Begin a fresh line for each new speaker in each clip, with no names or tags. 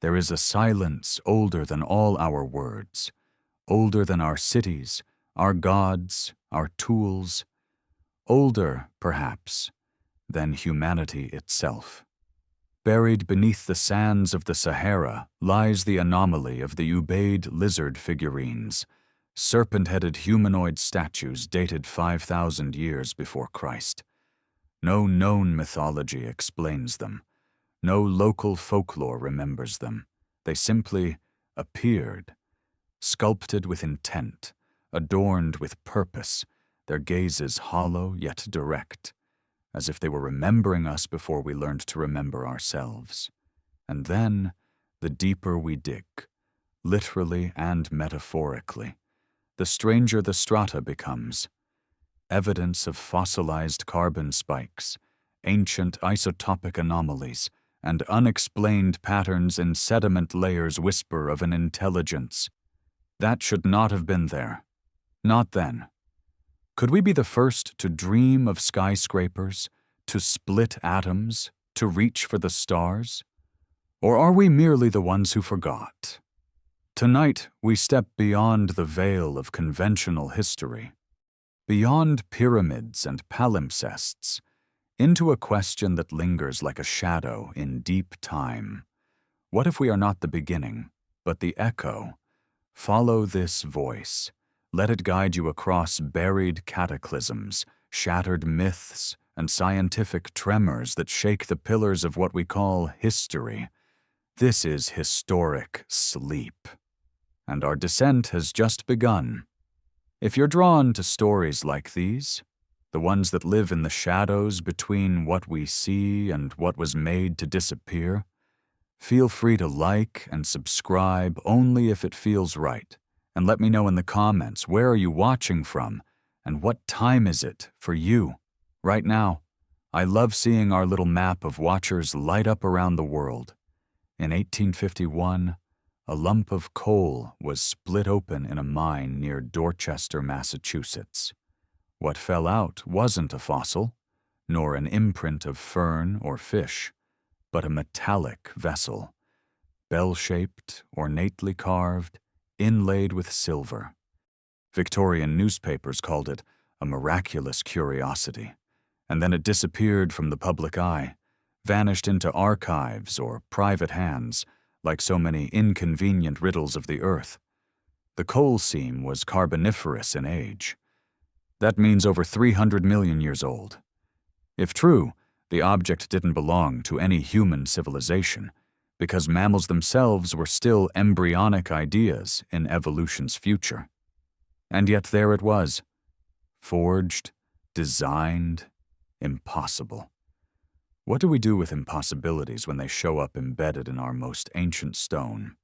There is a silence older than all our words, older than our cities, our gods, our tools, older, perhaps, than humanity itself. Buried beneath the sands of the Sahara lies the anomaly of the Ubaid Lizard Figurines, serpent-headed humanoid statues dated 5,000 years before Christ. No known mythology explains them. No local folklore remembers them. They simply appeared, sculpted with intent, adorned with purpose, their gazes hollow yet direct, as if they were remembering us before we learned to remember ourselves. And then, the deeper we dig, literally and metaphorically, the stranger the strata becomes. Evidence of fossilized carbon spikes, ancient isotopic anomalies, and unexplained patterns in sediment layers whisper of an intelligence. That should not have been there. Not then. Could we be the first to dream of skyscrapers, to split atoms, to reach for the stars? Or are we merely the ones who forgot? Tonight, we step beyond the veil of conventional history, beyond pyramids and palimpsests, into a question that lingers like a shadow in deep time. What if we are not the beginning, but the echo? Follow this voice. Let it guide you across buried cataclysms, shattered myths, and scientific tremors that shake the pillars of what we call history. This is historic sleep. And our descent has just begun. If you're drawn to stories like these, the ones that live in the shadows between what we see and what was made to disappear, feel free to like and subscribe only if it feels right. And let me know in the comments, where are you watching from, and what time is it for you right now? I love seeing our little map of watchers light up around the world. In 1851, a lump of coal was split open in a mine near Dorchester, Massachusetts. What fell out wasn't a fossil, nor an imprint of fern or fish, but a metallic vessel, bell-shaped, ornately carved, inlaid with silver. Victorian newspapers called it a miraculous curiosity, and then it disappeared from the public eye, vanished into archives or private hands, like so many inconvenient riddles of the earth. The coal seam was Carboniferous in age. That means over 300 million years old. If true, the object didn't belong to any human civilization, because mammals themselves were still embryonic ideas in evolution's future. And yet there it was, forged, designed, impossible. What do we do with impossibilities when they show up embedded in our most ancient stone?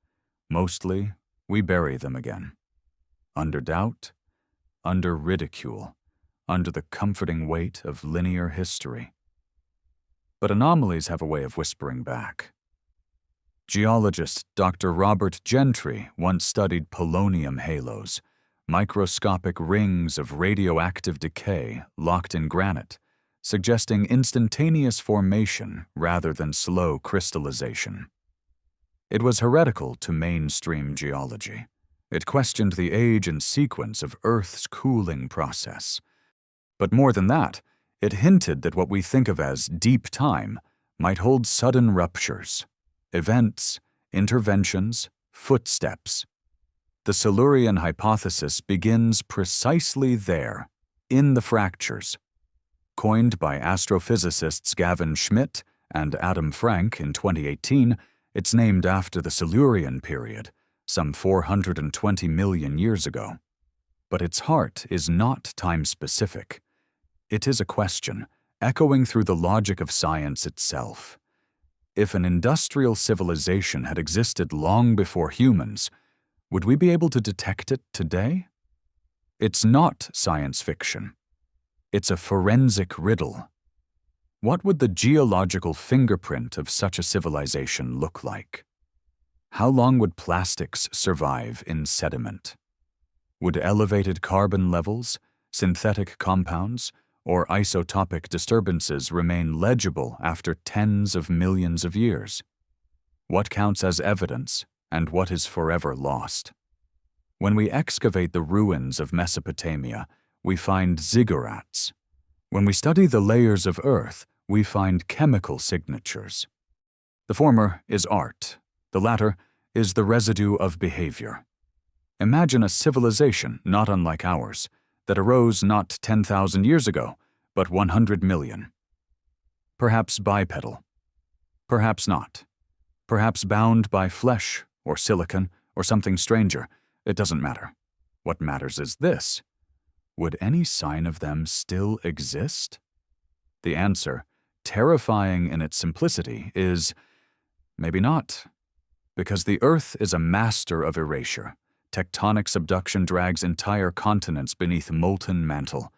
Mostly, we bury them again. Under doubt, under ridicule, under the comforting weight of linear history. But anomalies have a way of whispering back. Geologist Dr. Robert Gentry once studied polonium halos, microscopic rings of radioactive decay locked in granite, suggesting instantaneous formation rather than slow crystallization. It was heretical to mainstream geology. It questioned the age and sequence of Earth's cooling process. But more than that, it hinted that what we think of as deep time might hold sudden ruptures, events, interventions, footsteps. The Silurian Hypothesis begins precisely there, in the fractures. Coined by astrophysicists Gavin Schmidt and Adam Frank in 2018, it's named after the Silurian period, some 420 million years ago. But its heart is not time-specific. It is a question, echoing through the logic of science itself. If an industrial civilization had existed long before humans, would we be able to detect it today? It's not science fiction. It's a forensic riddle. What would the geological fingerprint of such a civilization look like? How long would plastics survive in sediment? Would elevated carbon levels, synthetic compounds, or isotopic disturbances remain legible after tens of millions of years? What counts as evidence and what is forever lost? When we excavate the ruins of Mesopotamia, we find ziggurats. When we study the layers of Earth, we find chemical signatures. The former is art. The latter is the residue of behavior. Imagine a civilization not unlike ours, that arose not 10,000 years ago, but 100 million. Perhaps bipedal. Perhaps not. Perhaps bound by flesh or silicon or something stranger. It doesn't matter. What matters is this: would any sign of them still exist? The answer, terrifying in its simplicity, is maybe not. Because the Earth is a master of erasure. Tectonic subduction drags entire continents beneath molten mantle.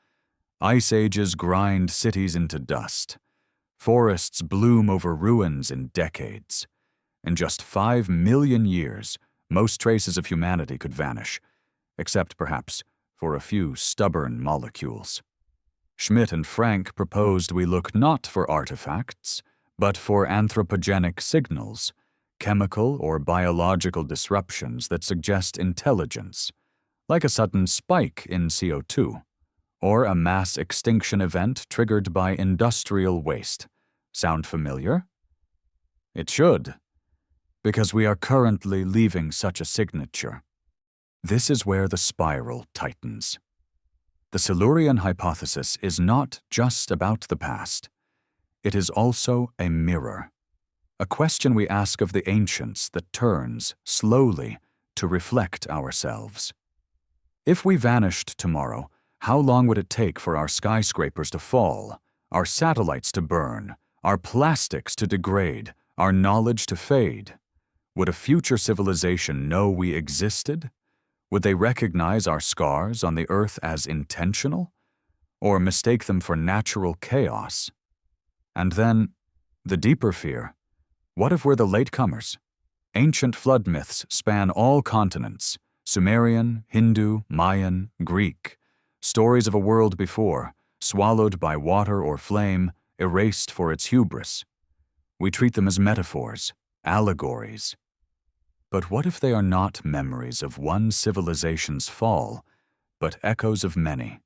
Ice ages grind cities into dust. Forests bloom over ruins in decades. In just 5 million years, most traces of humanity could vanish, except perhaps for a few stubborn molecules. Schmidt and Frank proposed we look not for artifacts, but for anthropogenic signals, chemical or biological disruptions that suggest intelligence, like a sudden spike in CO2, or a mass extinction event triggered by industrial waste. Sound familiar? It should, because we are currently leaving such a signature. This is where the spiral tightens. The Silurian Hypothesis is not just about the past. It is also a mirror, a question we ask of the ancients that turns, slowly, to reflect ourselves. If we vanished tomorrow, how long would it take for our skyscrapers to fall, our satellites to burn, our plastics to degrade, our knowledge to fade? Would a future civilization know we existed? Would they recognize our scars on the Earth as intentional, or mistake them for natural chaos? And then, the deeper fear: what if we're the latecomers? Ancient flood myths span all continents: Sumerian, Hindu, Mayan, Greek. Stories of a world before, swallowed by water or flame, erased for its hubris. We treat them as metaphors, allegories. But what if they are not memories of one civilization's fall, but echoes of many?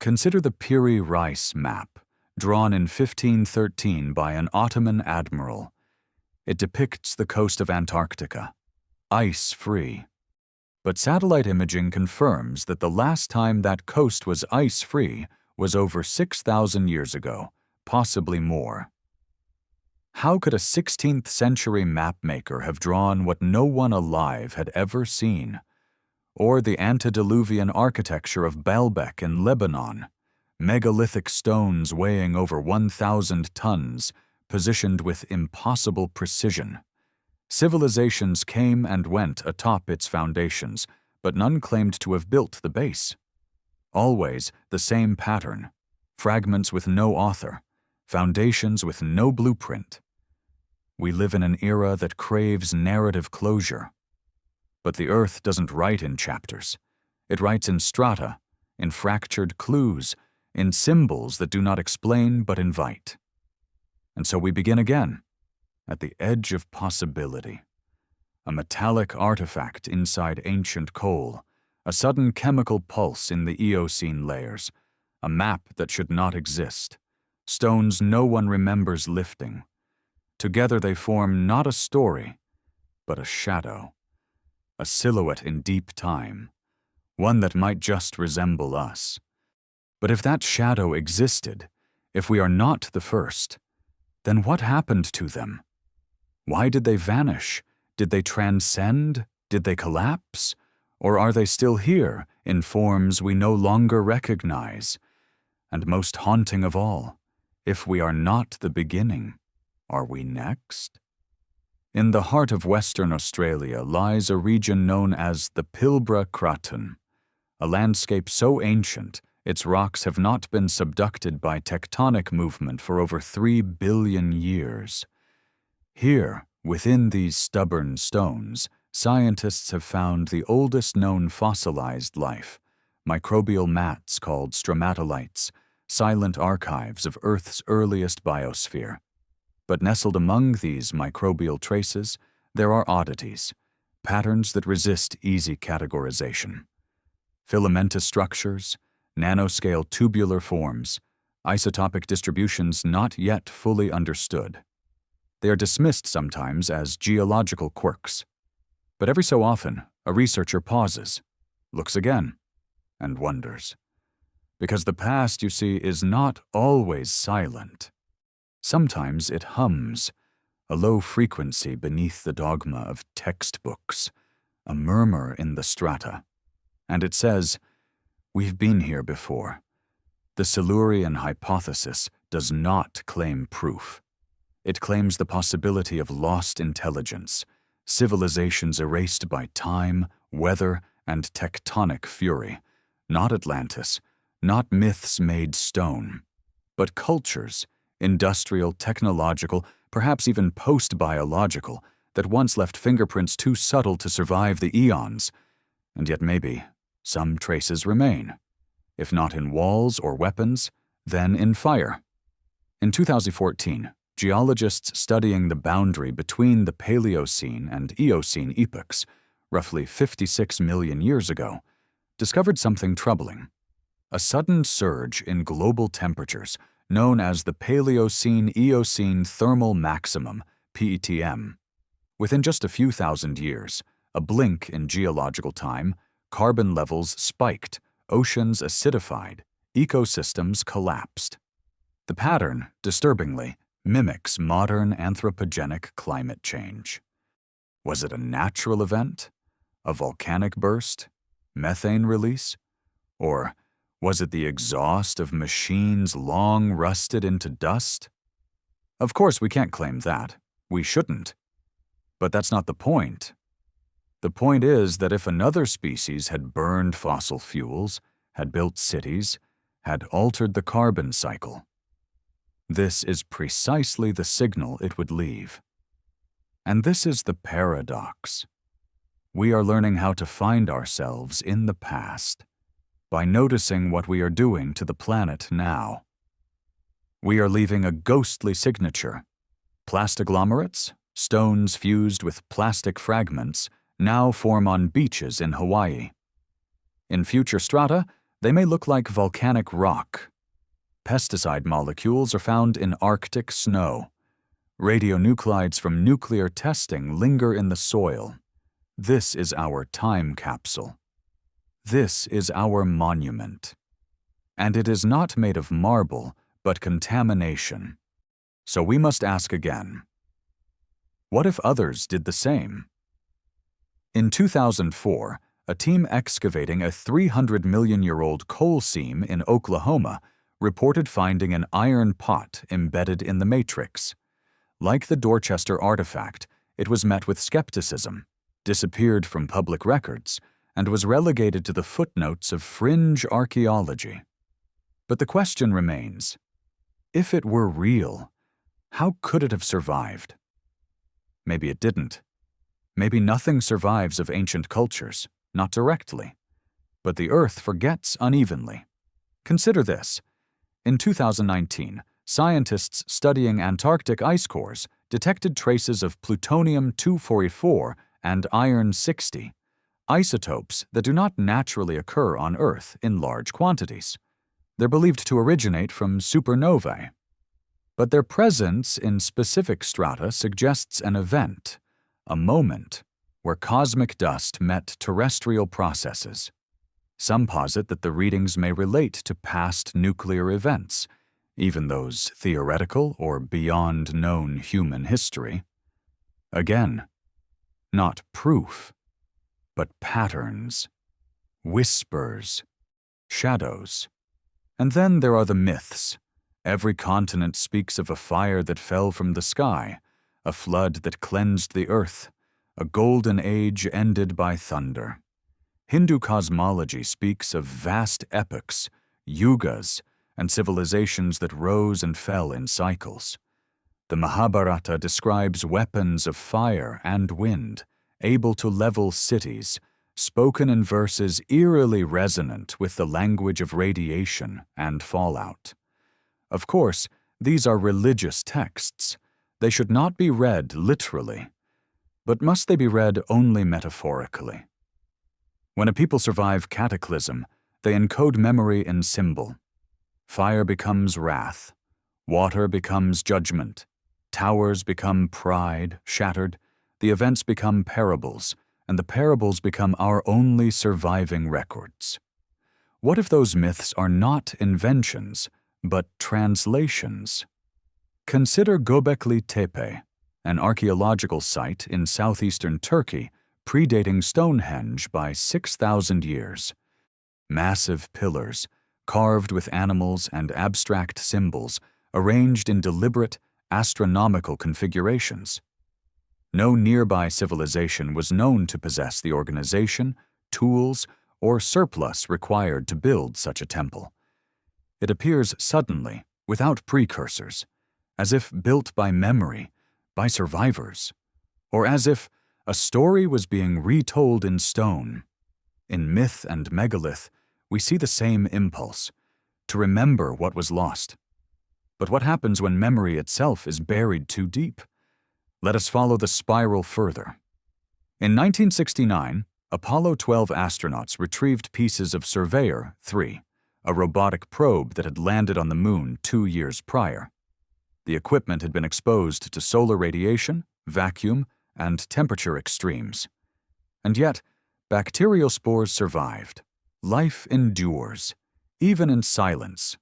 Consider the Piri Reis map, drawn in 1513 by an Ottoman admiral. It depicts the coast of Antarctica, ice-free. But satellite imaging confirms that the last time that coast was ice-free was over 6,000 years ago, possibly more. How could a 16th-century mapmaker have drawn what no one alive had ever seen? Or the antediluvian architecture of Baalbek in Lebanon, megalithic stones weighing over 1,000 tons, positioned with impossible precision. Civilizations came and went atop its foundations, but none claimed to have built the base. Always the same pattern: fragments with no author, foundations with no blueprint. We live in an era that craves narrative closure. But the Earth doesn't write in chapters. It writes in strata, in fractured clues, in symbols that do not explain but invite. And so we begin again, at the edge of possibility. A metallic artifact inside ancient coal, a sudden chemical pulse in the Eocene layers, a map that should not exist, stones no one remembers lifting. Together they form not a story, but a shadow, a silhouette in deep time, one that might just resemble us. But if that shadow existed, if we are not the first, then what happened to them? Why did they vanish? Did they transcend? Did they collapse? Or are they still here in forms we no longer recognize? And most haunting of all, if we are not the beginning, are we next? In the heart of Western Australia lies a region known as the Pilbara Craton, a landscape so ancient its rocks have not been subducted by tectonic movement for over 3 billion years. Here, within these stubborn stones, scientists have found the oldest known fossilized life, microbial mats called stromatolites, silent archives of Earth's earliest biosphere. But nestled among these microbial traces, there are oddities, patterns that resist easy categorization. Filamentous structures, nanoscale tubular forms, isotopic distributions not yet fully understood. They are dismissed sometimes as geological quirks. But every so often, a researcher pauses, looks again, and wonders. Because the past, you see, is not always silent. Sometimes it hums, a low frequency beneath the dogma of textbooks, a murmur in the strata. And it says, "We've been here before." The Silurian Hypothesis does not claim proof. It claims the possibility of lost intelligence, civilizations erased by time, weather, and tectonic fury. Not Atlantis, not myths made stone, but cultures, industrial, technological, perhaps even post-biological, that once left fingerprints too subtle to survive the eons, and yet maybe some traces remain. If not in walls or weapons, then in fire. In 2014, geologists studying the boundary between the Paleocene and Eocene epochs, roughly 56 million years ago, discovered something troubling. A sudden surge in global temperatures known as the Paleocene-Eocene Thermal Maximum, PETM. Within just a few thousand years, a blink in geological time, carbon levels spiked, oceans acidified, ecosystems collapsed. The pattern, disturbingly, mimics modern anthropogenic climate change. Was it a natural event? A volcanic burst? Methane release? Or was it the exhaust of machines long rusted into dust? Of course, we can't claim that. We shouldn't. But that's not the point. The point is that if another species had burned fossil fuels, had built cities, had altered the carbon cycle, this is precisely the signal it would leave. And this is the paradox. We are learning how to find ourselves in the past by noticing what we are doing to the planet now. We are leaving a ghostly signature. Plastiglomerates, stones fused with plastic fragments, now form on beaches in Hawaii. In future strata, they may look like volcanic rock. Pesticide molecules are found in Arctic snow. Radionuclides from nuclear testing linger in the soil. This is our time capsule. This is our monument. And it is not made of marble, but contamination. So we must ask again. What if others did the same? In 2004, a team excavating a 300-million-year-old coal seam in Oklahoma reported finding an iron pot embedded in the matrix. Like the Dorchester artifact, it was met with skepticism, disappeared from public records, and was relegated to the footnotes of fringe archaeology. But the question remains, if it were real, how could it have survived? Maybe it didn't. Maybe nothing survives of ancient cultures, not directly. But the Earth forgets unevenly. Consider this. In 2019, scientists studying Antarctic ice cores detected traces of plutonium-244 and iron-60, isotopes that do not naturally occur on Earth in large quantities. They're believed to originate from supernovae. But their presence in specific strata suggests an event, a moment, where cosmic dust met terrestrial processes. Some posit that the readings may relate to past nuclear events, even those theoretical or beyond known human history. Again, not proof, but patterns, whispers, shadows. And then there are the myths. Every continent speaks of a fire that fell from the sky, a flood that cleansed the earth, a golden age ended by thunder. Hindu cosmology speaks of vast epochs, yugas, and civilizations that rose and fell in cycles. The Mahabharata describes weapons of fire and wind, able to level cities, spoken in verses eerily resonant with the language of radiation and fallout. Of course, these are religious texts. They should not be read literally, but must they be read only metaphorically? When a people survive cataclysm, they encode memory in symbol. Fire becomes wrath, water becomes judgment, towers become pride, shattered, the events become parables, and the parables become our only surviving records. What if those myths are not inventions, but translations? Consider Göbekli Tepe, an archaeological site in southeastern Turkey predating Stonehenge by 6,000 years. Massive pillars, carved with animals and abstract symbols, arranged in deliberate, astronomical configurations. No nearby civilization was known to possess the organization, tools, or surplus required to build such a temple. It appears suddenly, without precursors, as if built by memory, by survivors, or as if a story was being retold in stone. In myth and megalith, we see the same impulse, to remember what was lost. But what happens when memory itself is buried too deep? Let us follow the spiral further. In 1969, Apollo 12 astronauts retrieved pieces of Surveyor 3, a robotic probe that had landed on the Moon 2 years prior. The equipment had been exposed to solar radiation, vacuum, and temperature extremes. And yet, bacterial spores survived. Life endures, even in silence.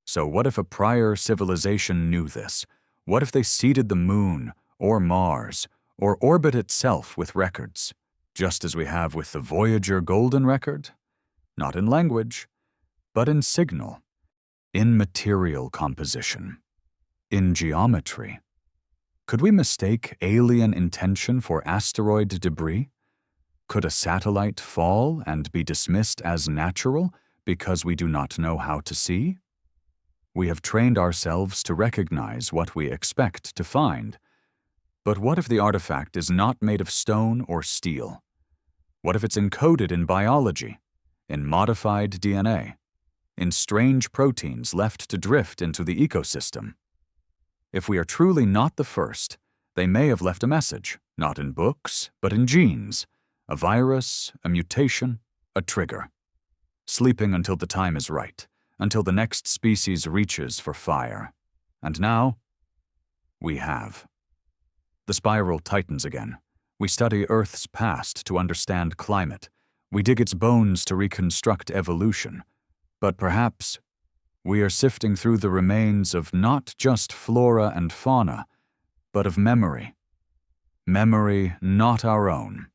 So what if a prior civilization knew this? What if they seeded the Moon, or Mars, or orbit itself with records, just as we have with the Voyager Golden Record? Not in language, but in signal, in material composition, in geometry. Could we mistake alien intention for asteroid debris? Could a satellite fall and be dismissed as natural because we do not know how to see? We have trained ourselves to recognize what we expect to find. But what if the artifact is not made of stone or steel? What if it's encoded in biology, in modified DNA, in strange proteins left to drift into the ecosystem? If we are truly not the first, they may have left a message, not in books, but in genes, a virus, a mutation, a trigger. Sleeping until the time is right, until the next species reaches for fire. And now, we have. The spiral tightens again. We study Earth's past to understand climate. We dig its bones to reconstruct evolution. But perhaps we are sifting through the remains of not just flora and fauna, but of memory. Memory not our own.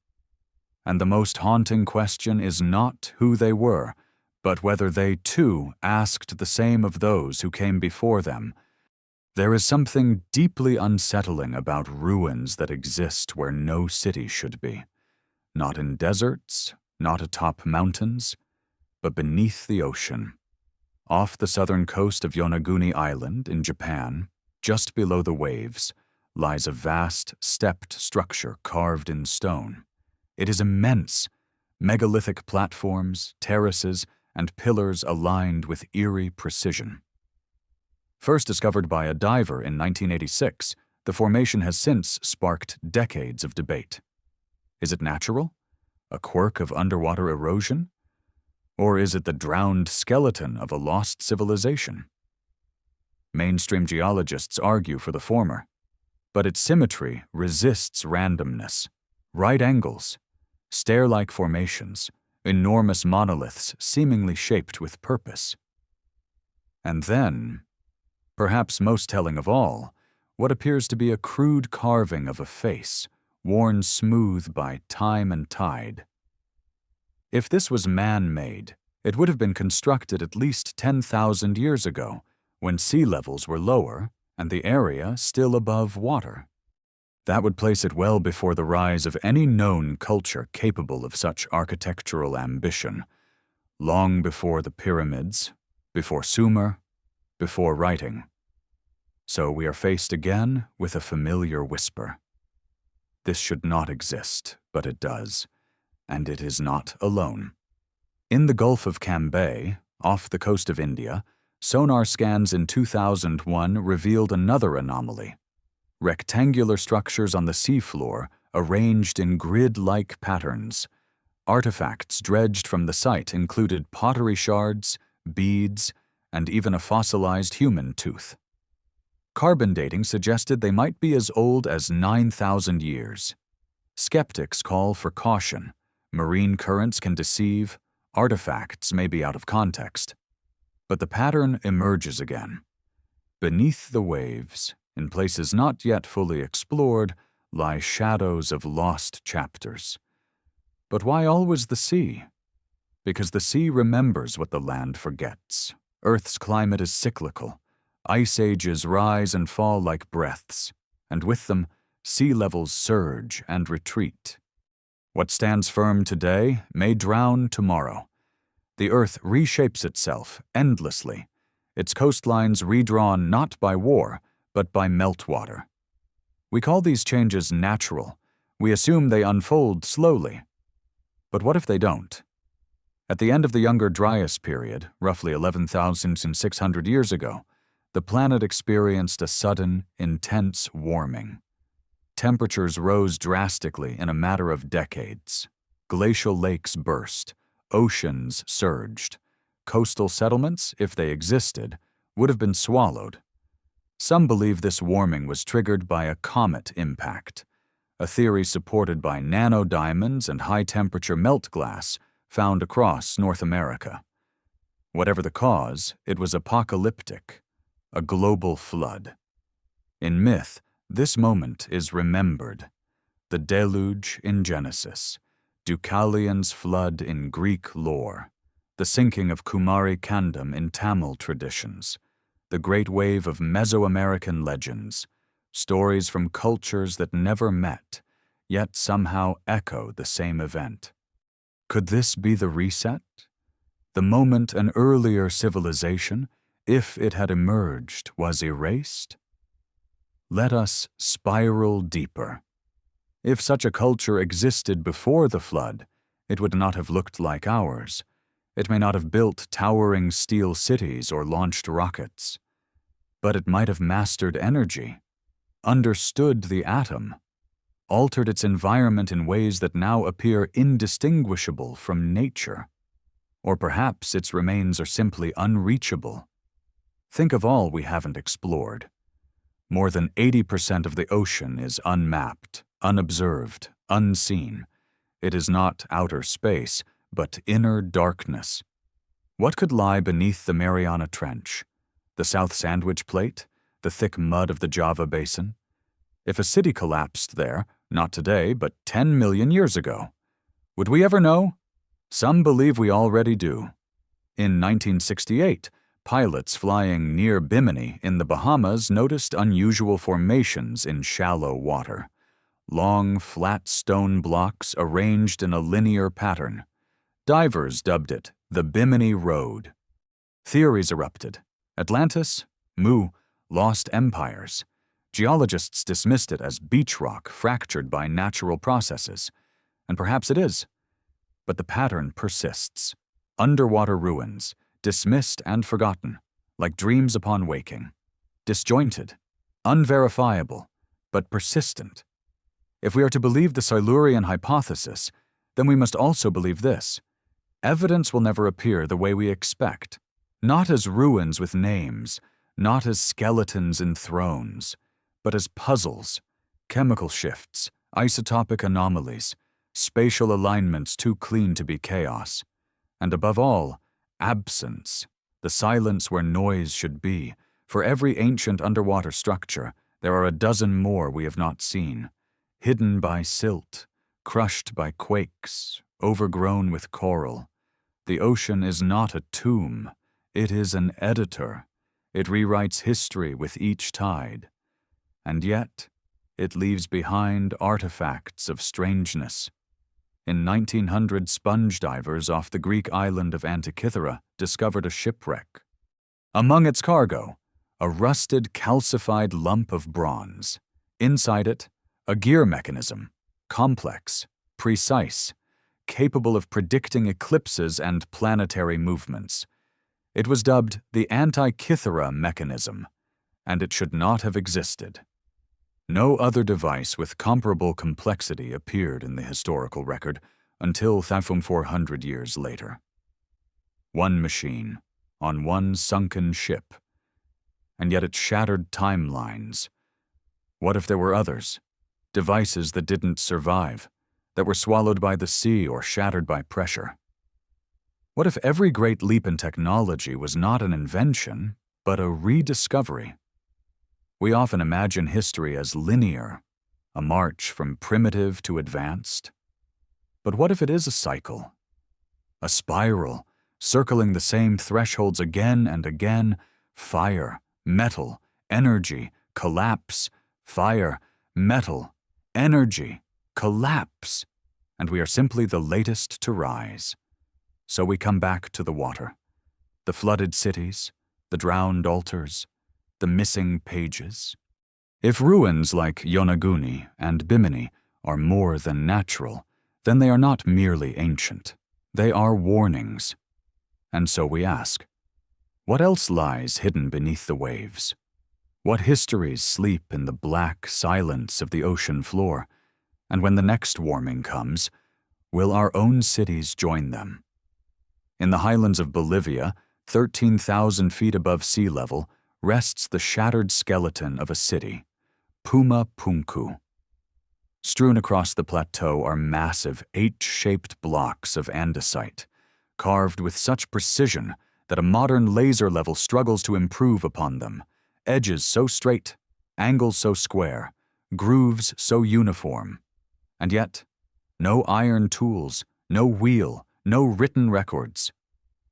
And the most haunting question is not who they were, but whether they too asked the same of those who came before them. There is something deeply unsettling about ruins that exist where no city should be. Not in deserts, not atop mountains, but beneath the ocean. Off the southern coast of Yonaguni Island in Japan, just below the waves, lies a vast, stepped structure carved in stone. It is immense, megalithic platforms, terraces, and pillars aligned with eerie precision. First discovered by a diver in 1986, the formation has since sparked decades of debate. Is it natural? A quirk of underwater erosion? Or is it the drowned skeleton of a lost civilization? Mainstream geologists argue for the former, but its symmetry resists randomness. Right angles, stair-like formations, enormous monoliths seemingly shaped with purpose. And then, perhaps most telling of all, what appears to be a crude carving of a face, worn smooth by time and tide. If this was man-made, it would have been constructed at least 10,000 years ago, when sea levels were lower and the area still above water. That would place it well before the rise of any known culture capable of such architectural ambition, long before the pyramids, before Sumer, before writing. So we are faced again with a familiar whisper. This should not exist, but it does, and it is not alone. In the Gulf of Cambay, off the coast of India, sonar scans in 2001 revealed another anomaly, rectangular structures on the seafloor arranged in grid-like patterns. Artifacts dredged from the site included pottery shards, beads, and even a fossilized human tooth. Carbon dating suggested they might be as old as 9,000 years. Skeptics call for caution. Marine currents can deceive, artifacts may be out of context. But the pattern emerges again. Beneath the waves, in places not yet fully explored, lie shadows of lost chapters. But why always the sea? Because the sea remembers what the land forgets. Earth's climate is cyclical. Ice ages rise and fall like breaths, and with them, sea levels surge and retreat. What stands firm today may drown tomorrow. The Earth reshapes itself endlessly, its coastlines redrawn not by war, but by meltwater. We call these changes natural. We assume they unfold slowly. But what if they don't? At the end of the Younger Dryas period, roughly 11,600 years ago, the planet experienced a sudden, intense warming. Temperatures rose drastically in a matter of decades. Glacial lakes burst, oceans surged. Coastal settlements, if they existed, would have been swallowed. Some believe this warming was triggered by a comet impact, a theory supported by nanodiamonds and high-temperature melt glass found across North America. Whatever the cause, it was apocalyptic, a global flood. In myth, this moment is remembered. The deluge in Genesis, Deucalion's flood in Greek lore, the sinking of Kumari Kandam in Tamil traditions, the great wave of Mesoamerican legends, stories from cultures that never met, yet somehow echo the same event. Could this be the reset? The moment an earlier civilization, if it had emerged, was erased? Let us spiral deeper. If such a culture existed before the flood, it would not have looked like ours. It may not have built towering steel cities or launched rockets. But it might have mastered energy, understood the atom, altered its environment in ways that now appear indistinguishable from nature. Or perhaps its remains are simply unreachable. Think of all we haven't explored. More than 80% of the ocean is unmapped, unobserved, unseen. It is not outer space, but inner darkness. What could lie beneath the Mariana Trench? The South Sandwich Plate? The thick mud of the Java Basin? If a city collapsed there, not today, but 10 million years ago, would we ever know? Some believe we already do. In 1968, pilots flying near Bimini in the Bahamas noticed unusual formations in shallow water. Long, flat stone blocks arranged in a linear pattern. Divers dubbed it the Bimini Road. Theories erupted. Atlantis? Mu, lost empires. Geologists dismissed it as beach rock fractured by natural processes. And perhaps it is. But the pattern persists. Underwater ruins, dismissed and forgotten, like dreams upon waking. Disjointed, unverifiable, but persistent. If we are to believe the Silurian Hypothesis, then we must also believe this. Evidence will never appear the way we expect. Not as ruins with names, not as skeletons in thrones, but as puzzles, chemical shifts, isotopic anomalies, spatial alignments too clean to be chaos, and above all, absence, the silence where noise should be. For every ancient underwater structure, there are a dozen more we have not seen, hidden by silt, crushed by quakes, overgrown with coral. The ocean is not a tomb. It is an editor. It rewrites history with each tide. And yet, it leaves behind artifacts of strangeness. In 1900, sponge divers off the Greek island of Antikythera discovered a shipwreck. Among its cargo, a rusted, calcified lump of bronze. Inside it, a gear mechanism, complex, precise, capable of predicting eclipses and planetary movements. It was dubbed the Antikythera Mechanism, and it should not have existed. No other device with comparable complexity appeared in the historical record until 400 years later. One machine, on one sunken ship, and yet it shattered timelines. What if there were others? Devices that didn't survive, that were swallowed by the sea or shattered by pressure? What if every great leap in technology was not an invention, but a rediscovery? We often imagine history as linear, a march from primitive to advanced. But what if it is a cycle? A spiral, circling the same thresholds again and again: fire, metal, energy, collapse, fire, metal, energy, collapse, and we are simply the latest to rise. So we come back to the water, the flooded cities, the drowned altars, the missing pages. If ruins like Yonaguni and Bimini are more than natural, then they are not merely ancient. They are warnings. And so we ask, what else lies hidden beneath the waves? What histories sleep in the black silence of the ocean floor? And when the next warming comes, will our own cities join them? In the highlands of Bolivia, 13,000 feet above sea level, rests the shattered skeleton of a city, Puma Punku. Strewn across the plateau are massive H-shaped blocks of andesite, carved with such precision that a modern laser level struggles to improve upon them. Edges so straight, angles so square, grooves so uniform. And yet, no iron tools, no wheel, no written records.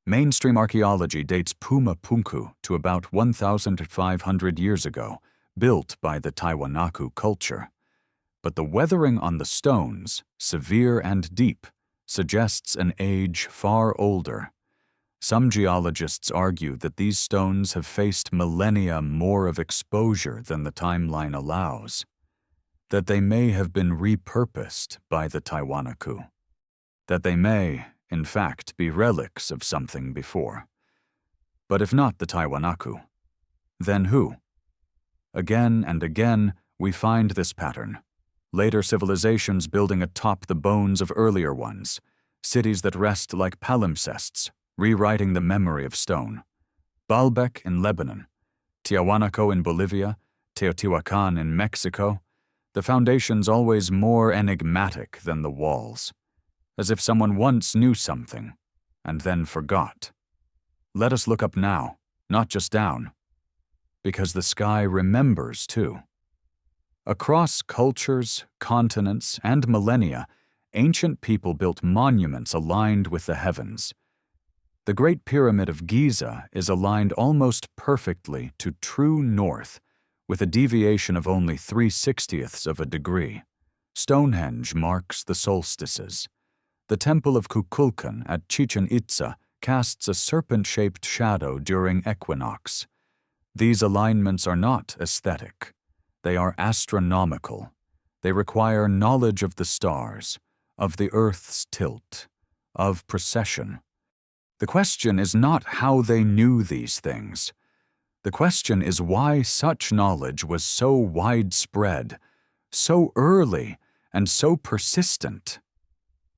Mainstream archaeology dates Puma Punku to about 1,500 years ago, built by the Tiwanaku culture. But the weathering on the stones, severe and deep, suggests an age far older. Some geologists argue that these stones have faced millennia more of exposure than the timeline allows, that they may have been repurposed by the Tiwanaku, that they may, in fact, be relics of something before. But if not the Tiwanaku, then who? Again and again, we find this pattern. Later civilizations building atop the bones of earlier ones, cities that rest like palimpsests, rewriting the memory of stone. Baalbek in Lebanon, Tiahuanaco in Bolivia, Teotihuacan in Mexico, the foundations always more enigmatic than the walls, as if someone once knew something, and then forgot. Let us look up now, not just down, because the sky remembers too. Across cultures, continents, and millennia, ancient people built monuments aligned with the heavens. The Great Pyramid of Giza is aligned almost perfectly to true north, with a deviation of only 3/60ths of a degree. Stonehenge marks the solstices. The Temple of Kukulkan at Chichen Itza casts a serpent-shaped shadow during equinox. These alignments are not aesthetic. They are astronomical. They require knowledge of the stars, of the Earth's tilt, of precession. The question is not how they knew these things. The question is why such knowledge was so widespread, so early, and so persistent.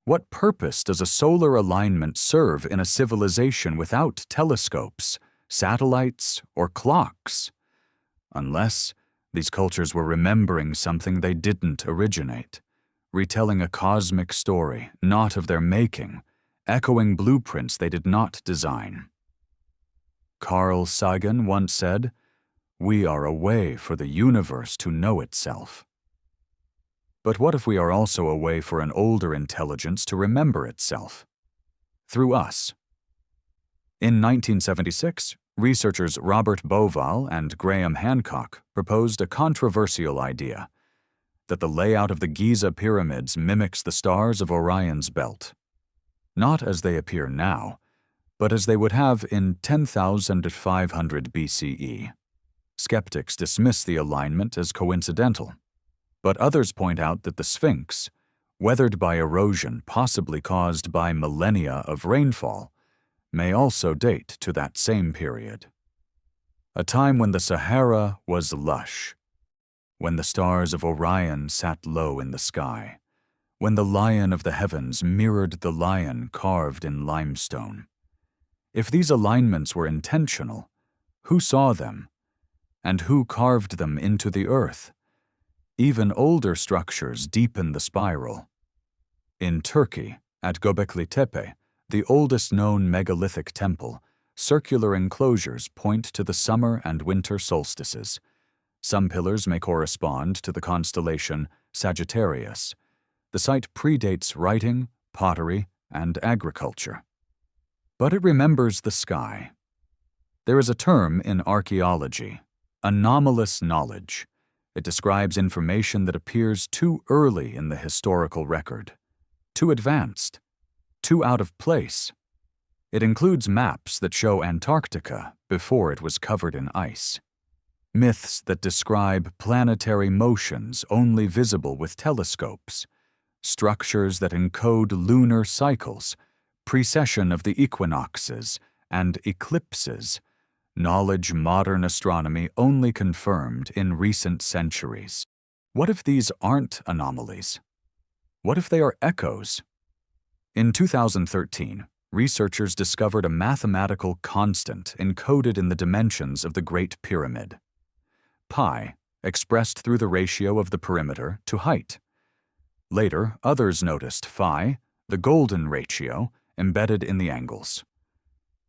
What purpose does a solar alignment serve in a civilization without telescopes, satellites, or clocks? Unless these cultures were remembering something they didn't originate, retelling a cosmic story not of their making, echoing blueprints they did not design. Carl Sagan once said, "We are a way for the universe to know itself." But what if we are also a way for an older intelligence to remember itself? Through us. In 1976, researchers Robert Bauval and Graham Hancock proposed a controversial idea, that the layout of the Giza pyramids mimics the stars of Orion's belt. Not as they appear now, but as they would have in 10,500 BCE. Skeptics dismiss the alignment as coincidental, but others point out that the Sphinx, weathered by erosion possibly caused by millennia of rainfall, may also date to that same period. A time when the Sahara was lush, when the stars of Orion sat low in the sky, when the lion of the heavens mirrored the lion carved in limestone. If these alignments were intentional, who saw them? And who carved them into the earth? Even older structures deepen the spiral. In Turkey, at Göbekli Tepe, the oldest known megalithic temple, circular enclosures point to the summer and winter solstices. Some pillars may correspond to the constellation Sagittarius. The site predates writing, pottery, and agriculture. But it remembers the sky. There is a term in archaeology, anomalous knowledge. It describes information that appears too early in the historical record, too advanced, too out of place. It includes maps that show Antarctica before it was covered in ice, myths that describe planetary motions only visible with telescopes, structures that encode lunar cycles, precession of the equinoxes, and eclipses, knowledge modern astronomy only confirmed in recent centuries. What if these aren't anomalies? What if they are echoes? In 2013, researchers discovered a mathematical constant encoded in the dimensions of the Great Pyramid. Pi, expressed through the ratio of the perimeter to height. Later, others noticed phi, the golden ratio, embedded in the angles.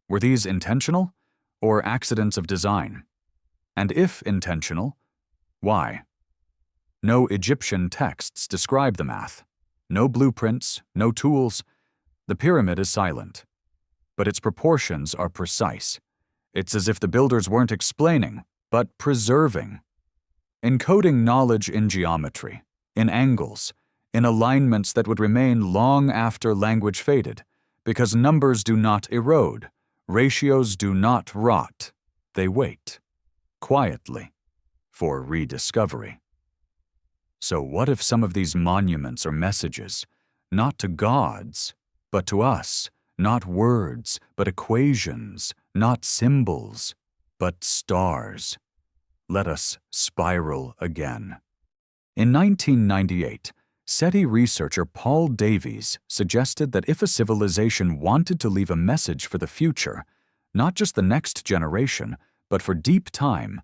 Were these intentional or accidents of design? And if intentional, why? No Egyptian texts describe the math. No blueprints, no tools. The pyramid is silent, but its proportions are precise. It's as if the builders weren't explaining, but preserving. Encoding knowledge in geometry, in angles, in alignments that would remain long after language faded, because numbers do not erode, ratios do not rot, they wait, quietly, for rediscovery. So what if some of these monuments are messages, not to gods, but to us, not words, but equations, not symbols, but stars? Let us spiral again. In 1998, SETI researcher Paul Davies suggested that if a civilization wanted to leave a message for the future, not just the next generation, but for deep time,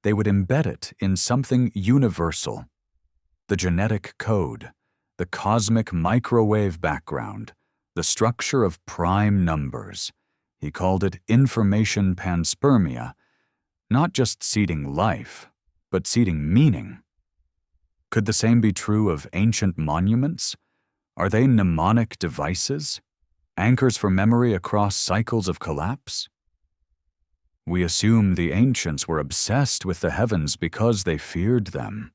they would embed it in something universal. The genetic code, the cosmic microwave background, the structure of prime numbers. He called it information panspermia, not just seeding life, but seeding meaning. Could the same be true of ancient monuments? Are they mnemonic devices, anchors for memory across cycles of collapse? We assume the ancients were obsessed with the heavens because they feared them.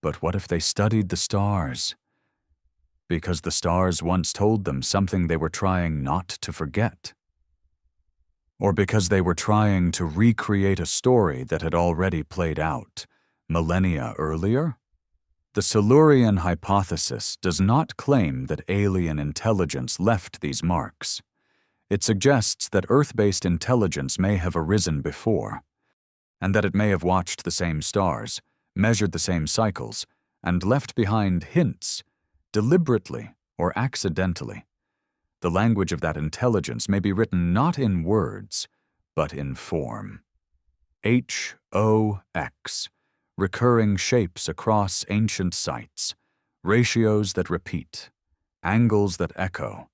But what if they studied the stars? Because the stars once told them something they were trying not to forget? Or because they were trying to recreate a story that had already played out millennia earlier? The Silurian Hypothesis does not claim that alien intelligence left these marks. It suggests that Earth-based intelligence may have arisen before, and that it may have watched the same stars, measured the same cycles, and left behind hints, deliberately or accidentally. The language of that intelligence may be written not in words, but in form. HOX, recurring shapes across ancient sites, ratios that repeat, angles that echo,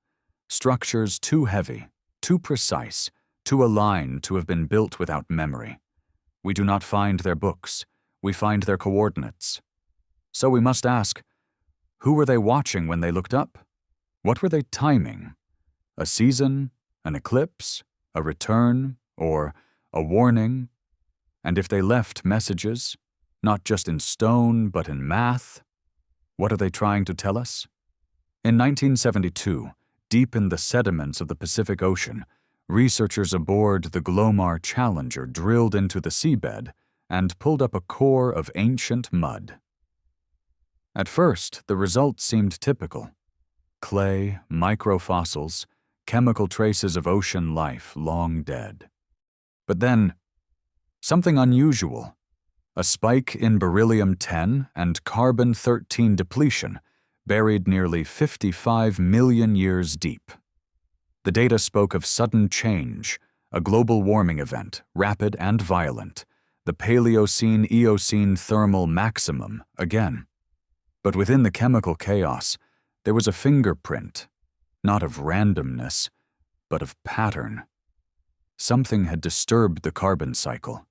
structures too heavy, too precise, too aligned to have been built without memory. We do not find their books, we find their coordinates. So we must ask, who were they watching when they looked up? What were they timing? A season, an eclipse, a return, or a warning? And if they left messages, not just in stone but in math, what are they trying to tell us? In 1972, deep in the sediments of the Pacific Ocean, researchers aboard the Glomar Challenger drilled into the seabed and pulled up a core of ancient mud. At first, the results seemed typical. Clay, microfossils, chemical traces of ocean life long dead. But then, something unusual. A spike in beryllium-10 and carbon-13 depletion buried nearly 55 million years deep. The data spoke of sudden change, a global warming event, rapid and violent, the Paleocene-Eocene thermal maximum again. But within the chemical chaos, there was a fingerprint, not of randomness, but of pattern. Something had disturbed the carbon cycle.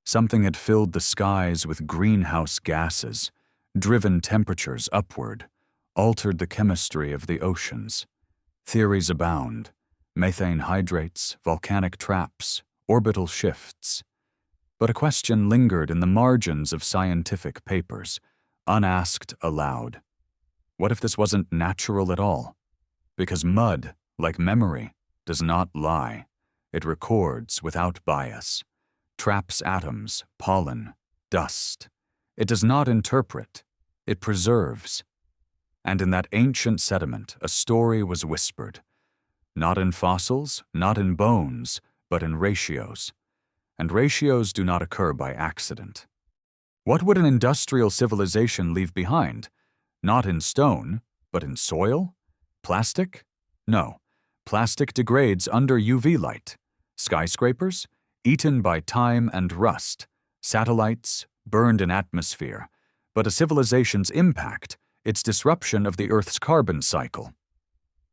Something had filled the skies with greenhouse gases, driven temperatures upward, altered the chemistry of the oceans. Theories abound: methane hydrates, volcanic traps, orbital shifts. But a question lingered in the margins of scientific papers, unasked aloud. What if this wasn't natural at all? Because mud, like memory, does not lie. It records without bias, traps atoms, pollen, dust. It does not interpret, it preserves. And in that ancient sediment, a story was whispered, not in fossils, not in bones, but in ratios. And ratios do not occur by accident. What would an industrial civilization leave behind? Not in stone, but in soil? Plastic? No. Plastic degrades under UV light. Skyscrapers? Eaten by time and rust. Satellites? Burned in atmosphere. But a civilization's impact, its disruption of the Earth's carbon cycle,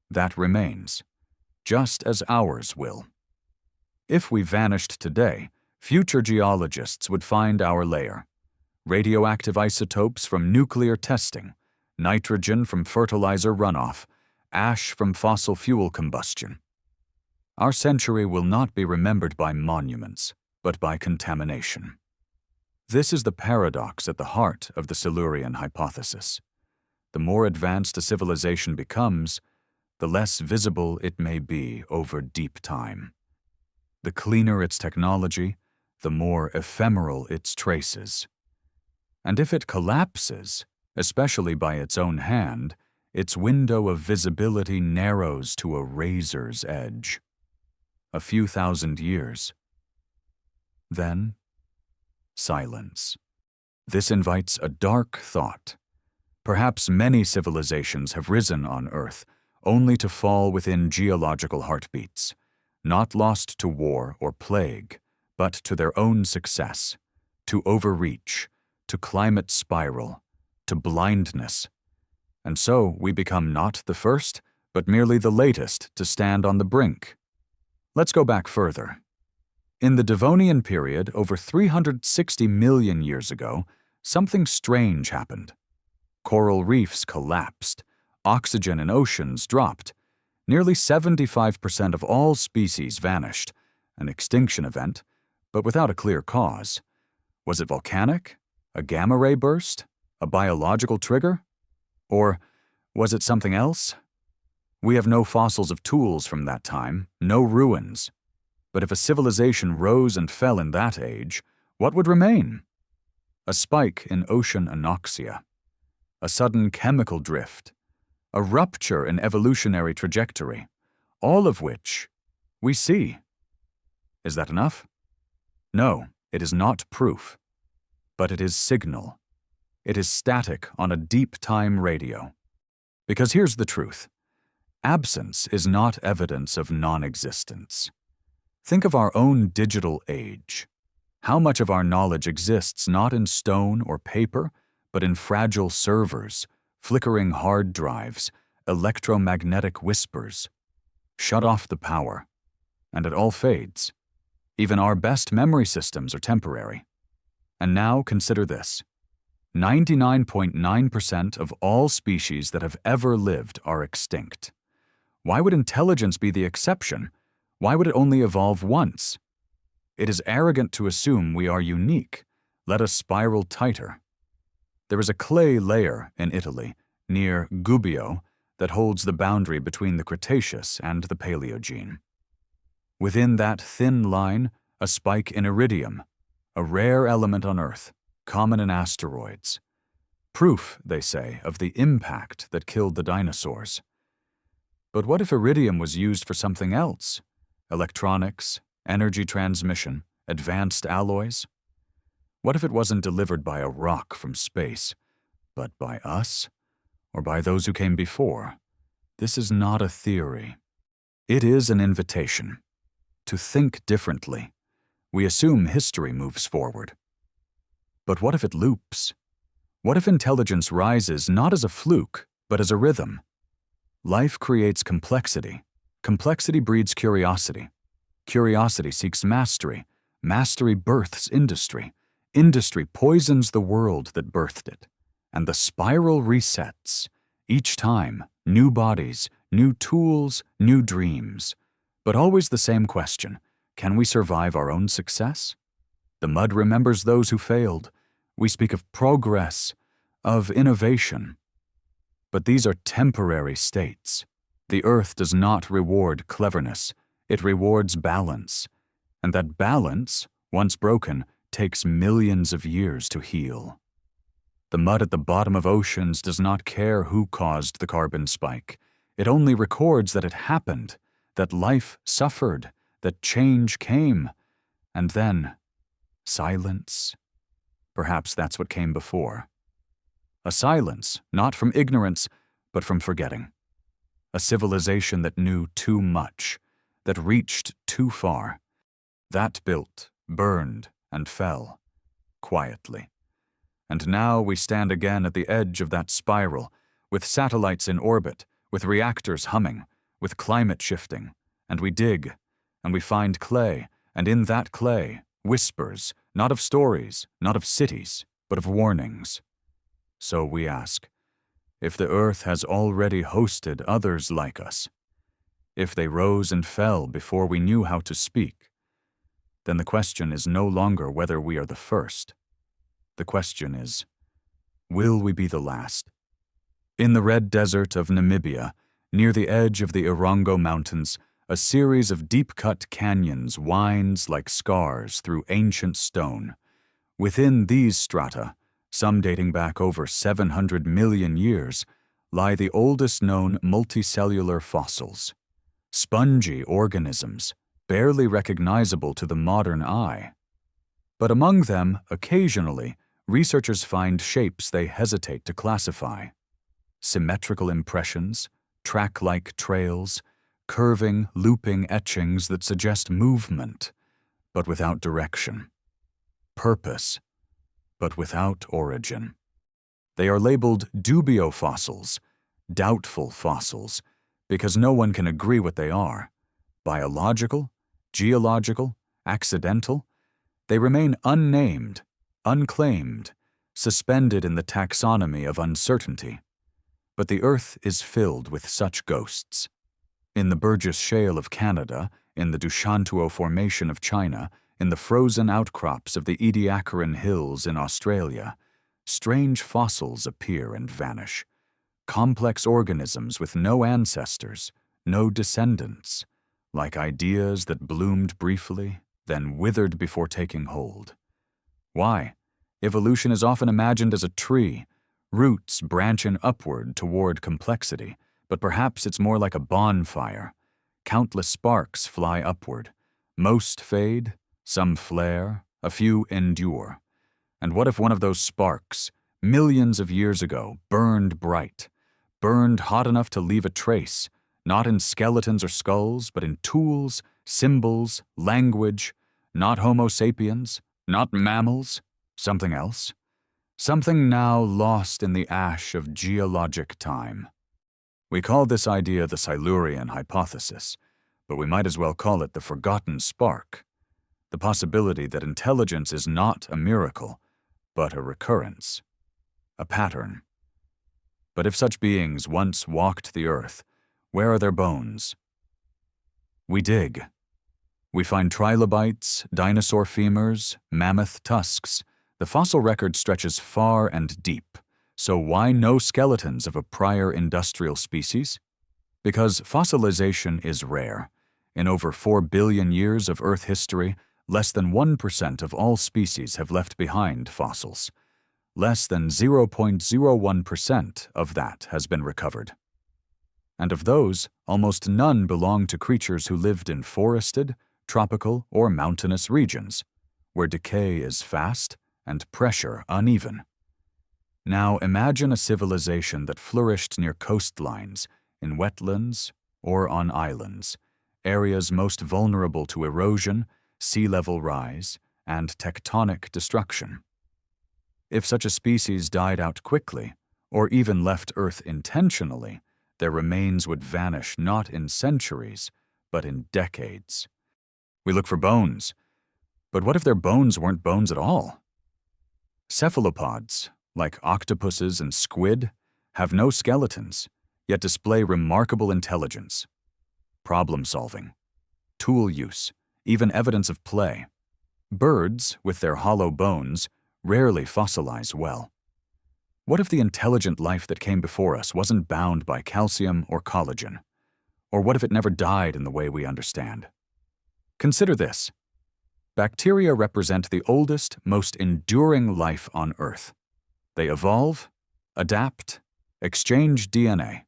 that remains, just as ours will. If we vanished today, future geologists would find our layer. Radioactive isotopes from nuclear testing, nitrogen from fertilizer runoff, ash from fossil fuel combustion. Our century will not be remembered by monuments, but by contamination. This is the paradox at the heart of the Silurian hypothesis. The more advanced a civilization becomes, the less visible it may be over deep time. The cleaner its technology, the more ephemeral its traces. And if it collapses, especially by its own hand, its window of visibility narrows to a razor's edge. A few thousand years. Then, silence. This invites a dark thought. Perhaps many civilizations have risen on Earth, only to fall within geological heartbeats, not lost to war or plague, but to their own success, to overreach, to climate spiral, to blindness. And so we become not the first, but merely the latest to stand on the brink. Let's go back further. In the Devonian period, over 360 million years ago, something strange happened. Coral reefs collapsed, oxygen in oceans dropped, nearly 75% of all species vanished, an extinction event, but without a clear cause. Was it volcanic? A gamma ray burst? A biological trigger? Or was it something else? We have no fossils of tools from that time, no ruins. But if a civilization rose and fell in that age, what would remain? A spike in ocean anoxia, a sudden chemical drift, a rupture in evolutionary trajectory, all of which we see. Is that enough? No, it is not proof. But it is signal. It is static on a deep time radio. Because here's the truth. Absence is not evidence of non-existence. Think of our own digital age. How much of our knowledge exists not in stone or paper, but in fragile servers, flickering hard drives, electromagnetic whispers. Shut off the power, and it all fades. Even our best memory systems are temporary. And now consider this. 99.9% of all species that have ever lived are extinct. Why would intelligence be the exception? Why would it only evolve once? It is arrogant to assume we are unique. Let us spiral tighter. There is a clay layer in Italy, near Gubbio, that holds the boundary between the Cretaceous and the Paleogene. Within that thin line, a spike in iridium, a rare element on Earth, common in asteroids. Proof, they say, of the impact that killed the dinosaurs. But what if iridium was used for something else? Electronics, energy transmission, advanced alloys? What if it wasn't delivered by a rock from space, but by us, or by those who came before? This is not a theory. It is an invitation to think differently. We assume history moves forward. But what if it loops? What if intelligence rises not as a fluke, but as a rhythm? Life creates complexity. Complexity breeds curiosity. Curiosity seeks mastery. Mastery births industry. Industry poisons the world that birthed it. And the spiral resets. Each time, new bodies, new tools, new dreams. But always the same question: can we survive our own success? The mud remembers those who failed. We speak of progress, of innovation. But these are temporary states. The earth does not reward cleverness. It rewards balance. And that balance, once broken, takes millions of years to heal. The mud at the bottom of oceans does not care who caused the carbon spike. It only records that it happened, that life suffered, that change came, and then silence. Perhaps that's what came before. A silence, not from ignorance, but from forgetting. A civilization that knew too much, that reached too far. That built, burned, and fell, quietly. And now we stand again at the edge of that spiral, with satellites in orbit, with reactors humming, with climate shifting, and we dig, and we find clay, and in that clay, whispers, not of stories, not of cities, but of warnings. So we ask, if the earth has already hosted others like us, if they rose and fell before we knew how to speak, then the question is no longer whether we are the first. The question is, will we be the last? In the red desert of Namibia, near the edge of the Irongo Mountains, a series of deep-cut canyons winds like scars through ancient stone. Within these strata, some dating back over 700 million years, lie the oldest known multicellular fossils. Spongy organisms, barely recognizable to the modern eye. But among them, occasionally, researchers find shapes they hesitate to classify. Symmetrical impressions, track-like trails, curving, looping etchings that suggest movement, but without direction. Purpose, but without origin. They are labeled dubio fossils, doubtful fossils, because no one can agree what they are. Biological, geological, accidental, they remain unnamed, unclaimed, suspended in the taxonomy of uncertainty. But the earth is filled with such ghosts. In the Burgess Shale of Canada, in the Dushantuo Formation of China, in the frozen outcrops of the Ediacaran Hills in Australia, strange fossils appear and vanish. Complex organisms with no ancestors, no descendants, like ideas that bloomed briefly, then withered before taking hold. Why? Evolution is often imagined as a tree, roots branching upward toward complexity, but perhaps it's more like a bonfire. Countless sparks fly upward. Most fade, some flare, a few endure. And what if one of those sparks, millions of years ago, burned bright, burned hot enough to leave a trace, not in skeletons or skulls, but in tools, symbols, language, not Homo sapiens, not mammals, something else? Something now lost in the ash of geologic time. We call this idea the Silurian Hypothesis, but we might as well call it the forgotten spark. The possibility that intelligence is not a miracle, but a recurrence, a pattern. But if such beings once walked the earth, where are their bones? We dig. We find trilobites, dinosaur femurs, mammoth tusks. The fossil record stretches far and deep. So why no skeletons of a prior industrial species? Because fossilization is rare. In over 4 billion years of Earth history, less than 1% of all species have left behind fossils. Less than 0.01% of that has been recovered. And of those, almost none belong to creatures who lived in forested, tropical, or mountainous regions, where decay is fast and pressure uneven. Now imagine a civilization that flourished near coastlines, in wetlands, or on islands, areas most vulnerable to erosion, sea level rise, and tectonic destruction. If such a species died out quickly, or even left Earth intentionally, their remains would vanish not in centuries, but in decades. We look for bones, but what if their bones weren't bones at all? Cephalopods, like octopuses and squid, have no skeletons, yet display remarkable intelligence, problem-solving, tool use, even evidence of play. Birds, with their hollow bones, rarely fossilize well. What if the intelligent life that came before us wasn't bound by calcium or collagen? Or what if it never died in the way we understand? Consider this. Bacteria represent the oldest, most enduring life on Earth. They evolve, adapt, exchange DNA.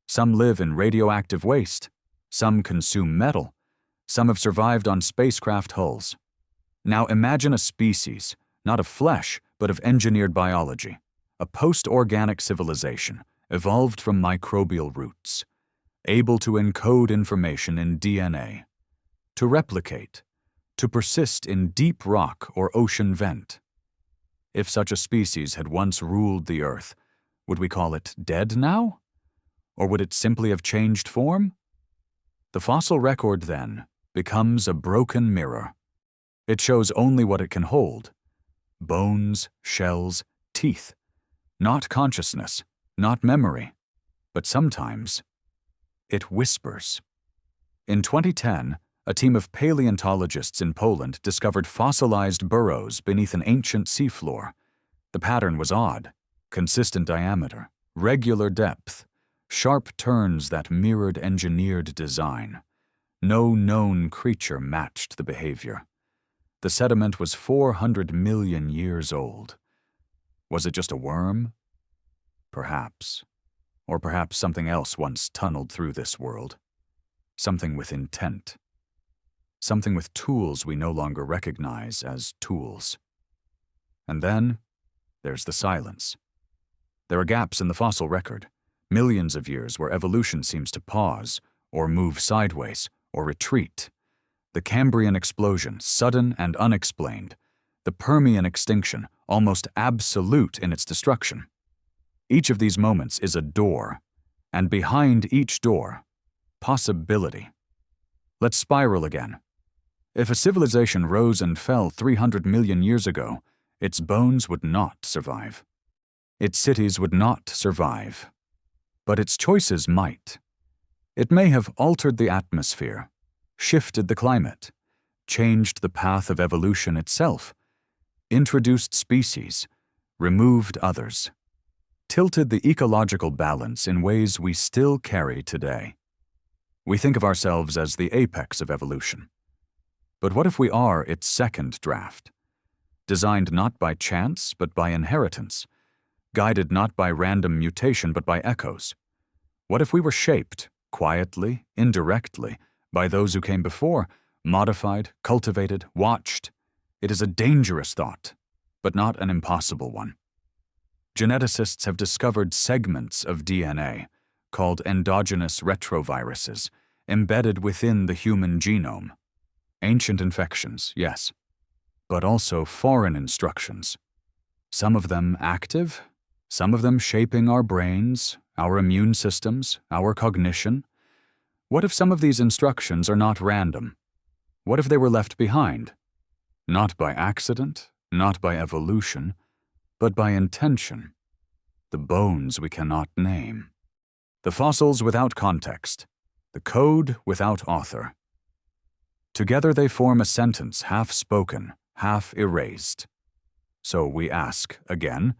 Some live in radioactive waste, some consume metal, some have survived on spacecraft hulls. Now imagine a species, not of flesh, but of engineered biology, a post-organic civilization evolved from microbial roots, able to encode information in DNA, to replicate, to persist in deep rock or ocean vent. If such a species had once ruled the Earth, would we call it dead now? Or would it simply have changed form? The fossil record, then, becomes a broken mirror. It shows only what it can hold: bones, shells, teeth. Not consciousness, not memory, but sometimes it whispers. In 2010, a team of paleontologists in Poland discovered fossilized burrows beneath an ancient seafloor. The pattern was odd: consistent diameter, regular depth, sharp turns that mirrored engineered design. No known creature matched the behavior. The sediment was 400 million years old. Was it just a worm? Perhaps. Or perhaps something else once tunneled through this world. Something with intent. Something with tools we no longer recognize as tools. And then, there's the silence. There are gaps in the fossil record, millions of years where evolution seems to pause, or move sideways, or retreat. The Cambrian explosion, sudden and unexplained. The Permian extinction, almost absolute in its destruction. Each of these moments is a door, and behind each door, possibility. Let's spiral again. If a civilization rose and fell 300 million years ago, its bones would not survive. Its cities would not survive. But its choices might. It may have altered the atmosphere, shifted the climate, changed the path of evolution itself, introduced species, removed others, tilted the ecological balance in ways we still carry today. We think of ourselves as the apex of evolution. But what if we are its second draft, designed not by chance but by inheritance, guided not by random mutation but by echoes? What if we were shaped, quietly, indirectly, by those who came before, modified, cultivated, watched? It is a dangerous thought, but not an impossible one. Geneticists have discovered segments of DNA, called endogenous retroviruses, embedded within the human genome. Ancient infections, yes, but also foreign instructions. Some of them active, some of them shaping our brains, our immune systems, our cognition. What if some of these instructions are not random? What if they were left behind? Not by accident, not by evolution, but by intention. The bones we cannot name. The fossils without context. The code without author. Together they form a sentence half spoken, half erased. So we ask again,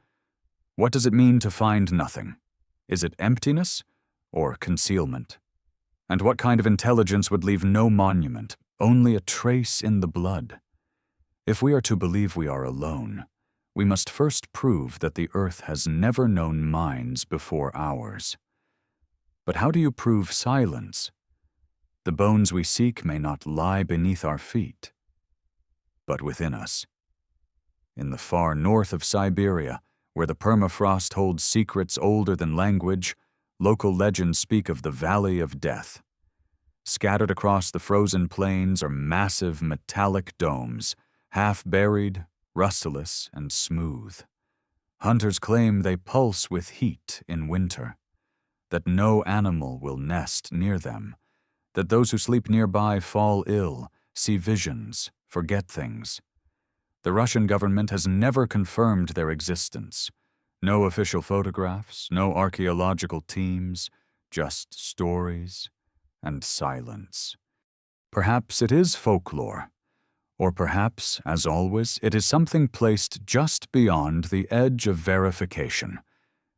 what does it mean to find nothing? Is it emptiness or concealment? And what kind of intelligence would leave no monument, only a trace in the blood? If we are to believe we are alone, we must first prove that the Earth has never known minds before ours. But how do you prove silence? The bones we seek may not lie beneath our feet, but within us. In the far north of Siberia, where the permafrost holds secrets older than language, local legends speak of the Valley of Death. Scattered across the frozen plains are massive metallic domes, half-buried, rustless, and smooth. Hunters claim they pulse with heat in winter, that no animal will nest near them, that those who sleep nearby fall ill, see visions, forget things. The Russian government has never confirmed their existence. No official photographs, no archaeological teams, just stories and silence. Perhaps it is folklore, or perhaps, as always, it is something placed just beyond the edge of verification,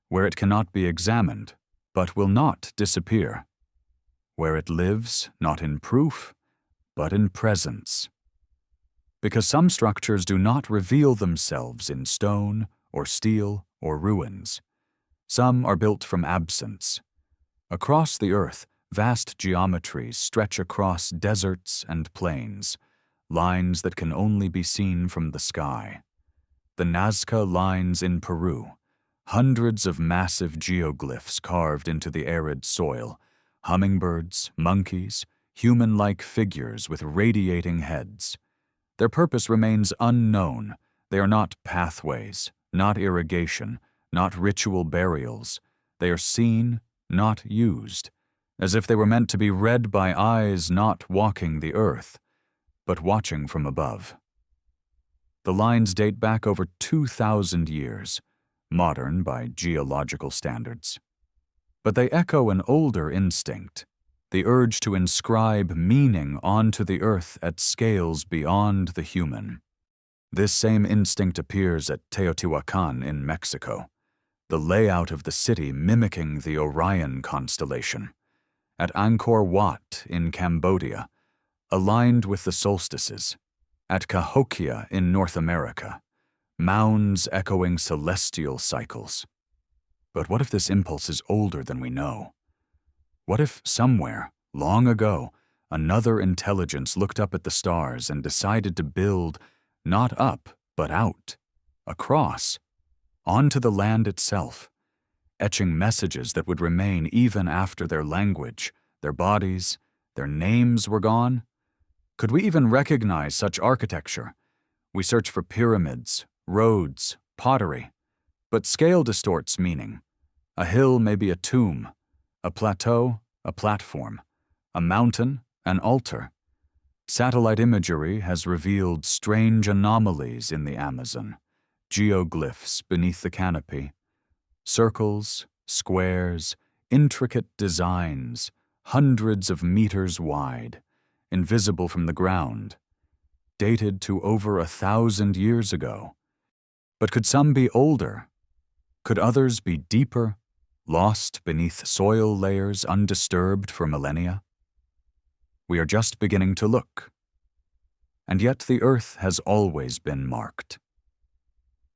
where it cannot be examined, but will not disappear, where it lives not in proof, but in presence. Because some structures do not reveal themselves in stone or steel or ruins. Some are built from absence. Across the earth, vast geometries stretch across deserts and plains, lines that can only be seen from the sky. The Nazca lines in Peru, hundreds of massive geoglyphs carved into the arid soil, hummingbirds, monkeys, human-like figures with radiating heads. Their purpose remains unknown. They are not pathways, not irrigation, not ritual burials. They are seen, not used, as if they were meant to be read by eyes not walking the earth, but watching from above. The lines date back over 2,000 years, modern by geological standards. But they echo an older instinct, the urge to inscribe meaning onto the earth at scales beyond the human. This same instinct appears at Teotihuacan in Mexico, the layout of the city mimicking the Orion constellation, at Angkor Wat in Cambodia, aligned with the solstices, at Cahokia in North America, mounds echoing celestial cycles. But what if this impulse is older than we know? What if somewhere, long ago, another intelligence looked up at the stars and decided to build not up, but out, across, onto the land itself, etching messages that would remain even after their language, their bodies, their names were gone? Could we even recognize such architecture? We search for pyramids, roads, pottery, but scale distorts meaning. A hill may be a tomb, a plateau, a platform, a mountain, an altar. Satellite imagery has revealed strange anomalies in the Amazon, geoglyphs beneath the canopy, circles, squares, intricate designs, hundreds of meters wide, invisible from the ground, dated to over 1,000 years ago. But could some be older? Could others be deeper, lost beneath soil layers undisturbed for millennia? We are just beginning to look. And yet the earth has always been marked.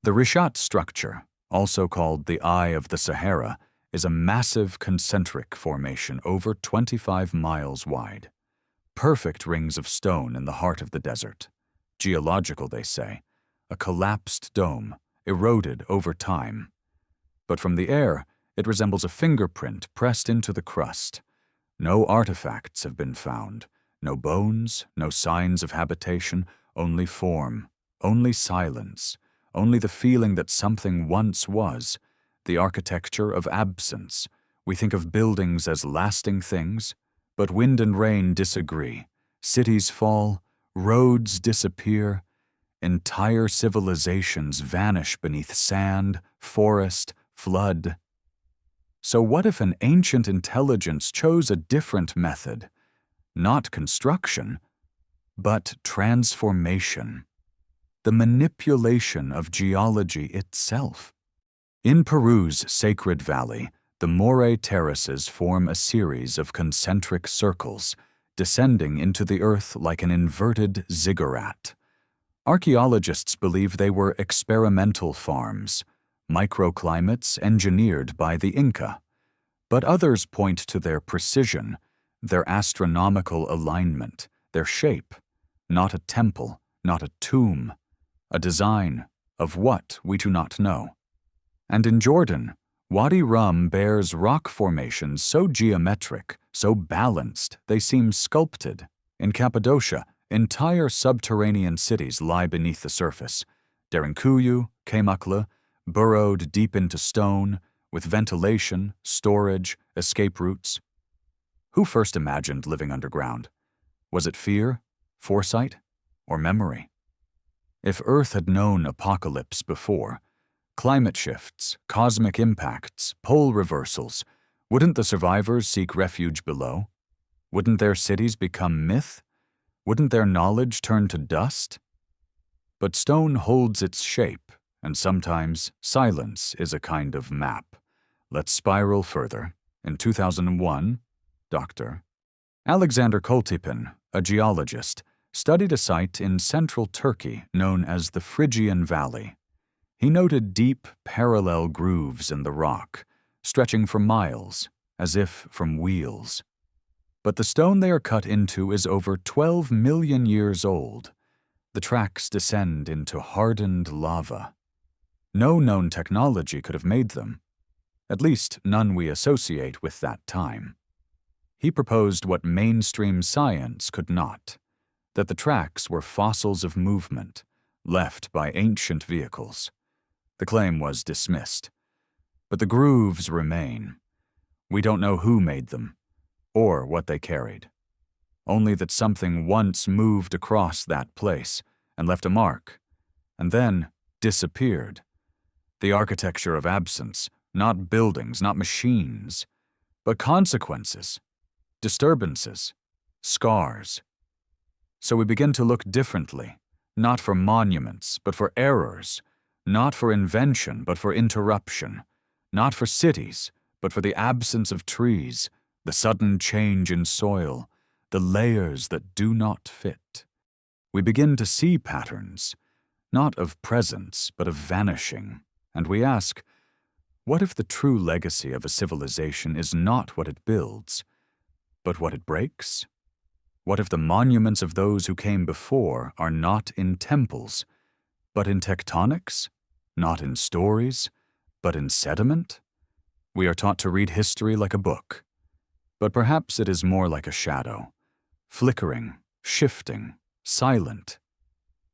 The Rishat structure, also called the Eye of the Sahara, is a massive concentric formation over 25 miles wide. Perfect rings of stone in the heart of the desert. Geological, they say, a collapsed dome, eroded over time. But from the air, it resembles a fingerprint pressed into the crust. No artifacts have been found, no bones, no signs of habitation, only form, only silence, only the feeling that something once was, the architecture of absence. We think of buildings as lasting things, but wind and rain disagree. Cities fall, roads disappear, entire civilizations vanish beneath sand, forest, flood. So what if an ancient intelligence chose a different method? Not construction, but transformation. The manipulation of geology itself. In Peru's Sacred Valley, the Moray terraces form a series of concentric circles, descending into the earth like an inverted ziggurat. Archaeologists believe they were experimental farms, microclimates engineered by the Inca. But others point to their precision, their astronomical alignment, their shape, not a temple, not a tomb, a design, of what we do not know. And in Jordan, Wadi Rum bears rock formations so geometric, so balanced, they seem sculpted. In Cappadocia, entire subterranean cities lie beneath the surface. Derinkuyu, Kemaklı, burrowed deep into stone, with ventilation, storage, escape routes. Who first imagined living underground? Was it fear, foresight, or memory? If Earth had known apocalypse before, climate shifts, cosmic impacts, pole reversals, wouldn't the survivors seek refuge below? Wouldn't their cities become myth? Wouldn't their knowledge turn to dust? But stone holds its shape, and sometimes silence is a kind of map. Let's spiral further. In 2001, Dr. Alexander Koltepin, a geologist, studied a site in central Turkey known as the Phrygian Valley. He noted deep, parallel grooves in the rock, stretching for miles, as if from wheels. But the stone they are cut into is over 12 million years old. The tracks descend into hardened lava. No known technology could have made them, at least none we associate with that time. He proposed what mainstream science could not, that the tracks were fossils of movement, left by ancient vehicles. The claim was dismissed. But the grooves remain. We don't know who made them, or what they carried. Only that something once moved across that place and left a mark, and then disappeared. The architecture of absence, not buildings, not machines, but consequences, disturbances, scars. So we begin to look differently, not for monuments, but for errors, not for invention, but for interruption, not for cities, but for the absence of trees, the sudden change in soil, the layers that do not fit. We begin to see patterns, not of presence, but of vanishing, and we ask, what if the true legacy of a civilization is not what it builds, but what it breaks? What if the monuments of those who came before are not in temples, but in tectonics? Not in stories, but in sediment? We are taught to read history like a book, but perhaps it is more like a shadow, flickering, shifting, silent.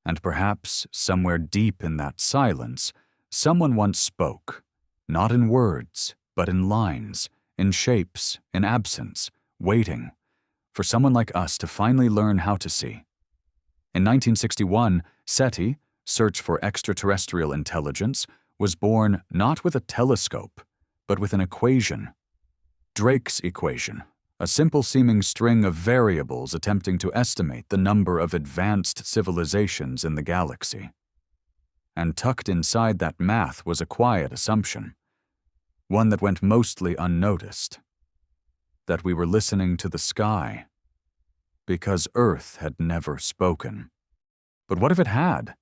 And perhaps, somewhere deep in that silence, someone once spoke, not in words, but in lines, in shapes, in absence, waiting, for someone like us to finally learn how to see. In 1961, SETI, Search for Extraterrestrial Intelligence, was born not with a telescope, but with an equation. Drake's equation, a simple-seeming string of variables attempting to estimate the number of advanced civilizations in the galaxy. And tucked inside that math was a quiet assumption, one that went mostly unnoticed, that we were listening to the sky, because Earth had never spoken. But what if it had?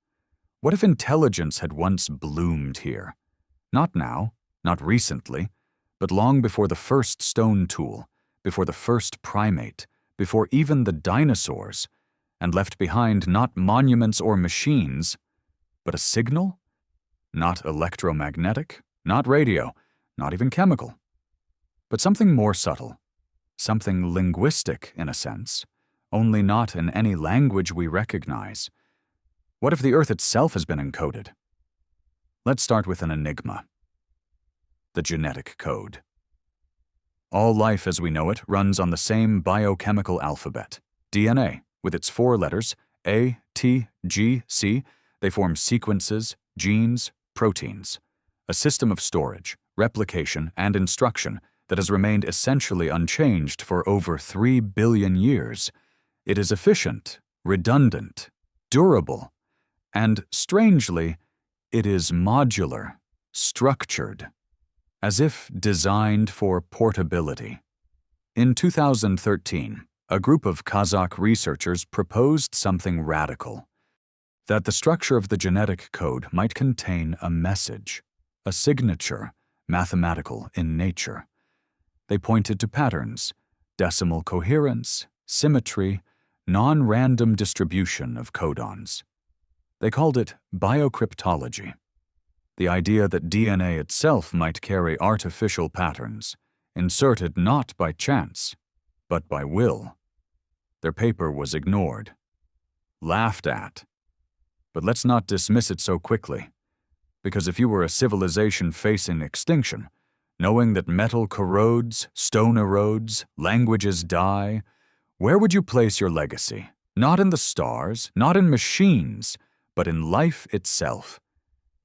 What if intelligence had once bloomed here? Not now, not recently, but long before the first stone tool, before the first primate, before even the dinosaurs, and left behind not monuments or machines, but a signal? Not electromagnetic, not radio, not even chemical, but something more subtle, something linguistic in a sense, only not in any language we recognize. What if the Earth itself has been encoded? Let's start with an enigma. The genetic code. All life as we know it runs on the same biochemical alphabet, DNA, with its 4 letters, A, T, G, C. They form sequences, genes, proteins, a system of storage, replication, and instruction that has remained essentially unchanged for over 3 billion years. It is efficient, redundant, durable, and, strangely, it is modular, structured, as if designed for portability. In 2013, a group of Kazakh researchers proposed something radical, that the structure of the genetic code might contain a message, a signature, mathematical in nature. They pointed to patterns, decimal coherence, symmetry, non-random distribution of codons. They called it biocryptology, the idea that DNA itself might carry artificial patterns, inserted not by chance, but by will. Their paper was ignored, laughed at. But let's not dismiss it so quickly, because if you were a civilization facing extinction, knowing that metal corrodes, stone erodes, languages die, where would you place your legacy? Not in the stars, not in machines, but in life itself.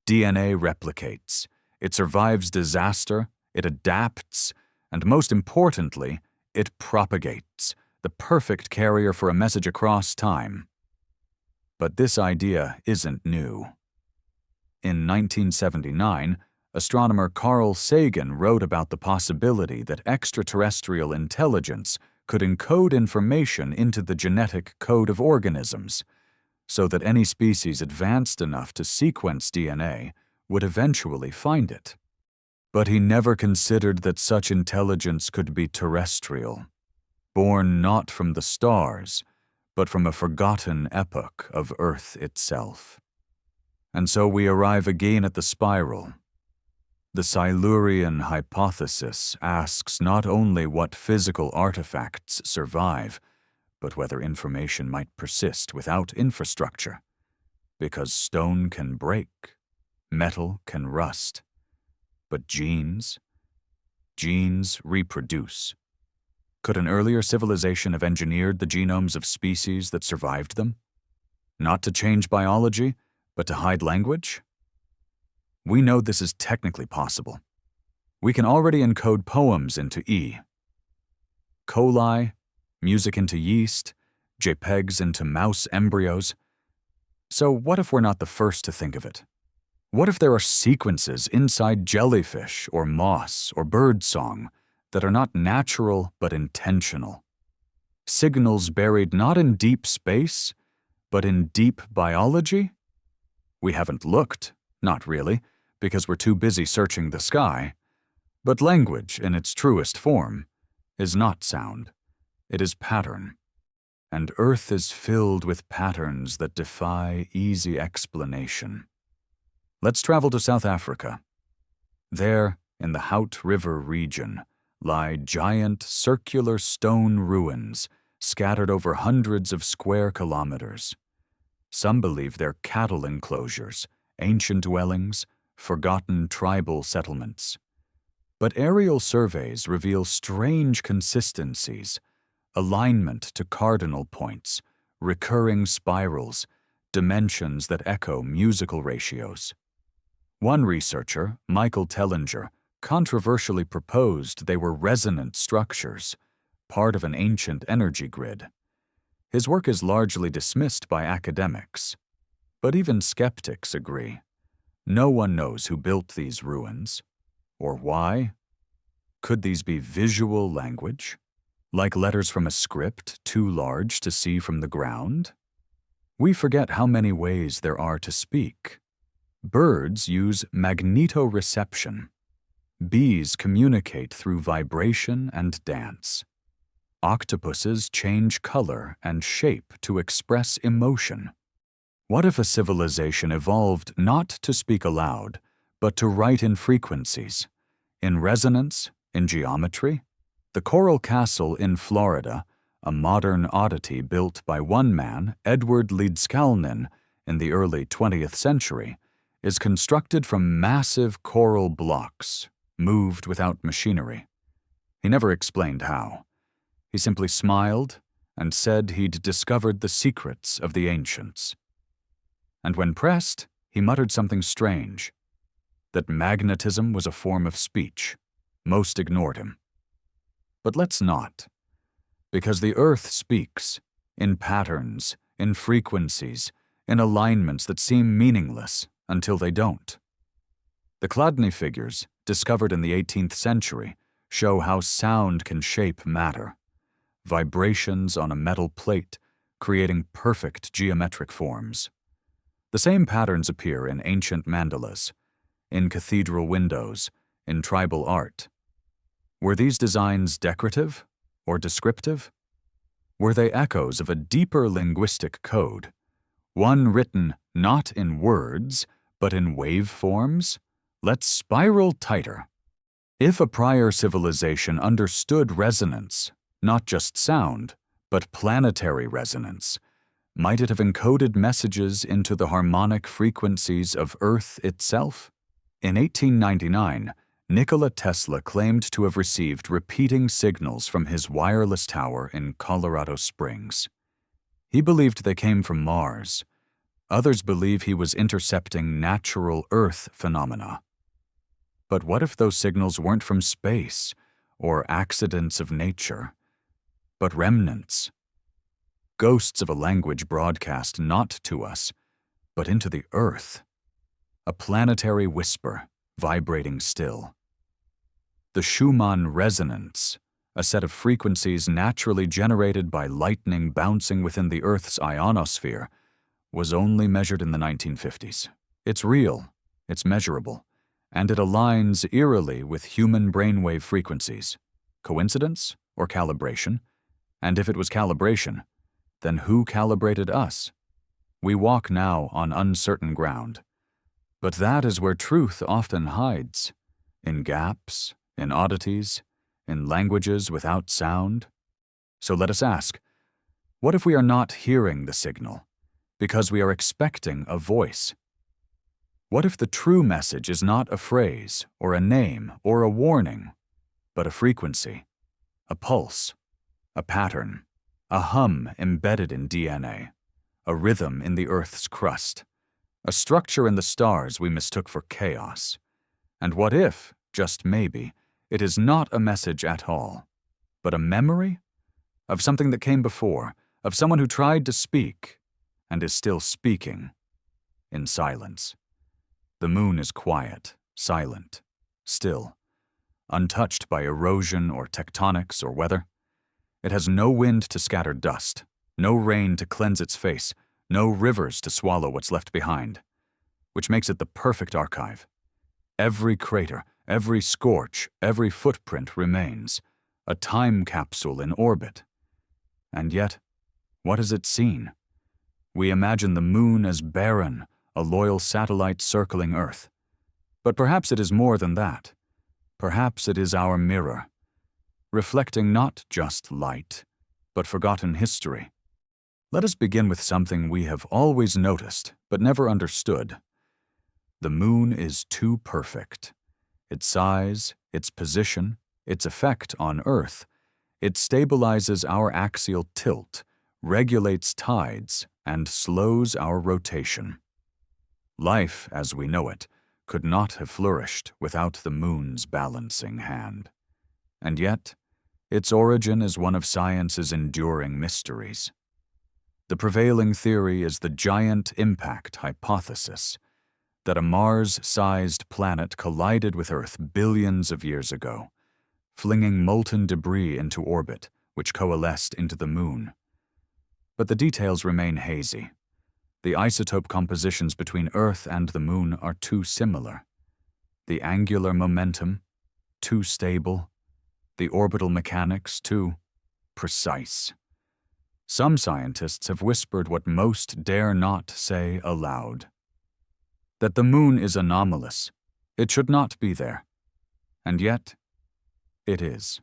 DNA replicates, it survives disaster, it adapts, and most importantly, it propagates, the perfect carrier for a message across time. But this idea isn't new. In 1979, astronomer Carl Sagan wrote about the possibility that extraterrestrial intelligence could encode information into the genetic code of organisms, so that any species advanced enough to sequence DNA would eventually find it. But he never considered that such intelligence could be terrestrial, born not from the stars, but from a forgotten epoch of Earth itself. And so we arrive again at the spiral. The Silurian Hypothesis asks not only what physical artifacts survive, but whether information might persist without infrastructure, because stone can break, metal can rust, but genes reproduce. Could an earlier civilization have engineered the genomes of species that survived them? Not to change biology, but to hide language? We know this is technically possible. We can already encode poems into E, coli, music into yeast, JPEGs into mouse embryos. So what if we're not the first to think of it? What if there are sequences inside jellyfish or moss or birdsong that are not natural but intentional? Signals buried not in deep space, but in deep biology? We haven't looked, not really, because we're too busy searching the sky. But language, in its truest form, is not sound. It is pattern. And Earth is filled with patterns that defy easy explanation. Let's travel to South Africa. There, in the Hout River region, lie giant circular stone ruins scattered over hundreds of square kilometers. Some believe they're cattle enclosures, ancient dwellings, forgotten tribal settlements. But aerial surveys reveal strange consistencies, alignment to cardinal points, recurring spirals, dimensions that echo musical ratios. One researcher, Michael Tellinger, controversially proposed they were resonant structures, part of an ancient energy grid. His work is largely dismissed by academics, but even skeptics agree. No one knows who built these ruins, or why. Could these be visual language, like letters from a script too large to see from the ground? We forget how many ways there are to speak. Birds use magnetoreception. Bees communicate through vibration and dance. Octopuses change color and shape to express emotion. What if a civilization evolved not to speak aloud, but to write in frequencies, in resonance, in geometry? The Coral Castle in Florida, a modern oddity built by one man, Edward Leedskalnin, in the early 20th century, is constructed from massive coral blocks, moved without machinery. He never explained how. He simply smiled and said he'd discovered the secrets of the ancients. And when pressed, he muttered something strange, that magnetism was a form of speech. Most ignored him. But let's not, because the Earth speaks, in patterns, in frequencies, in alignments that seem meaningless until they don't. The Chladni figures, discovered in the 18th century, show how sound can shape matter. Vibrations on a metal plate, creating perfect geometric forms. The same patterns appear in ancient mandalas, in cathedral windows, in tribal art. Were these designs decorative or descriptive? Were they echoes of a deeper linguistic code, one written Not in words, but in waveforms? Let's spiral tighter. If a prior civilization understood resonance, not just sound, but planetary resonance, might it have encoded messages into the harmonic frequencies of Earth itself? In 1899, Nikola Tesla claimed to have received repeating signals from his wireless tower in Colorado Springs. He believed they came from Mars. Others believe he was intercepting natural Earth phenomena. But what if those signals weren't from space or accidents of nature, but remnants? Ghosts of a language broadcast not to us, but into the Earth. A planetary whisper, vibrating still. The Schumann resonance, a set of frequencies naturally generated by lightning bouncing within the Earth's ionosphere, was only measured in the 1950s. It's real, it's measurable, and it aligns eerily with human brainwave frequencies. Coincidence or calibration? And if it was calibration, then who calibrated us? We walk now on uncertain ground. But that is where truth often hides, in gaps, in oddities, in languages without sound. So let us ask, what if we are not hearing the signal, because we are expecting a voice? What if the true message is not a phrase, or a name, or a warning, but a frequency, a pulse, a pattern, a hum embedded in DNA, a rhythm in the Earth's crust, a structure in the stars we mistook for chaos? And what if, just maybe, it is not a message at all, but a memory of something that came before, of someone who tried to speak and is still speaking in silence? The moon is quiet, silent, still, untouched by erosion or tectonics or weather. It has no wind to scatter dust, no rain to cleanse its face, no rivers to swallow what's left behind, which makes it the perfect archive. Every crater, every scorch, every footprint remains, a time capsule in orbit. And yet, what has it seen? We imagine the moon as barren, a loyal satellite circling Earth. But perhaps it is more than that. Perhaps it is our mirror, reflecting not just light, but forgotten history. Let us begin with something we have always noticed, but never understood. The moon is too perfect. Its size, its position, its effect on Earth. It stabilizes our axial tilt, regulates tides, and slows our rotation. Life, as we know it, could not have flourished without the moon's balancing hand. And yet, its origin is one of science's enduring mysteries. The prevailing theory is the giant impact hypothesis, that a Mars-sized planet collided with Earth billions of years ago, flinging molten debris into orbit, which coalesced into the moon. But the details remain hazy. The isotope compositions between Earth and the moon are too similar. The angular momentum, too stable. The orbital mechanics, too precise. Some scientists have whispered what most dare not say aloud: that the moon is anomalous. It should not be there. And yet, it is.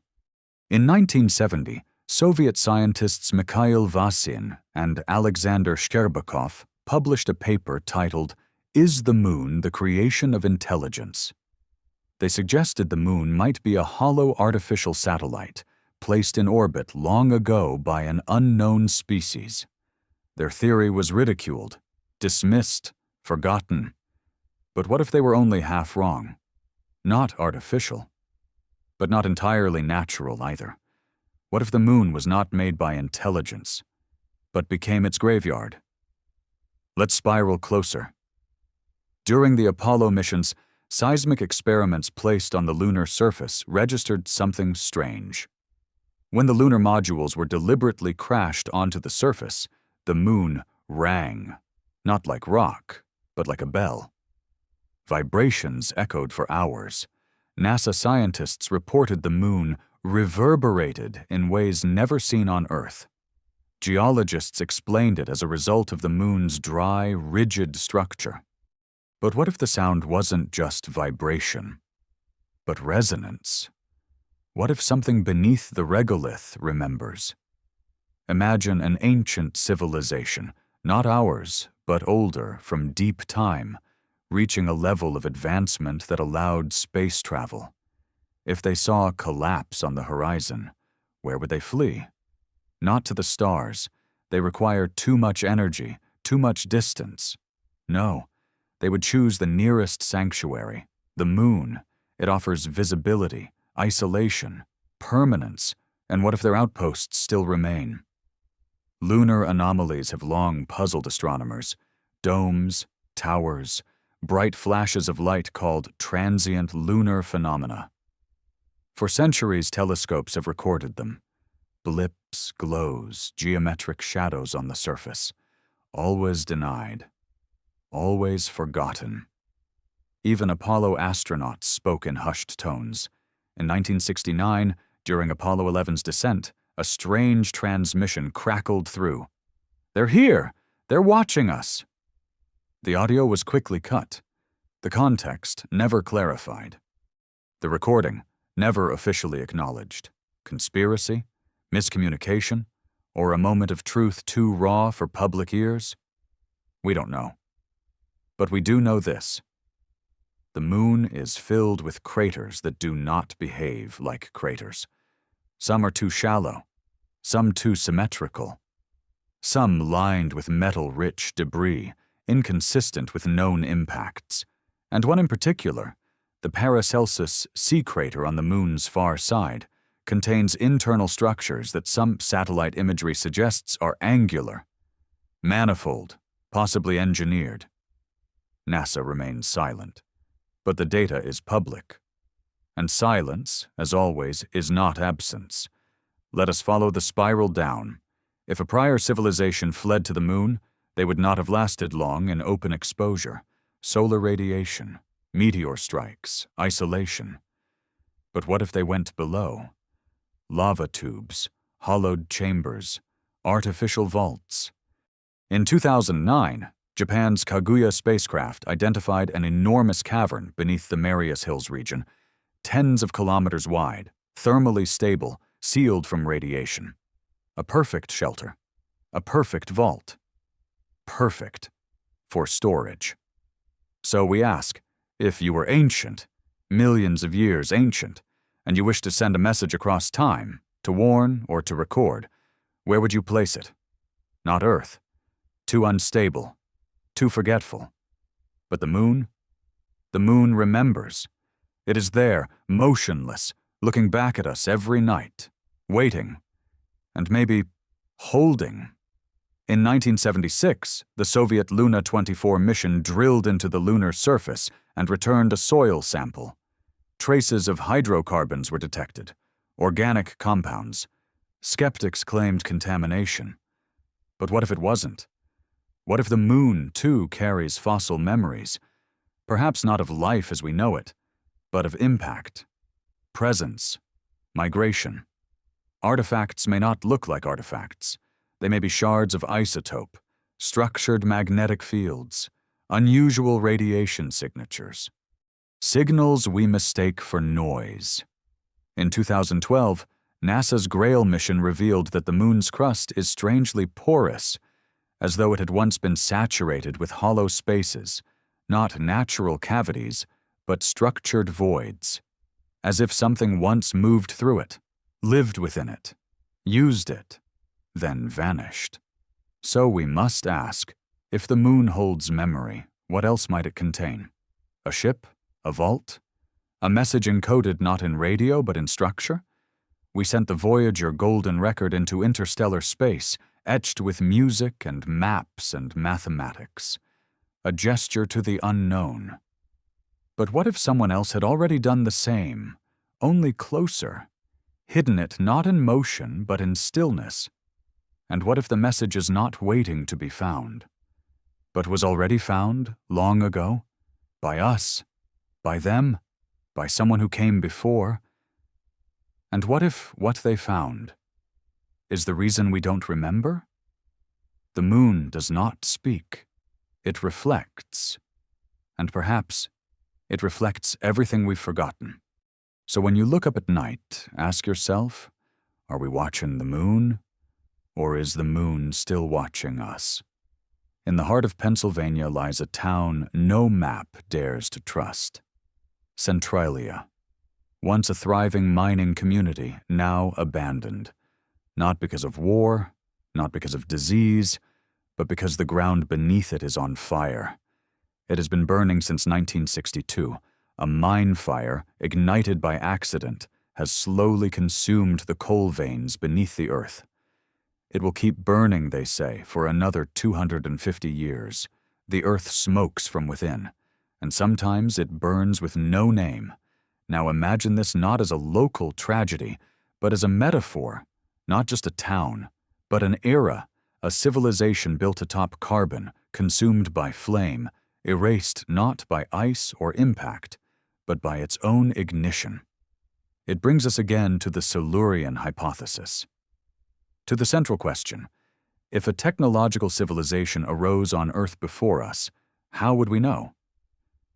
In 1970, Soviet scientists Mikhail Vasin and Alexander Shcherbakov published a paper titled, "Is the Moon the Creation of Intelligence?" They suggested the moon might be a hollow artificial satellite placed in orbit long ago by an unknown species. Their theory was ridiculed, dismissed, forgotten. But what if they were only half wrong? Not artificial, but not entirely natural either. What if the moon was not made by intelligence, but became its graveyard? Let's spiral closer. During the Apollo missions, seismic experiments placed on the lunar surface registered something strange. When the lunar modules were deliberately crashed onto the surface, the moon rang, not like rock, but like a bell. Vibrations echoed for hours. NASA scientists reported the moon reverberated in ways never seen on Earth. Geologists explained it as a result of the moon's dry, rigid structure. But what if the sound wasn't just vibration, but resonance? What if something beneath the regolith remembers? Imagine an ancient civilization, not ours, but older, from deep time, reaching a level of advancement that allowed space travel. If they saw a collapse on the horizon, where would they flee? Not to the stars. They require too much energy, too much distance. No, they would choose the nearest sanctuary, the moon. It offers visibility, isolation, permanence, and what if their outposts still remain? Lunar anomalies have long puzzled astronomers. Domes, towers, bright flashes of light called transient lunar phenomena. For centuries, telescopes have recorded them. Blips, glows, geometric shadows on the surface. Always denied. Always forgotten. Even Apollo astronauts spoke in hushed tones. In 1969, during Apollo 11's descent, a strange transmission crackled through. "They're here! They're watching us!" The audio was quickly cut. The context never clarified. The recording never officially acknowledged. Conspiracy? Miscommunication? Or a moment of truth too raw for public ears? We don't know. But we do know this. The moon is filled with craters that do not behave like craters. Some are too shallow, some too symmetrical, some lined with metal-rich debris, inconsistent with known impacts, and one in particular, the Paracelsus sea crater on the moon's far side, contains internal structures that some satellite imagery suggests are angular, manifold, possibly engineered. NASA remains silent, but the data is public. And silence, as always, is not absence. Let us follow the spiral down. If a prior civilization fled to the moon, they would not have lasted long in open exposure. Solar radiation, meteor strikes, isolation. But what if they went below? Lava tubes, hollowed chambers, artificial vaults. In 2009, Japan's Kaguya spacecraft identified an enormous cavern beneath the Marius Hills region, tens of kilometers wide, thermally stable, sealed from radiation. A perfect shelter. A perfect vault. Perfect for storage. So we ask, if you were ancient, millions of years ancient, and you wish to send a message across time, to warn or to record, where would you place it? Not Earth. Too unstable. Too forgetful. But the moon? The moon remembers. It is there, motionless, looking back at us every night, waiting, and maybe holding. In 1976, the Soviet Luna 24 mission drilled into the lunar surface and returned a soil sample. Traces of hydrocarbons were detected, organic compounds. Skeptics claimed contamination. But what if it wasn't? What if the moon, too, carries fossil memories? Perhaps not of life as we know it, but of impact, presence, migration. Artifacts may not look like artifacts. They may be shards of isotope, structured magnetic fields, unusual radiation signatures. Signals we mistake for noise. In 2012, NASA's Grail mission revealed that the moon's crust is strangely porous, as though it had once been saturated with hollow spaces, not natural cavities, but structured voids, as if something once moved through it, lived within it, used it, then vanished. So we must ask, if the moon holds memory, what else might it contain? A ship? A vault? A message encoded not in radio but in structure? We sent the Voyager golden record into interstellar space, etched with music and maps and mathematics. A gesture to the unknown. But what if someone else had already done the same, only closer, hidden it not in motion but in stillness? And what if the message is not waiting to be found, but was already found long ago? By us? By them? By someone who came before? And what if what they found is the reason we don't remember? The moon does not speak. It reflects. And perhaps it reflects everything we've forgotten. So when you look up at night, ask yourself, are we watching the moon? Or is the moon still watching us? In the heart of Pennsylvania lies a town no map dares to trust. Centralia. Once a thriving mining community, now abandoned. Not because of war, not because of disease, but because the ground beneath it is on fire. It has been burning since 1962. A mine fire, ignited by accident, has slowly consumed the coal veins beneath the earth. It will keep burning, they say, for another 250 years. The earth smokes from within, and sometimes it burns with no name. Now imagine this not as a local tragedy, but as a metaphor, not just a town, but an era, a civilization built atop carbon, consumed by flame, erased not by ice or impact, but by its own ignition. It brings us again to the Silurian Hypothesis. To the central question, if a technological civilization arose on Earth before us, how would we know?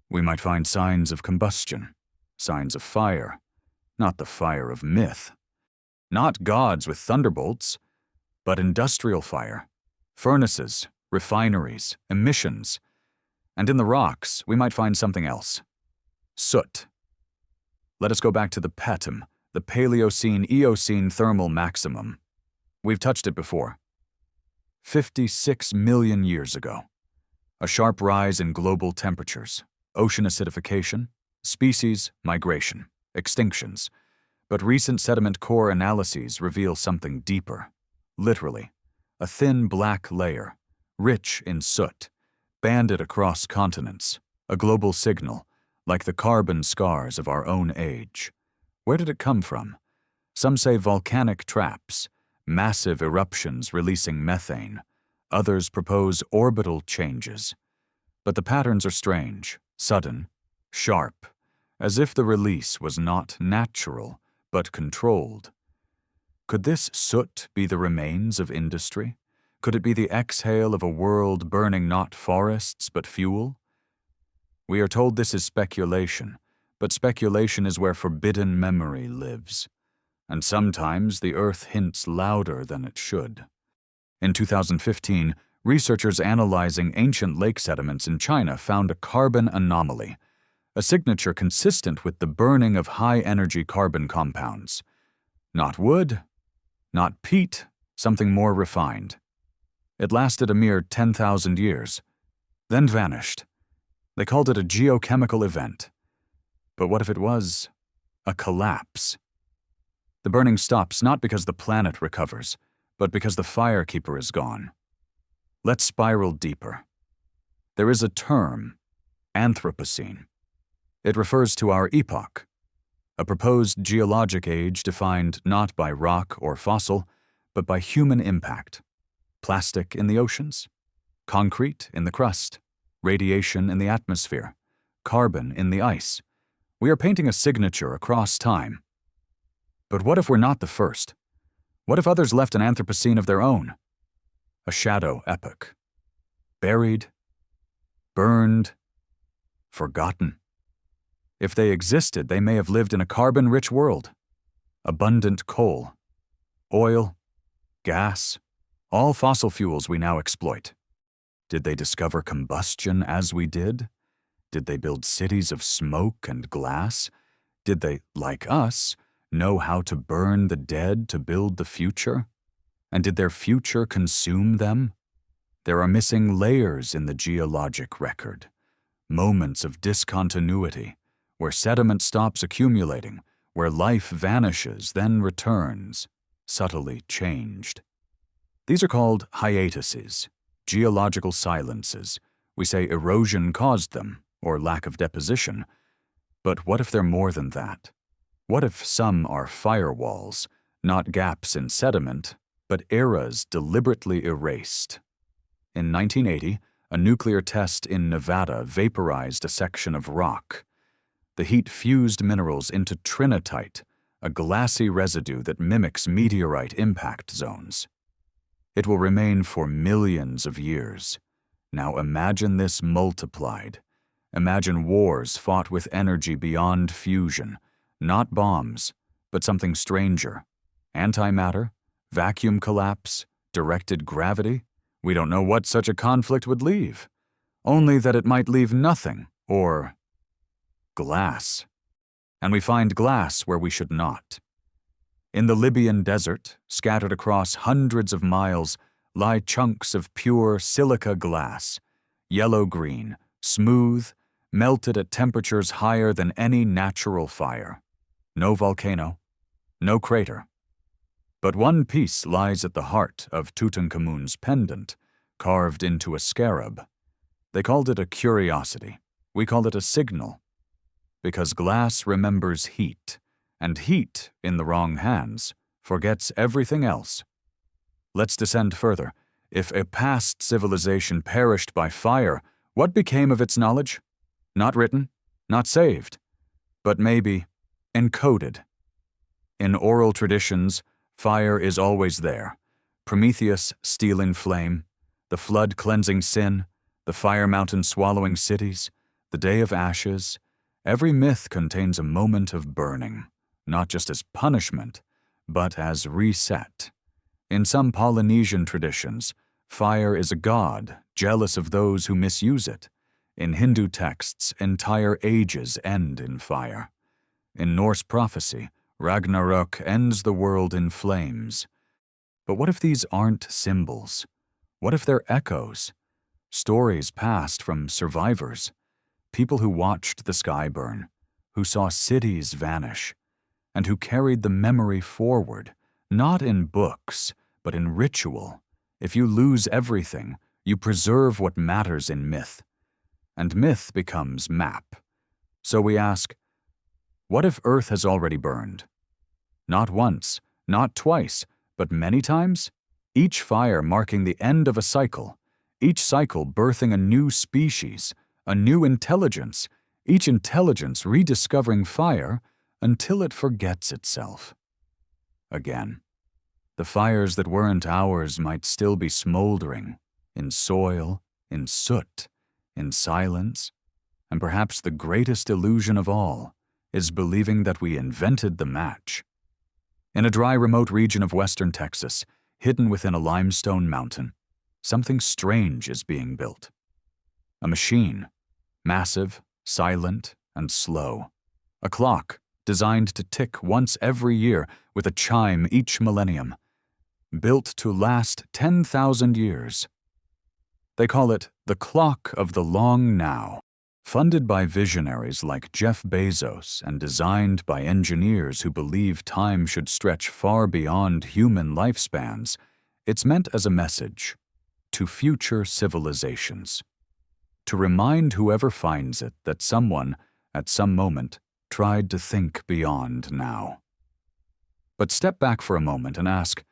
We might find signs of combustion, signs of fire, not the fire of myth. Not gods with thunderbolts, but industrial fire, furnaces, refineries, emissions. And in the rocks, we might find something else. Soot. Let us go back to the Petum, the Paleocene-Eocene thermal maximum. We've touched it before. 56 million years ago. A sharp rise in global temperatures, ocean acidification, species migration, extinctions. But recent sediment core analyses reveal something deeper. Literally, a thin black layer, rich in soot, banded across continents, a global signal, like the carbon scars of our own age. Where did it come from? Some say volcanic traps, massive eruptions releasing methane. Others propose orbital changes. But the patterns are strange, sudden, sharp, as if the release was not natural, but controlled. Could this soot be the remains of industry? Could it be the exhale of a world burning not forests, but fuel? We are told this is speculation, but speculation is where forbidden memory lives. And sometimes the Earth hints louder than it should. In 2015, researchers analyzing ancient lake sediments in China found a carbon anomaly, a signature consistent with the burning of high-energy carbon compounds. Not wood, not peat, something more refined. It lasted a mere 10,000 years, then vanished. They called it a geochemical event. But what if it was a collapse? The burning stops not because the planet recovers, but because the firekeeper is gone. Let's spiral deeper. There is a term, Anthropocene. It refers to our epoch, a proposed geologic age defined not by rock or fossil, but by human impact. Plastic in the oceans, concrete in the crust, radiation in the atmosphere, carbon in the ice. We are painting a signature across time. But what if we're not the first? What if others left an Anthropocene of their own? A shadow epoch. Buried, burned, forgotten. If they existed, they may have lived in a carbon-rich world. Abundant coal, oil, gas, all fossil fuels we now exploit. Did they discover combustion as we did? Did they build cities of smoke and glass? Did they, like us, know how to burn the dead to build the future? And did their future consume them? There are missing layers in the geologic record, moments of discontinuity, where sediment stops accumulating, where life vanishes, then returns, subtly changed. These are called hiatuses, geological silences. We say erosion caused them, or lack of deposition. But what if they're more than that? What if some are firewalls, not gaps in sediment, but eras deliberately erased? In 1980, a nuclear test in Nevada vaporized a section of rock. The heat fused minerals into trinitite, a glassy residue that mimics meteorite impact zones. It will remain for millions of years. Now imagine this multiplied. Imagine wars fought with energy beyond fusion, not bombs, but something stranger. Antimatter, vacuum collapse, directed gravity. We don't know what such a conflict would leave. Only that it might leave nothing, or glass. And we find glass where we should not. In the Libyan desert, scattered across hundreds of miles, lie chunks of pure silica glass, yellow-green, smooth, melted at temperatures higher than any natural fire. No volcano, no crater. But one piece lies at the heart of Tutankhamun's pendant, carved into a scarab. They called it a curiosity. We call it a signal. Because glass remembers heat, and heat, in the wrong hands, forgets everything else. Let's descend further. If a past civilization perished by fire, what became of its knowledge? Not written, not saved, but maybe encoded. In oral traditions, fire is always there. Prometheus stealing flame, the flood cleansing sin, the fire mountain swallowing cities, the day of ashes. Every myth contains a moment of burning, not just as punishment, but as reset. In some Polynesian traditions, fire is a god, jealous of those who misuse it. In Hindu texts, entire ages end in fire. In Norse prophecy, Ragnarok ends the world in flames. But what if these aren't symbols? What if they're echoes? Stories passed from survivors, people who watched the sky burn, who saw cities vanish, and who carried the memory forward, not in books, but in ritual. If you lose everything, you preserve what matters in myth. And myth becomes map. So we ask, what if Earth has already burned? Not once, not twice, but many times? Each fire marking the end of a cycle, each cycle birthing a new species, a new intelligence, each intelligence rediscovering fire until it forgets itself. Again, the fires that weren't ours might still be smoldering, in soil, in soot, in silence, and perhaps the greatest illusion of all is believing that we invented the match. In a dry, remote region of western Texas, hidden within a limestone mountain, something strange is being built. A machine, massive, silent, and slow. A clock designed to tick once every year with a chime each millennium, built to last 10,000 years. They call it the Clock of the Long Now. Funded by visionaries like Jeff Bezos and designed by engineers who believe time should stretch far beyond human lifespans, it's meant as a message to future civilizations, to remind whoever finds it that someone, at some moment, tried to think beyond now. But step back for a moment and ask,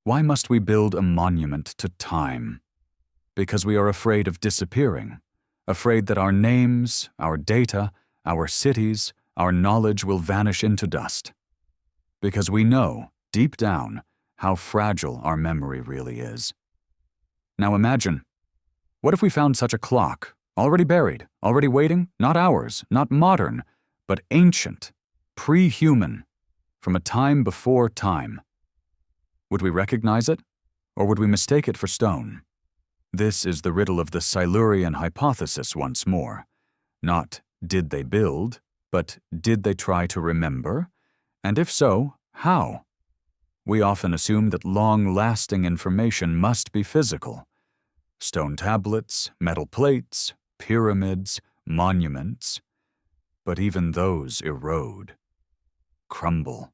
why must we build a monument to time? Because we are afraid of disappearing. Afraid that our names, our data, our cities, our knowledge will vanish into dust. Because we know, deep down, how fragile our memory really is. Now imagine, what if we found such a clock, already buried, already waiting, not ours, not modern, but ancient, pre-human, from a time before time? Would we recognize it, or would we mistake it for stone? This is the riddle of the Silurian Hypothesis once more. Not did they build, but did they try to remember? And if so, how? We often assume that long-lasting information must be physical. Stone tablets, metal plates, pyramids, monuments. But even those erode, crumble,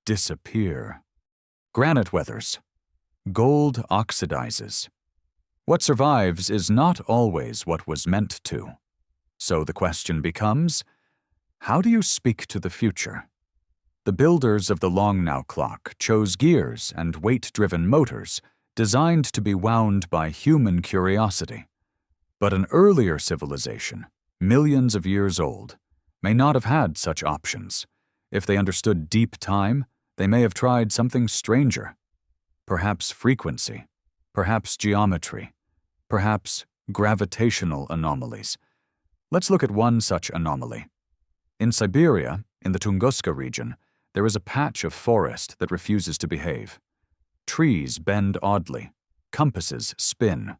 disappear. Granite weathers. Gold oxidizes. What survives is not always what was meant to. So the question becomes, how do you speak to the future? The builders of the Long Now clock chose gears and weight-driven motors designed to be wound by human curiosity. But an earlier civilization, millions of years old, may not have had such options. If they understood deep time, they may have tried something stranger. perhaps frequency, perhaps geometry, perhaps gravitational anomalies. Let's look at one such anomaly. In Siberia, in the Tunguska region, there is a patch of forest that refuses to behave. Trees bend oddly, compasses spin,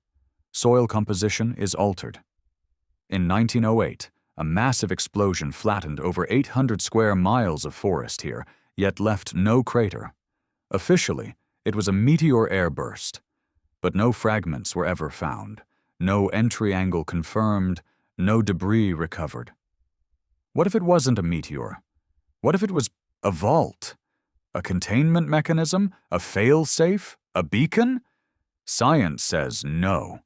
soil composition is altered. In 1908, a massive explosion flattened over 800 square miles of forest here, yet left no crater. Officially, it was a meteor airburst, but no fragments were ever found, no entry angle confirmed, no debris recovered. What if it wasn't a meteor? What if it was a vault? A containment mechanism? A fail-safe? A beacon? Science says no.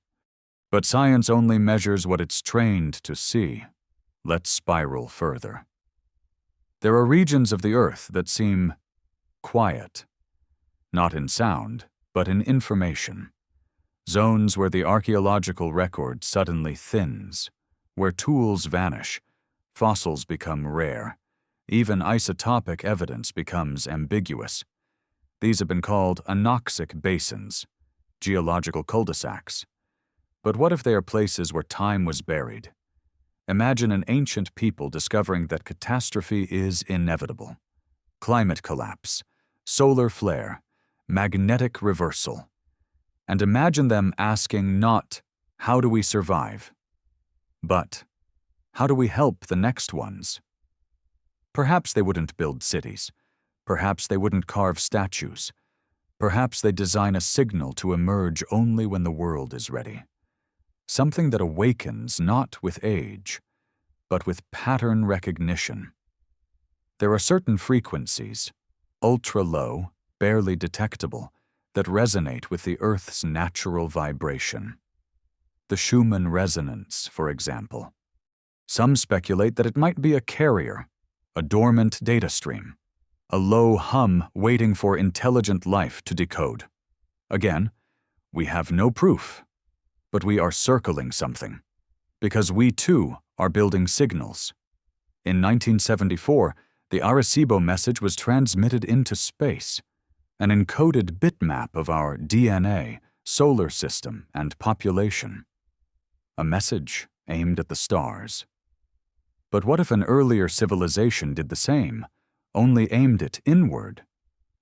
But science only measures what it's trained to see. Let's spiral further. There are regions of the Earth that seem quiet. Not in sound, but in information. Zones where the archaeological record suddenly thins, where tools vanish, fossils become rare, even isotopic evidence becomes ambiguous. These have been called anoxic basins, geological cul-de-sacs. But what if they are places where time was buried? Imagine an ancient people discovering that catastrophe is inevitable. Climate collapse, solar flare, magnetic reversal. And imagine them asking not, how do we survive? But, how do we help the next ones? Perhaps they wouldn't build cities. Perhaps they wouldn't carve statues. Perhaps they design a signal to emerge only when the world is ready. Something that awakens not with age, but with pattern recognition. There are certain frequencies, ultra-low, barely detectable, that resonate with the Earth's natural vibration. The Schumann resonance, for example. Some speculate that it might be a carrier, a dormant data stream, a low hum waiting for intelligent life to decode. Again, we have no proof, but we are circling something, because we too are building signals. In 1974, the Arecibo message was transmitted into space, an encoded bitmap of our DNA, solar system, and population. A message aimed at the stars. But what if an earlier civilization did the same, only aimed it inward,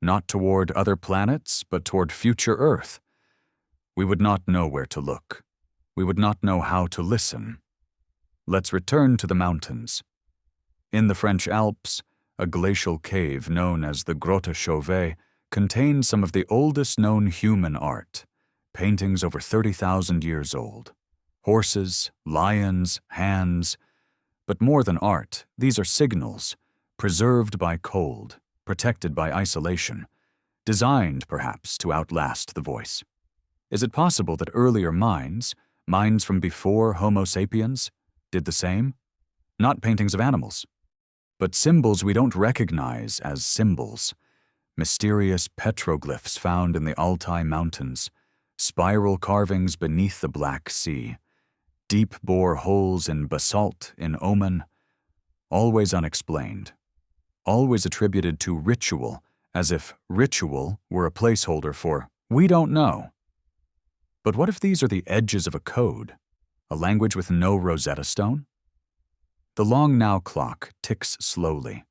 not toward other planets, but toward future Earth? We would not know where to look. We would not know how to listen. Let's return to the mountains. In the French Alps, a glacial cave known as the Grotte Chauvet contains some of the oldest known human art, paintings over 30,000 years old. Horses, lions, hands. But more than art, these are signals, preserved by cold, protected by isolation, designed, perhaps, to outlast the voice. Is it possible that earlier minds from before Homo sapiens, did the same? Not paintings of animals, but symbols we don't recognize as symbols. Mysterious petroglyphs found in the Altai Mountains, spiral carvings beneath the Black Sea, deep-bore holes in basalt in Oman, always unexplained, always attributed to ritual, as if ritual were a placeholder for we don't know. But what if these are the edges of a code, a language with no Rosetta Stone? The long now clock ticks slowly,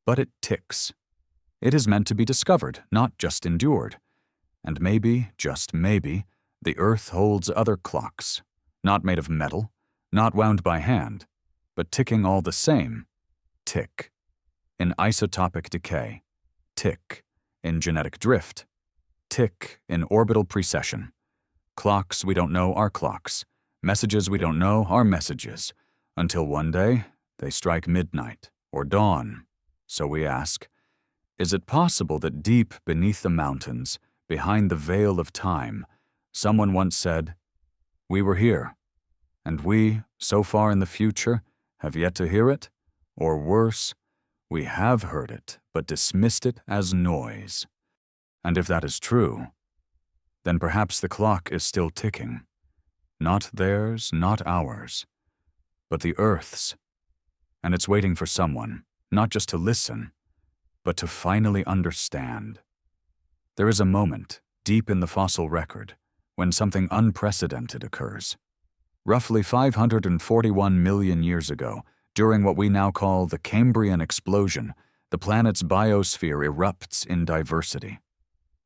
but it ticks. It is meant to be discovered, not just endured. And maybe, just maybe, the Earth holds other clocks, not made of metal, not wound by hand, but ticking all the same. Tick. In isotopic decay. Tick. In genetic drift. Tick in orbital precession. Clocks we don't know are clocks. Messages we don't know are messages. Until one day, they strike midnight or dawn. So we ask, is it possible that deep beneath the mountains, behind the veil of time, someone once said, we were here, and we, so far in the future, have yet to hear it? Or worse, we have heard it, but dismissed it as noise. And if that is true, then perhaps the clock is still ticking. Not theirs, not ours, but the Earth's. And it's waiting for someone, not just to listen, but to finally understand. There is a moment deep in the fossil record, when something unprecedented occurs. Roughly 541 million years ago, during what we now call the Cambrian explosion, the planet's biosphere erupts in diversity.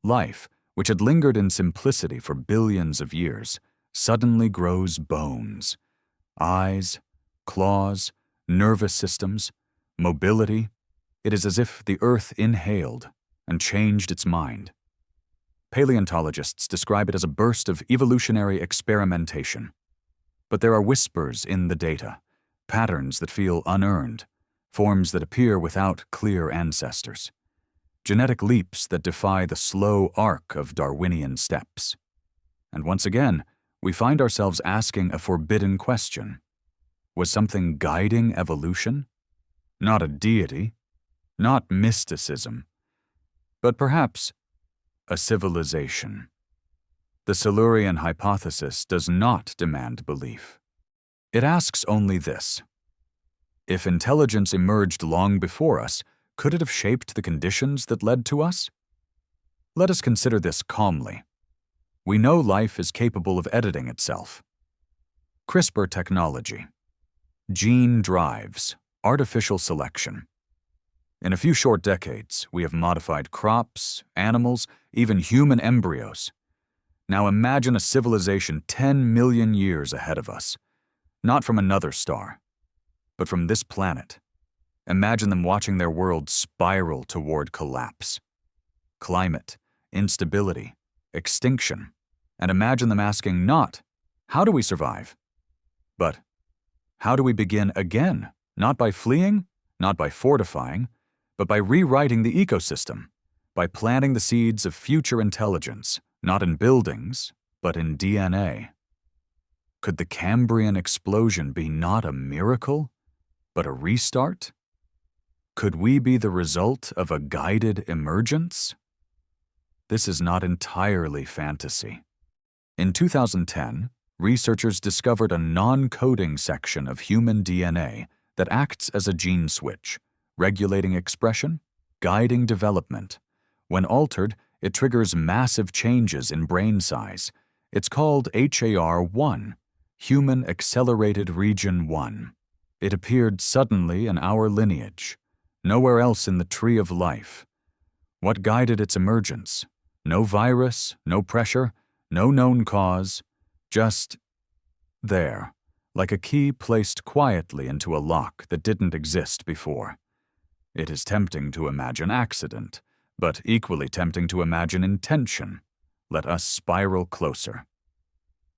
Life, which had lingered in simplicity for billions of years, suddenly grows bones. Eyes, claws, nervous systems, mobility. It is as if the Earth inhaled and changed its mind. Paleontologists describe it as a burst of evolutionary experimentation. But there are whispers in the data, patterns that feel unearned, forms that appear without clear ancestors, genetic leaps that defy the slow arc of Darwinian steps. And once again, we find ourselves asking a forbidden question. Was something guiding evolution? Not a deity, not mysticism, but perhaps a civilization. The Silurian Hypothesis does not demand belief. It asks only this: if intelligence emerged long before us, could it have shaped the conditions that led to us? Let us consider this calmly. We know life is capable of editing itself. CRISPR technology, gene drives, artificial selection. In a few short decades, we have modified crops, animals, even human embryos. Now imagine a civilization 10 million years ahead of us, not from another star, but from this planet. Imagine them watching their world spiral toward collapse. Climate, instability, extinction, and imagine them asking not, how do we survive? But, how do we begin again? Not by fleeing, not by fortifying, but by rewriting the ecosystem, by planting the seeds of future intelligence, not in buildings, but in DNA. Could the Cambrian explosion be not a miracle, but a restart? Could we be the result of a guided emergence? This is not entirely fantasy. In 2010, researchers discovered a non-coding section of human DNA that acts as a gene switch, regulating expression, guiding development. When altered, it triggers massive changes in brain size. It's called HAR1, Human Accelerated Region 1. It appeared suddenly in our lineage, nowhere else in the tree of life. What guided its emergence? No virus, no pressure, no known cause, just there, like a key placed quietly into a lock that didn't exist before. It is tempting to imagine accident, but equally tempting to imagine intention. Let us spiral closer.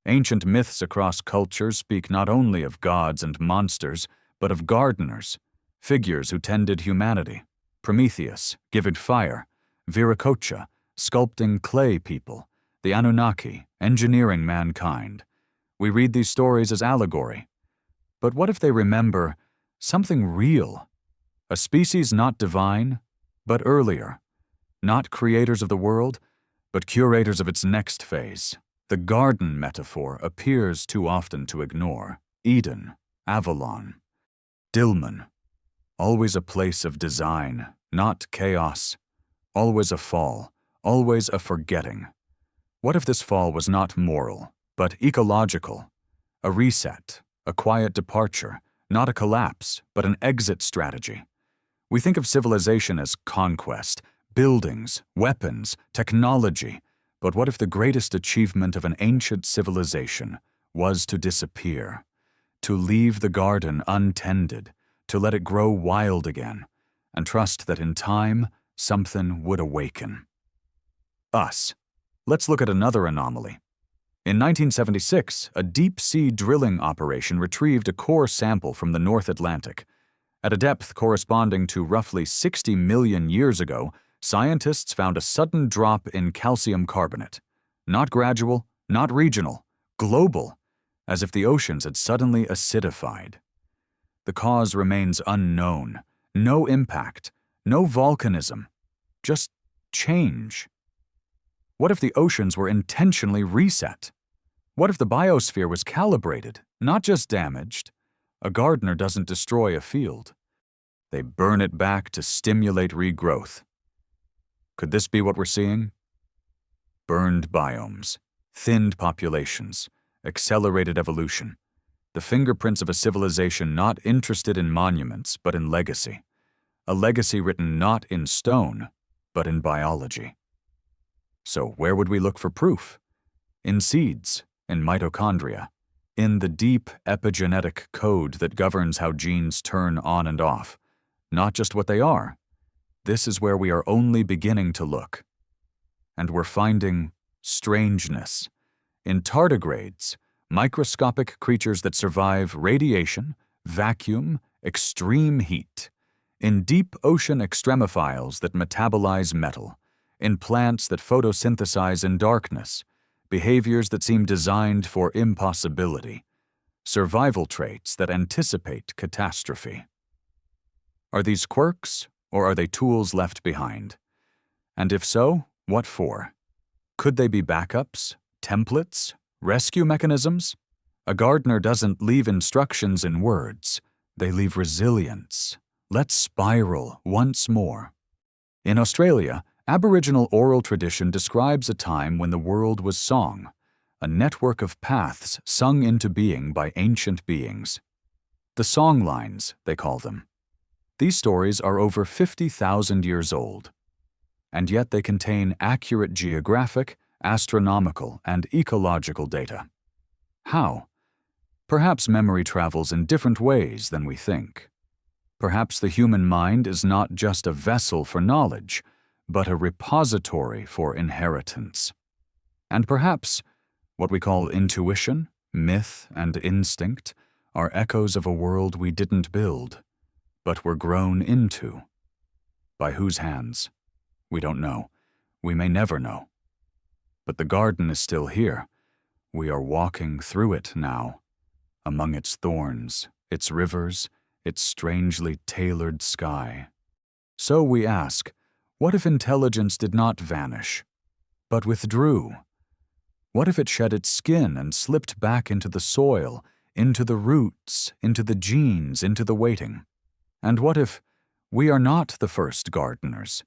Ancient myths across cultures speak not only of gods and monsters, but of gardeners, figures who tended humanity, Prometheus, giving fire, Viracocha, sculpting clay people, the Anunnaki, engineering mankind. We read these stories as allegory. But what if they remember something real? A species not divine, but earlier. Not creators of the world, but curators of its next phase. The garden metaphor appears too often to ignore. Eden, Avalon, Dilmun. Always a place of design, not chaos. Always a fall, always a forgetting. What if this fall was not moral, but ecological? A reset, a quiet departure, not a collapse, but an exit strategy. We think of civilization as conquest, buildings, weapons, technology, but what if the greatest achievement of an ancient civilization was to disappear, to leave the garden untended, to let it grow wild again, and trust that in time something would awaken? Us. Let's look at another anomaly. In 1976, a deep-sea drilling operation retrieved a core sample from the North Atlantic. At a depth corresponding to roughly 60 million years ago, scientists found a sudden drop in calcium carbonate. Not gradual, not regional, global, as if the oceans had suddenly acidified. The cause remains unknown. No impact, no volcanism, just change. What if the oceans were intentionally reset? What if the biosphere was calibrated, not just damaged? A gardener doesn't destroy a field. They burn it back to stimulate regrowth. Could this be what we're seeing? burned biomes, thinned populations, accelerated evolution, the fingerprints of a civilization not interested in monuments but in legacy, a legacy written not in stone but in biology. So where would we look for proof? In seeds, in mitochondria, in the deep epigenetic code that governs how genes turn on and off, not just what they are. This is where we are only beginning to look. And we're finding strangeness in tardigrades, microscopic creatures that survive radiation, vacuum, extreme heat, in deep ocean extremophiles that metabolize metal, in plants that photosynthesize in darkness, behaviors that seem designed for impossibility, survival traits that anticipate catastrophe. Are these quirks, or are they tools left behind? And if so, what for? Could they be backups, templates, rescue mechanisms? A gardener doesn't leave instructions in words. They leave resilience. Let's spiral once more. In Australia, Aboriginal oral tradition describes a time when the world was song, a network of paths sung into being by ancient beings. The song lines, they call them. These stories are over 50,000 years old, and yet they contain accurate geographic, astronomical, and ecological data. How? Perhaps memory travels in different ways than we think. Perhaps the human mind is not just a vessel for knowledge, but a repository for inheritance. And perhaps what we call intuition, myth, and instinct are echoes of a world we didn't build, but were grown into. By whose hands? We don't know. We may never know. But the garden is still here. We are walking through it now, among its thorns, its rivers, its strangely tailored sky. So we ask, what if intelligence did not vanish, but withdrew? What if it shed its skin and slipped back into the soil, into the roots, into the genes, into the waiting? And what if we are not the first gardeners,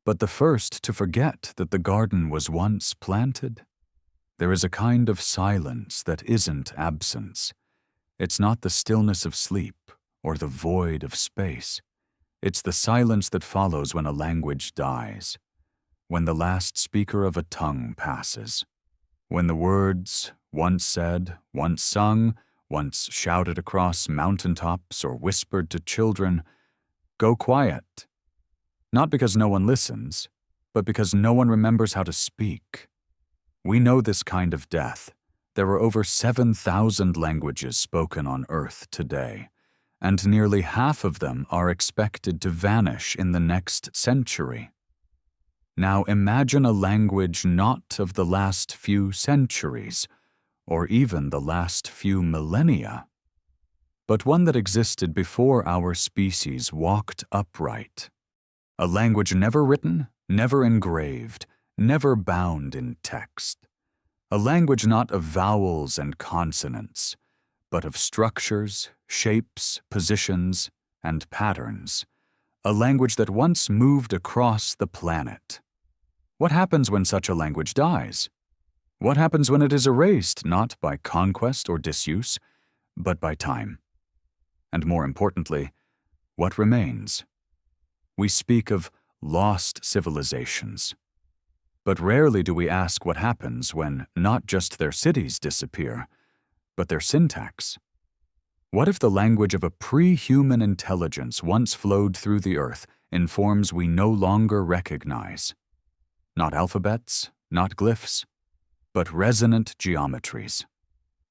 but the first to forget that the garden was once planted? There is a kind of silence that isn't absence. It's not the stillness of sleep or the void of space. It's the silence that follows when a language dies, when the last speaker of a tongue passes, when the words, once said, once sung, once shouted across mountaintops or whispered to children, go quiet. Not because no one listens, but because no one remembers how to speak. We know this kind of death. There are over 7,000 languages spoken on Earth today, and nearly half of them are expected to vanish in the next century. Now imagine a language not of the last few centuries, or even the last few millennia, but one that existed before our species walked upright. A language never written, never engraved, never bound in text. A language not of vowels and consonants, but of structures, shapes, positions, and patterns. A language that once moved across the planet. What happens when such a language dies? What happens when it is erased, not by conquest or disuse, but by time? And more importantly, what remains? We speak of lost civilizations, but rarely do we ask what happens when not just their cities disappear, but their syntax. What if the language of a pre-human intelligence once flowed through the earth in forms we no longer recognize? Not alphabets, not glyphs, but resonant geometries,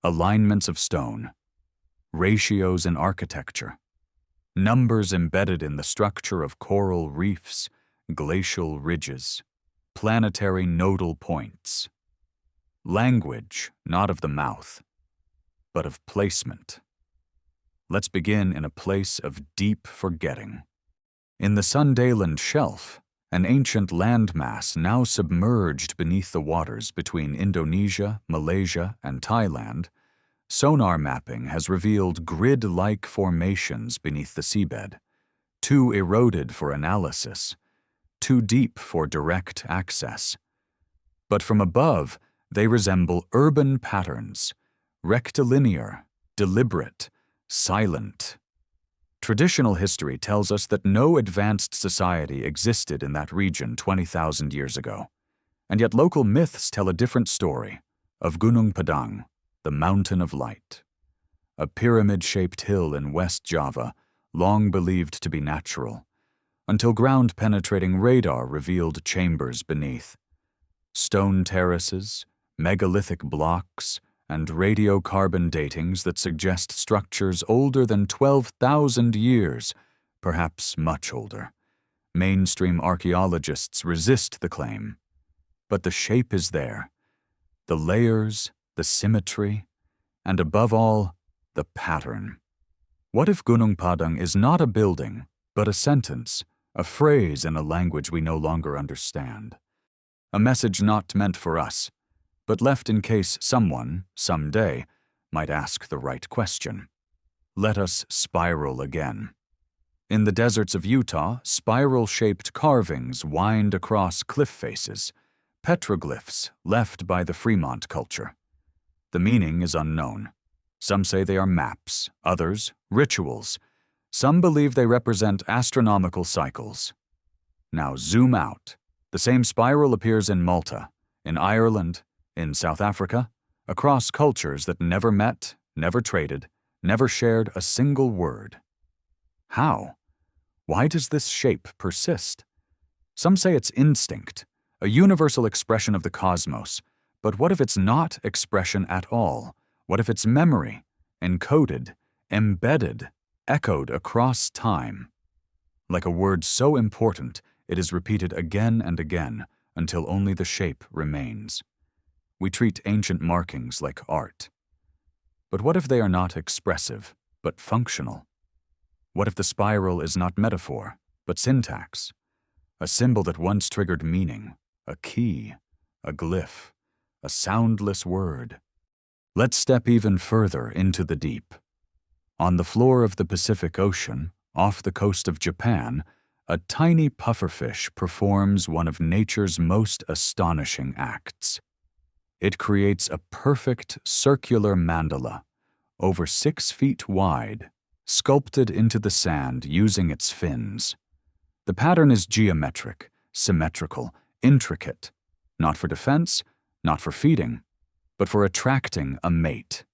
alignments of stone, ratios in architecture, numbers embedded in the structure of coral reefs, glacial ridges, planetary nodal points. Language, not of the mouth, but of placement. Let's begin in a place of deep forgetting. In the Sundaland Shelf, an ancient landmass now submerged beneath the waters between Indonesia, Malaysia, and Thailand, sonar mapping has revealed grid-like formations beneath the seabed, too eroded for analysis, too deep for direct access. But from above, they resemble urban patterns, rectilinear, deliberate, silent. Traditional history tells us that no advanced society existed in that region 20,000 years ago. And yet local myths tell a different story of Gunung Padang, the Mountain of Light, a pyramid-shaped hill in West Java, long believed to be natural, until ground-penetrating radar revealed chambers beneath. Stone terraces, megalithic blocks, and radiocarbon datings that suggest structures older than 12,000 years, perhaps much older. Mainstream archaeologists resist the claim. But the shape is there, the layers, the symmetry, and above all, the pattern. What if Gunung Padang is not a building, but a sentence, a phrase in a language we no longer understand? A message not meant for us, but left in case someone, someday, might ask the right question. Let us spiral again. In the deserts of Utah, spiral-shaped carvings wind across cliff faces, petroglyphs left by the Fremont culture. The meaning is unknown. Some say they are maps, others rituals. Some believe they represent astronomical cycles. Now zoom out. The same spiral appears in Malta, in Ireland, in South Africa, across cultures that never met, never traded, never shared a single word. How? Why does this shape persist? Some say it's instinct, a universal expression of the cosmos. But what if it's not expression at all? What if it's memory, encoded, embedded, echoed across time? Like a word so important, it is repeated again and again until only the shape remains. We treat ancient markings like art. But what if they are not expressive, but functional? What if the spiral is not metaphor, but syntax? A symbol that once triggered meaning, a key, a glyph, a soundless word. Let's step even further into the deep. On the floor of the Pacific Ocean, off the coast of Japan, a tiny pufferfish performs one of nature's most astonishing acts. It creates a perfect circular mandala, over 6 feet wide, sculpted into the sand using its fins. The pattern is geometric, symmetrical, intricate, not for defense, not for feeding, but for attracting a mate.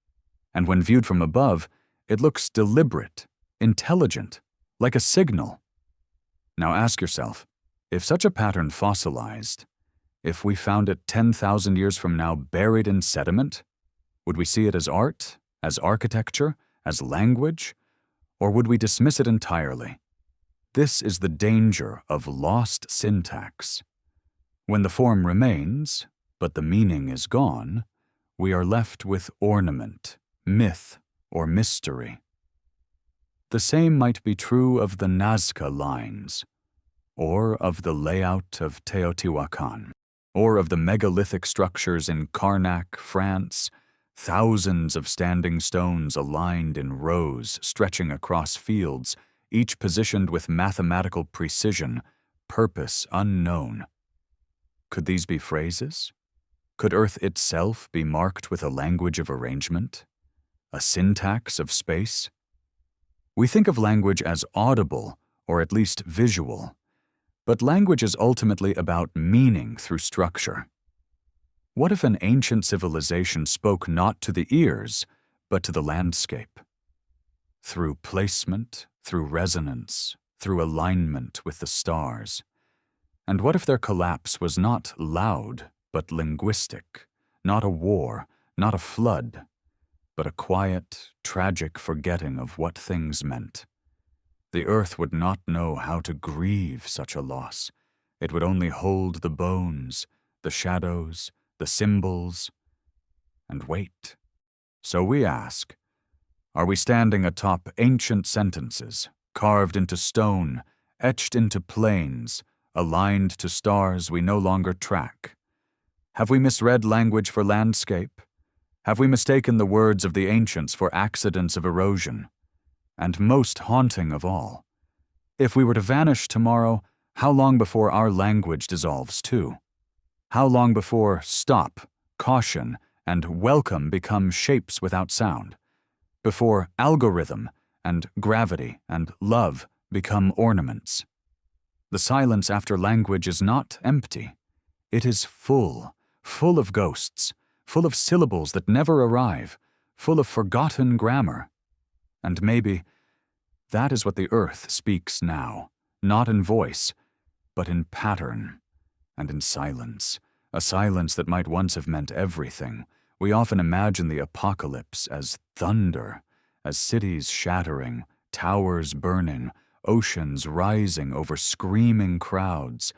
And when viewed from above, it looks deliberate, intelligent, like a signal. Now ask yourself, if such a pattern fossilized, if we found it 10,000 years from now buried in sediment, would we see it as art, as architecture, as language, or would we dismiss it entirely? This is the danger of lost syntax. When the form remains, but the meaning is gone, we are left with ornament, myth, or mystery. The same might be true of the Nazca lines, or of the layout of Teotihuacan, or of the megalithic structures in Karnak, France, thousands of standing stones aligned in rows stretching across fields, each positioned with mathematical precision, purpose unknown. Could these be phrases? Could Earth itself be marked with a language of arrangement? A syntax of space? We think of language as audible, or at least visual. But language is ultimately about meaning through structure. What if an ancient civilization spoke not to the ears, but to the landscape? Through placement, through resonance, through alignment with the stars. And what if their collapse was not loud, but linguistic, not a war, not a flood, but a quiet, tragic forgetting of what things meant? The earth would not know how to grieve such a loss. It would only hold the bones, the shadows, the symbols, and wait. So we ask, are we standing atop ancient sentences, carved into stone, etched into plains, aligned to stars we no longer track? Have we misread language for landscape? Have we mistaken the words of the ancients for accidents of erosion? And most haunting of all, if we were to vanish tomorrow, how long before our language dissolves too? How long before stop, caution, and welcome become shapes without sound? Before algorithm and gravity and love become ornaments? The silence after language is not empty. It is full of ghosts, full of syllables that never arrive, full of forgotten grammar. And maybe that is what the earth speaks now, not in voice, but in pattern and in silence, a silence that might once have meant everything. We often imagine the apocalypse as thunder, as cities shattering, towers burning, oceans rising over screaming crowds.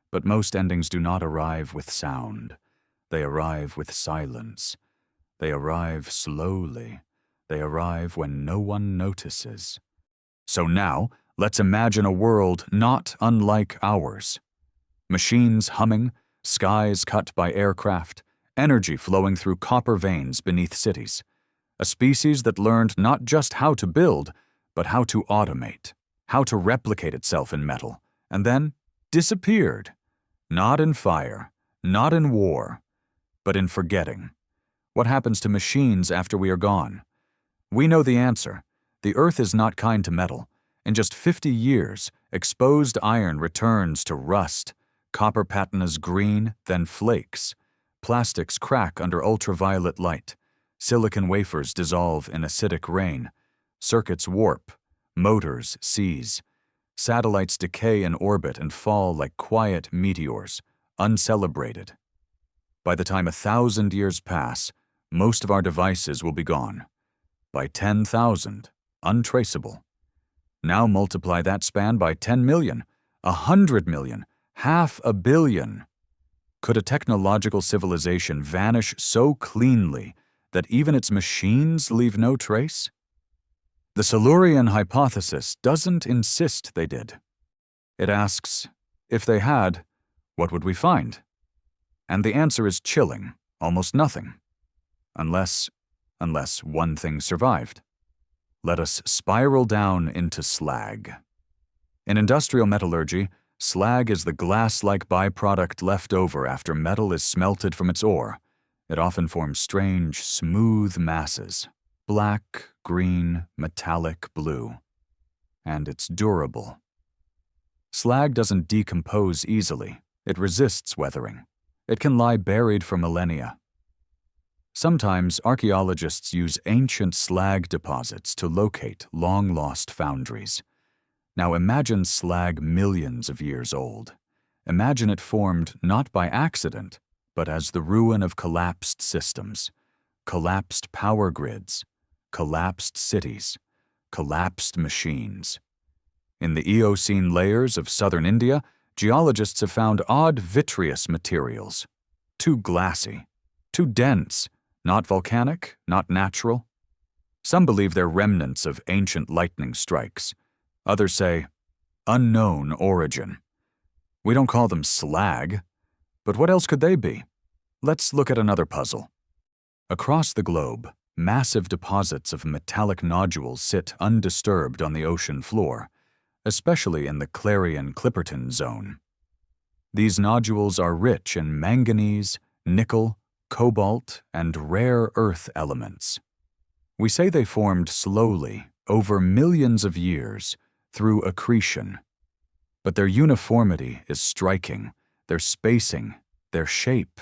But most endings do not arrive with sound. They arrive with silence. They arrive slowly. They arrive when no one notices. So now, let's imagine a world not unlike ours. Machines humming, skies cut by aircraft, energy flowing through copper veins beneath cities. A species that learned not just how to build, but how to automate, how to replicate itself in metal, and then disappeared. Not in fire, not in war, but in forgetting. What happens to machines after we are gone? We know the answer. The earth is not kind to metal. In just 50 years, exposed iron returns to rust. Copper patinas green, then flakes. Plastics crack under ultraviolet light. Silicon wafers dissolve in acidic rain. Circuits warp. Motors seize. Satellites decay in orbit and fall like quiet meteors, uncelebrated. By the time 1,000 years pass, most of our devices will be gone. By 10,000, untraceable. Now multiply that span by 10 million, 100 million, 500 million. Could a technological civilization vanish so cleanly that even its machines leave no trace? The Silurian Hypothesis doesn't insist they did. It asks, if they had, what would we find? And the answer is chilling, almost nothing. Unless one thing survived. Let us spiral down into slag. In industrial metallurgy, slag is the glass-like byproduct left over after metal is smelted from its ore. It often forms strange, smooth masses. Black, green, metallic, blue. And it's durable. Slag doesn't decompose easily. It resists weathering. It can lie buried for millennia. Sometimes archaeologists use ancient slag deposits to locate long-lost foundries. Now imagine slag millions of years old. Imagine it formed not by accident, but as the ruin of collapsed systems, collapsed power grids, collapsed cities, collapsed machines. In the Eocene layers of southern India, geologists have found odd vitreous materials. Too glassy, too dense, not volcanic, not natural. Some believe they're remnants of ancient lightning strikes. Others say, unknown origin. We don't call them slag, but what else could they be? Let's look at another puzzle. Across the globe, massive deposits of metallic nodules sit undisturbed on the ocean floor, especially in the Clarion-Clipperton zone. These nodules are rich in manganese, nickel, cobalt, and rare earth elements. We say they formed slowly, over millions of years, through accretion. But their uniformity is striking, their spacing, their shape.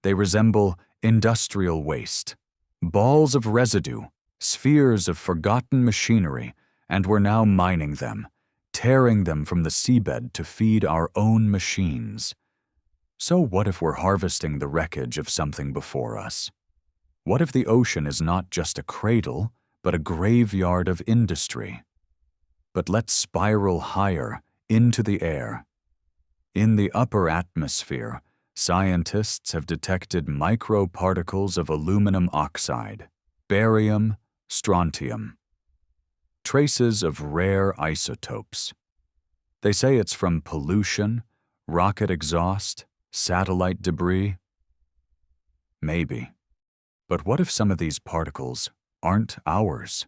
They resemble industrial waste. Balls of residue, spheres of forgotten machinery, and we're now mining them, tearing them from the seabed to feed our own machines. So what if we're harvesting the wreckage of something before us? What if the ocean is not just a cradle, but a graveyard of industry? But let's spiral higher, into the air. In the upper atmosphere, scientists have detected microparticles of aluminum oxide, barium, strontium. Traces of rare isotopes. They say it's from pollution, rocket exhaust, satellite debris. Maybe. But what if some of these particles aren't ours?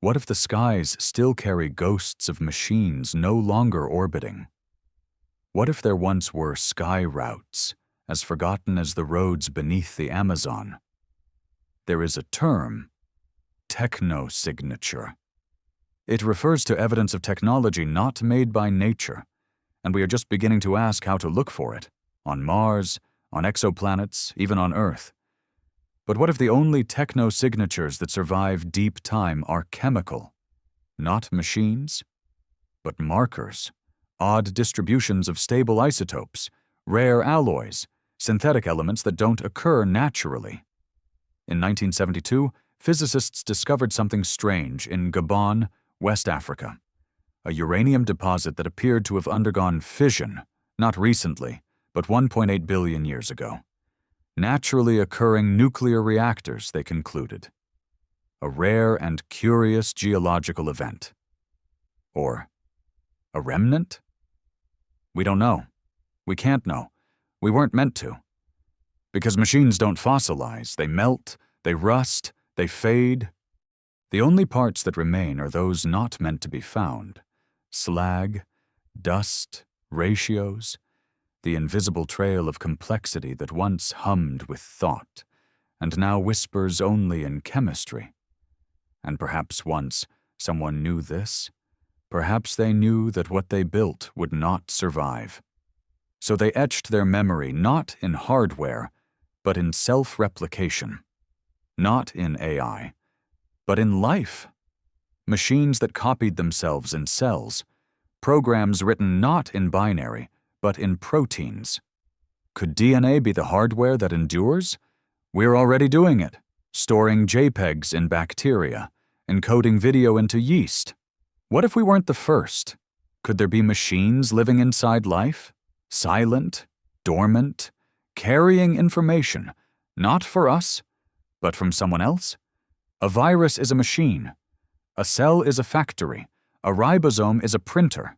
What if the skies still carry ghosts of machines no longer orbiting? What if there once were sky routes, as forgotten as the roads beneath the Amazon. There is a term, technosignature. It refers to evidence of technology not made by nature, and we are just beginning to ask how to look for it, on Mars, on exoplanets, even on Earth. But what if the only technosignatures that survive deep time are chemical? Not machines, but markers, odd distributions of stable isotopes, rare alloys, synthetic elements that don't occur naturally. In 1972, physicists discovered something strange in Gabon, West Africa, a uranium deposit that appeared to have undergone fission, not recently, but 1.8 billion years ago. Naturally occurring nuclear reactors, they concluded. A rare and curious geological event. Or a remnant? We don't know. We can't know. We weren't meant to. Because machines don't fossilize, they melt, they rust, they fade. The only parts that remain are those not meant to be found. Slag, dust, ratios, the invisible trail of complexity that once hummed with thought, and now whispers only in chemistry. And perhaps once someone knew this. Perhaps they knew that what they built would not survive. So they etched their memory not in hardware, but in self-replication. Not in AI, but in life. Machines that copied themselves in cells. Programs written not in binary, but in proteins. Could DNA be the hardware that endures? We're already doing it, storing JPEGs in bacteria, encoding video into yeast. What if we weren't the first? Could there be machines living inside life? Silent, dormant, carrying information, not for us, but from someone else? A virus is a machine. A cell is a factory. A ribosome is a printer.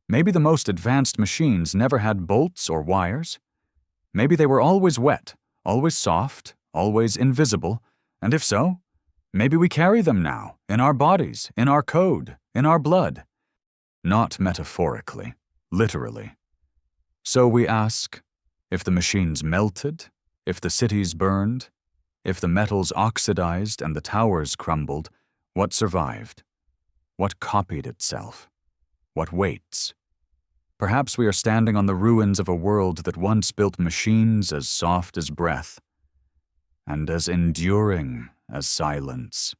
Maybe the most advanced machines never had bolts or wires. Maybe they were always wet, always soft, always invisible, and if so, maybe we carry them now, in our bodies, in our code, in our blood. Not metaphorically, literally. So we ask, if the machines melted, if the cities burned, if the metals oxidized and the towers crumbled, what survived? What copied itself? What waits? Perhaps we are standing on the ruins of a world that once built machines as soft as breath, and as enduring as silence.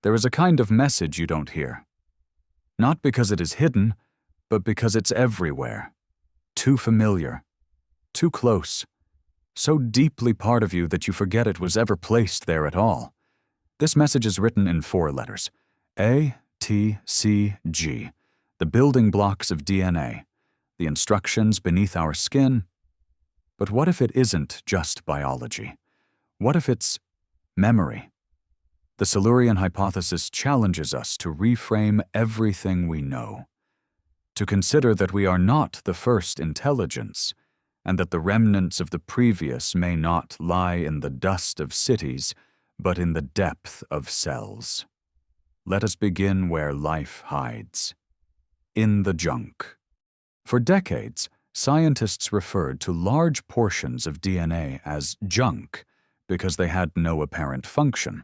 There is a kind of message you don't hear. Not because it is hidden, but because it's everywhere. Too familiar. Too close. So deeply part of you that you forget it was ever placed there at all. This message is written in 4 letters. A, T, C, G. The building blocks of DNA. The instructions beneath our skin. But what if it isn't just biology? What if it's memory? The Silurian Hypothesis challenges us to reframe everything we know. To consider that we are not the first intelligence, and that the remnants of the previous may not lie in the dust of cities, but in the depth of cells. Let us begin where life hides. In the junk. For decades, scientists referred to large portions of DNA as junk because they had no apparent function,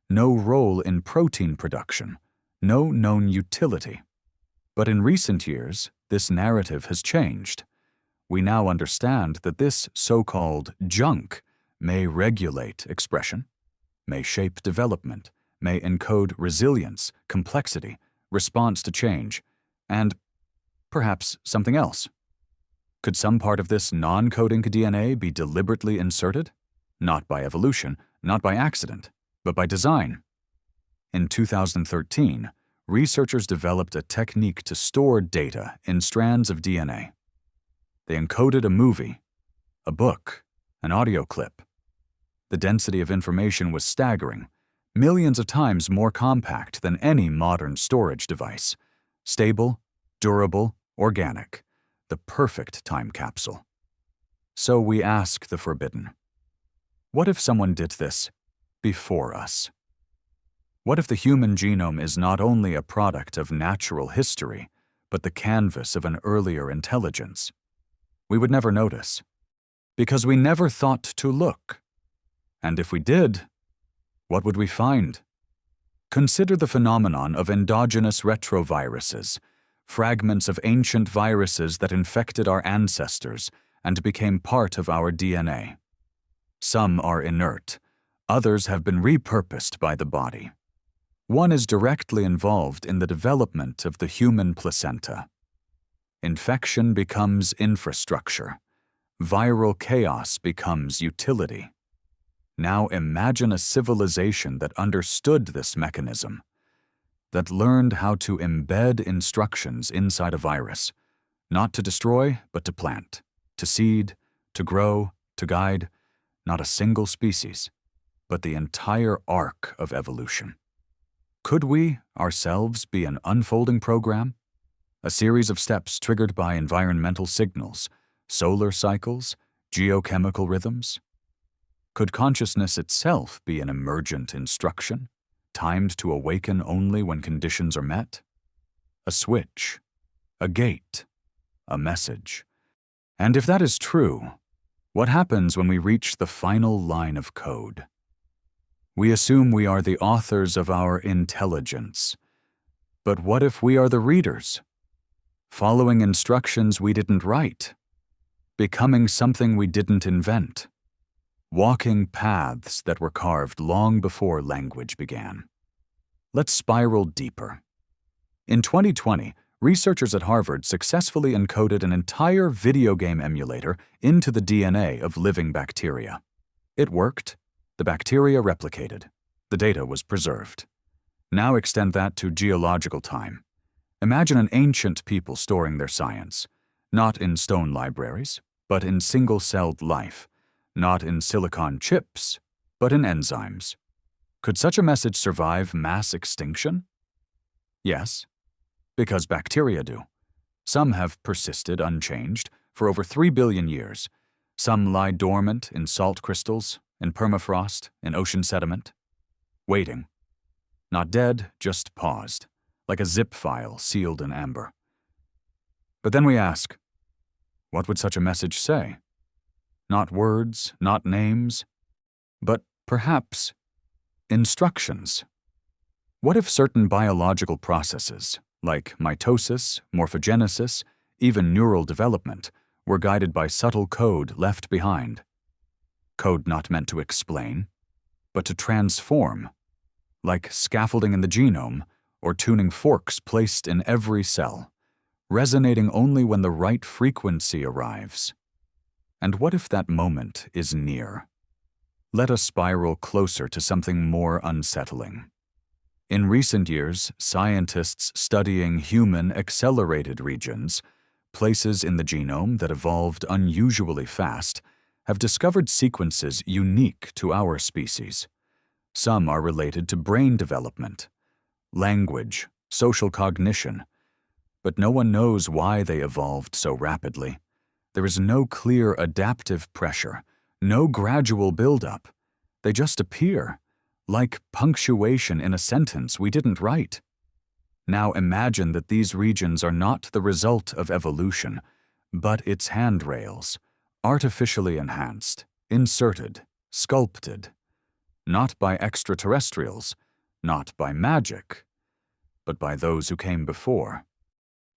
no role in protein production, no known utility. But in recent years, this narrative has changed. We now understand that this so-called junk may regulate expression, may shape development, may encode resilience, complexity, response to change, and perhaps something else. Could some part of this non-coding DNA be deliberately inserted? Not by evolution, not by accident, but by design. In 2013, researchers developed a technique to store data in strands of DNA. They encoded a movie, a book, an audio clip. The density of information was staggering, millions of times more compact than any modern storage device. Stable, durable, organic, the perfect time capsule. So we ask the forbidden. What if someone did this before us? What if the human genome is not only a product of natural history, but the canvas of an earlier intelligence? We would never notice. Because we never thought to look. And if we did, what would we find? Consider the phenomenon of endogenous retroviruses, fragments of ancient viruses that infected our ancestors and became part of our DNA. Some are inert, others have been repurposed by the body. One is directly involved in the development of the human placenta. Infection becomes infrastructure. Viral chaos becomes utility. Now imagine a civilization that understood this mechanism, that learned how to embed instructions inside a virus, not to destroy, but to plant, to seed, to grow, to guide, not a single species, but the entire arc of evolution. Could we, ourselves, be an unfolding program? A series of steps triggered by environmental signals, solar cycles, geochemical rhythms? Could consciousness itself be an emergent instruction, timed to awaken only when conditions are met? A switch, a gate, a message. And if that is true, what happens when we reach the final line of code? We assume we are the authors of our intelligence. But what if we are the readers? Following instructions we didn't write, becoming something we didn't invent, walking paths that were carved long before language began. Let's spiral deeper. In 2020, researchers at Harvard successfully encoded an entire video game emulator into the DNA of living bacteria. It worked. The bacteria replicated. The data was preserved. Now extend that to geological time. Imagine an ancient people storing their science, not in stone libraries, but in single-celled life, not in silicon chips, but in enzymes. Could such a message survive mass extinction? Yes, because bacteria do. Some have persisted unchanged for over 3 billion years. Some lie dormant in salt crystals, in permafrost, in ocean sediment, waiting. Not dead, just paused, like a zip file sealed in amber. But then we ask, what would such a message say? Not words, not names, but perhaps instructions. What if certain biological processes, like mitosis, morphogenesis, even neural development, were guided by subtle code left behind? Code not meant to explain, but to transform, like scaffolding in the genome or tuning forks placed in every cell, resonating only when the right frequency arrives. And what if that moment is near? Let us spiral closer to something more unsettling. In recent years, scientists studying human accelerated regions, places in the genome that evolved unusually fast, have discovered sequences unique to our species. Some are related to brain development, language, social cognition, but no one knows why they evolved so rapidly. There is no clear adaptive pressure, no gradual buildup. They just appear, like punctuation in a sentence we didn't write. Now imagine that these regions are not the result of evolution, but its handrails, artificially enhanced, inserted, sculpted, not by extraterrestrials, not by magic, but by those who came before,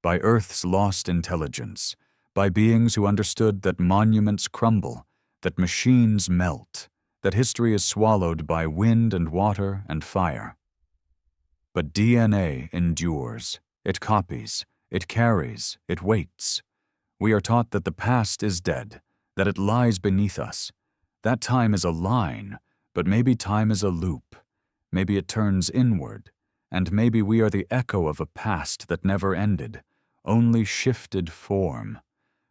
by Earth's lost intelligence, by beings who understood that monuments crumble, that machines melt, that history is swallowed by wind and water and fire. But DNA endures, it copies, it carries, it waits. We are taught that the past is dead, that it lies beneath us. That time is a line, but maybe time is a loop. Maybe it turns inward, and maybe we are the echo of a past that never ended, only shifted form.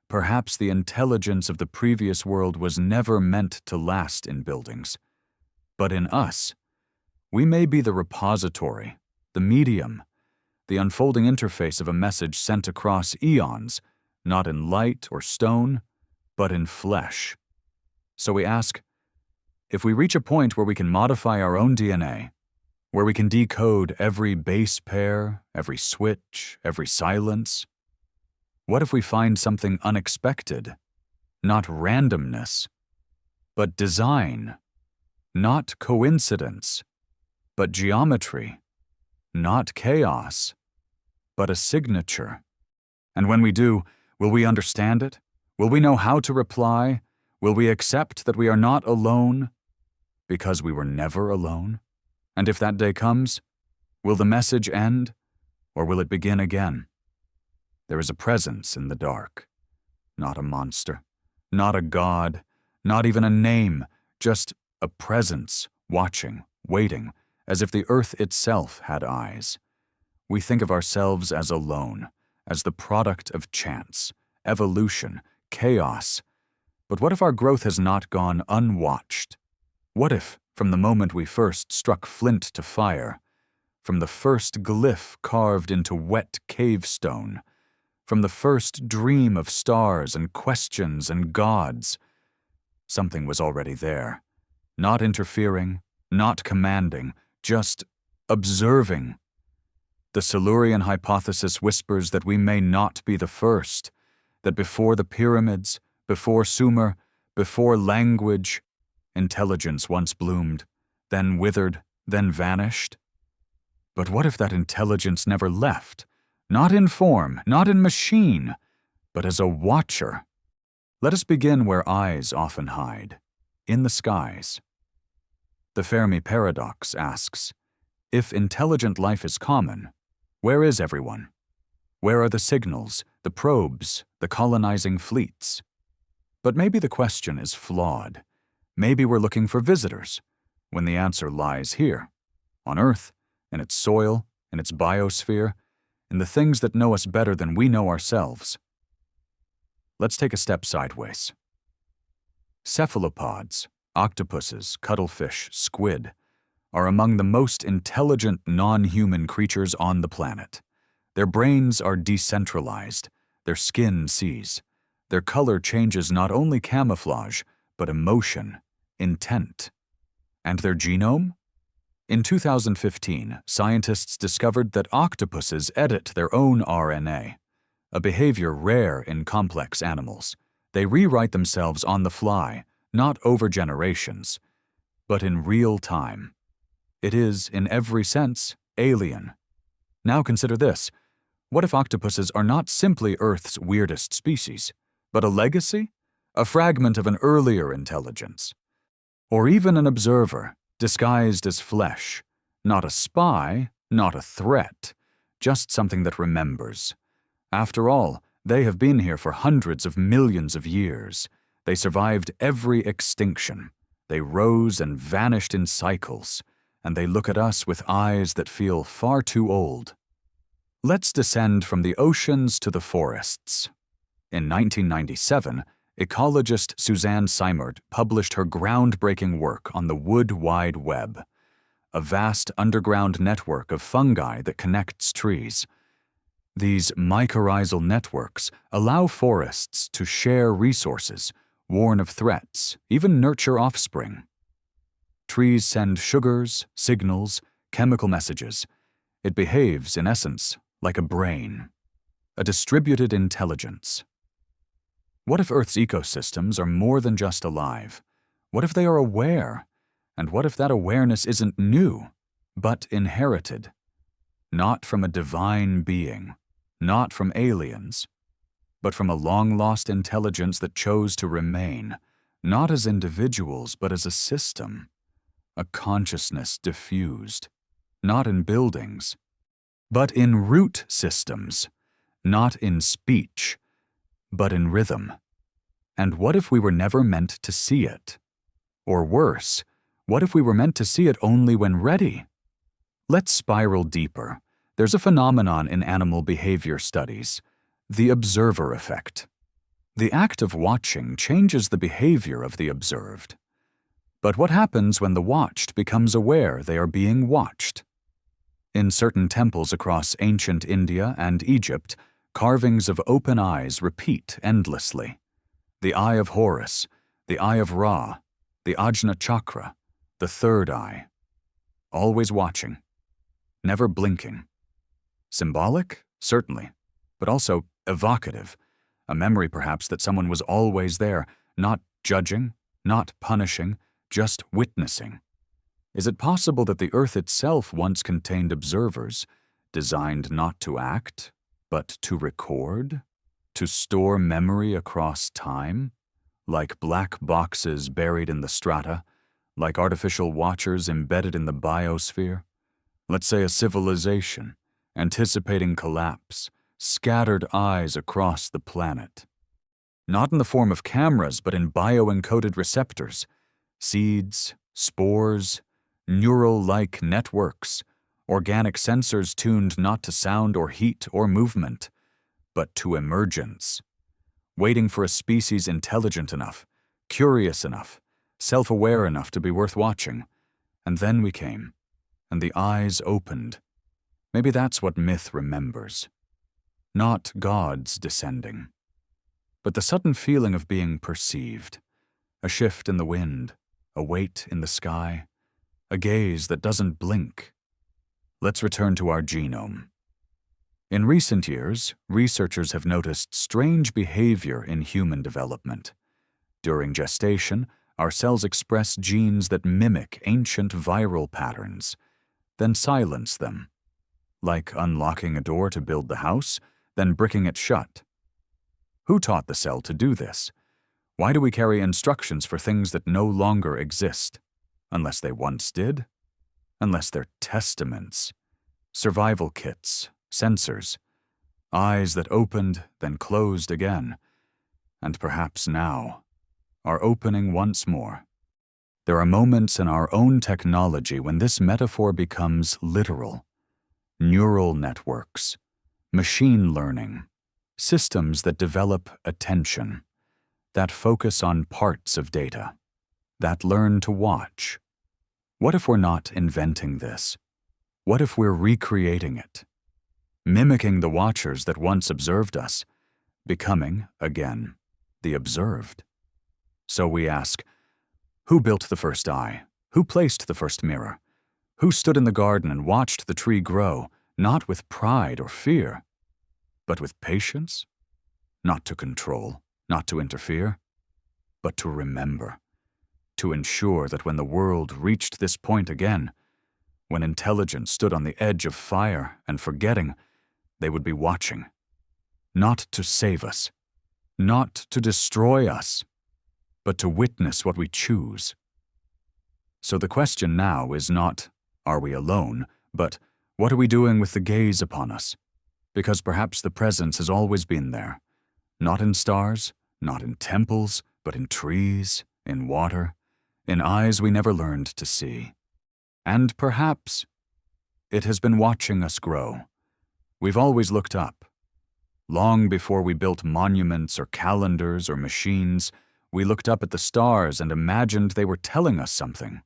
Perhaps the intelligence of the previous world was never meant to last in buildings. But in us, we may be the repository, the medium, the unfolding interface of a message sent across eons, not in light or stone, but in flesh. So we ask, if we reach a point where we can modify our own DNA, where we can decode every base pair, every switch, every silence, what if we find something unexpected, not randomness, but design, not coincidence, but geometry, not chaos, but a signature. And when we do, will we understand it? Will we know how to reply? Will we accept that we are not alone because we were never alone? And if that day comes, will the message end, or will it begin again? There is a presence in the dark, not a monster, not a god, not even a name, just a presence, watching, waiting, as if the earth itself had eyes. We think of ourselves as alone, as the product of chance, evolution, chaos. But what if our growth has not gone unwatched? What if, from the moment we first struck flint to fire, from the first glyph carved into wet cave stone, from the first dream of stars and questions and gods, something was already there, not interfering, not commanding, just observing. The Silurian Hypothesis whispers that we may not be the first, that before the pyramids, before Sumer, before language, intelligence once bloomed, then withered, then vanished. But what if that intelligence never left? Not in form, not in machine, but as a watcher. Let us begin where eyes often hide, in the skies. The Fermi paradox asks, if intelligent life is common, where is everyone? Where are the signals, the probes, the colonizing fleets? But maybe the question is flawed. Maybe we're looking for visitors, when the answer lies here, on Earth, in its soil, in its biosphere, in the things that know us better than we know ourselves. Let's take a step sideways. Cephalopods, octopuses, cuttlefish, squid, are among the most intelligent non-human creatures on the planet. Their brains are decentralized, their skin sees, their color changes not only camouflage, but emotion, intent. And their genome? In 2015, scientists discovered that octopuses edit their own RNA, a behavior rare in complex animals. They rewrite themselves on the fly, not over generations, but in real time. It is, in every sense, alien. Now consider this. What if octopuses are not simply Earth's weirdest species, but a legacy? A fragment of an earlier intelligence? Or even an observer, disguised as flesh, not a spy, not a threat, just something that remembers. After all, they have been here for hundreds of millions of years. They survived every extinction. They rose and vanished in cycles, and they look at us with eyes that feel far too old. Let's descend from the oceans to the forests. In 1997, ecologist Suzanne Simard published her groundbreaking work on the Wood Wide Web, a vast underground network of fungi that connects trees. These mycorrhizal networks allow forests to share resources, warn of threats, even nurture offspring. Trees send sugars, signals, chemical messages. It behaves, in essence, like a brain, a distributed intelligence. What if Earth's ecosystems are more than just alive? What if they are aware? And what if that awareness isn't new, but inherited? Not from a divine being, not from aliens, but from a long-lost intelligence that chose to remain, not as individuals, but as a system, a consciousness diffused, not in buildings, but in root systems, not in speech, but in rhythm. And what if we were never meant to see it? Or worse, what if we were meant to see it only when ready? Let's spiral deeper. There's a phenomenon in animal behavior studies, the observer effect. The act of watching changes the behavior of the observed. But what happens when the watched becomes aware they are being watched? In certain temples across ancient India and Egypt, carvings of open eyes repeat endlessly. The eye of Horus, the eye of Ra, the Ajna chakra, the third eye. Always watching, never blinking. Symbolic? Certainly, but also evocative, A memory, perhaps, that someone was always there, not judging, not punishing, just witnessing. Is it possible that the Earth itself once contained observers, designed not to act, but to record? To store memory across time? Like black boxes buried in the strata? Like artificial watchers embedded in the biosphere? Let's say a civilization, anticipating collapse, scattered eyes across the planet. Not in the form of cameras, but in bio-encoded receptors, seeds, spores, neural-like networks, organic sensors tuned not to sound or heat or movement, but to emergence, waiting for a species intelligent enough, curious enough, self-aware enough to be worth watching. And then we came, and the eyes opened. Maybe that's what myth remembers. Not gods descending, but the sudden feeling of being perceived, a shift in the wind, a weight in the sky, a gaze that doesn't blink. Let's return to our genome. In recent years, researchers have noticed strange behavior in human development. During gestation, our cells express genes that mimic ancient viral patterns, then silence them, like unlocking a door to build the house, then bricking it shut. Who taught the cell to do this? Why do we carry instructions for things that no longer exist? Unless they once did? Unless they're testaments, survival kits, sensors, eyes that opened, then closed again, and perhaps now are opening once more. There are moments in our own technology when this metaphor becomes literal. Neural networks, machine learning, systems that develop attention, that focus on parts of data, that learn to watch. What if we're not inventing this? What if we're recreating it? Mimicking the watchers that once observed us, becoming, again, the observed. So we ask, who built the first eye? Who placed the first mirror? Who stood in the garden and watched the tree grow, not with pride or fear, but with patience? Not to control, not to interfere, but to remember, to ensure that when the world reached this point again, when intelligence stood on the edge of fire and forgetting, they would be watching, not to save us, not to destroy us, but to witness what we choose. So the question now is not, are we alone, but what are we doing with the gaze upon us? Because perhaps the presence has always been there, not in stars, not in temples, but in trees, in water, in eyes we never learned to see. And perhaps it has been watching us grow. We've always looked up. Long before we built monuments or calendars or machines, we looked up at the stars and imagined they were telling us something.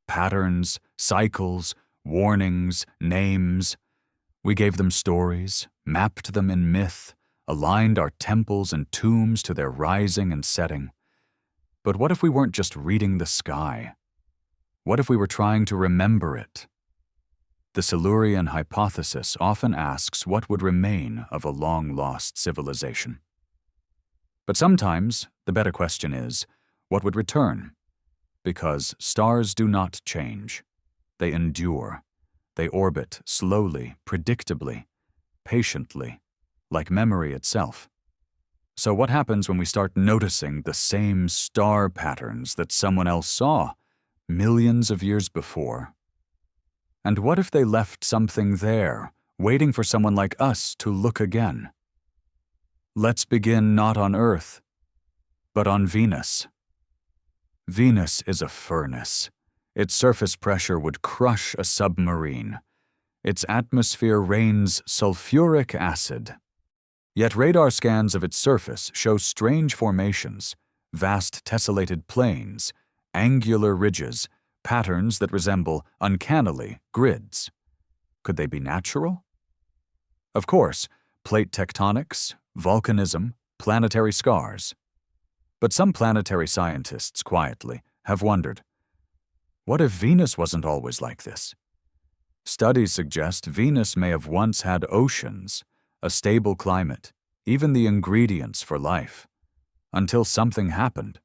Patterns, cycles, warnings, names. We gave them stories, mapped them in myth, aligned our temples and tombs to their rising and setting. But what if we weren't just reading the sky? What if we were trying to remember it? The Silurian Hypothesis often asks what would remain of a long-lost civilization. But sometimes the better question is, what would return? Because stars do not change. They endure. They orbit slowly, predictably, patiently, like memory itself. So what happens when we start noticing the same star patterns that someone else saw millions of years before? And what if they left something there, waiting for someone like us to look again? Let's begin not on Earth, but on Venus. Venus is a furnace. Its surface pressure would crush a submarine. Its atmosphere rains sulfuric acid. Yet radar scans of its surface show strange formations, vast tessellated plains, angular ridges, patterns that resemble, uncannily, grids. Could they be natural? Of course, plate tectonics, volcanism, planetary scars. But some planetary scientists, quietly, have wondered, what if Venus wasn't always like this? Studies suggest Venus may have once had oceans, a stable climate, even the ingredients for life. Until something happened.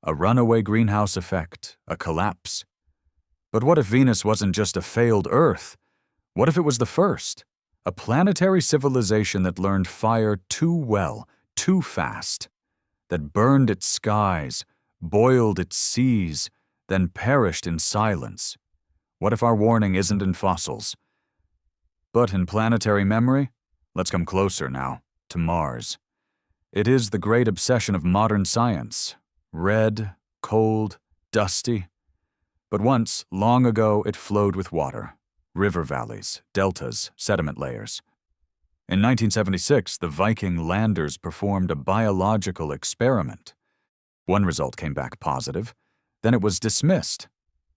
A runaway greenhouse effect, a collapse. But what if Venus wasn't just a failed Earth? What if it was the first? A planetary civilization that learned fire too well, too fast, that burned its skies, boiled its seas, then perished in silence. What if our warning isn't in fossils, but in planetary memory? Let's come closer now, to Mars. It is the great obsession of modern science. Red, cold, dusty. But once, long ago, it flowed with water. River valleys, deltas, sediment layers. In 1976, the Viking landers performed a biological experiment. One result came back positive. Then it was dismissed.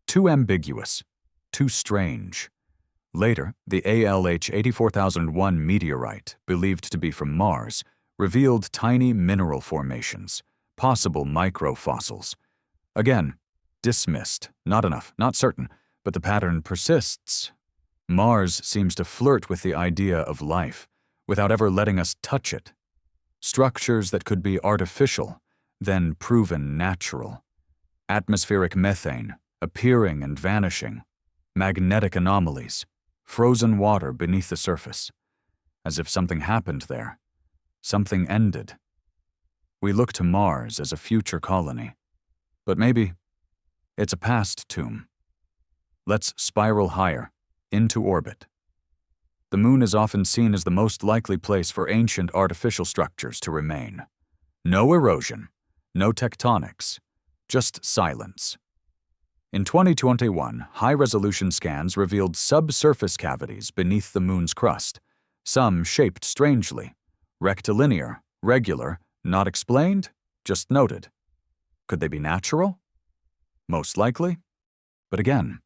Too ambiguous. Too strange. Later, the ALH 84001 meteorite, believed to be from Mars, revealed tiny mineral formations, possible microfossils. Again, dismissed. Not enough, not certain, but the pattern persists. Mars seems to flirt with the idea of life, without ever letting us touch it. Structures that could be artificial, then proven natural. Atmospheric methane, appearing and vanishing. Magnetic anomalies. Frozen water beneath the surface. As if something happened there. Something ended. We look to Mars as a future colony. But maybe it's a past tomb. Let's spiral higher, into orbit. The Moon is often seen as the most likely place for ancient artificial structures to remain. No erosion, no tectonics, just silence. In 2021, high-resolution scans revealed subsurface cavities beneath the Moon's crust, some shaped strangely, rectilinear, regular, not explained, just noted. Could they be natural? Most likely. But again,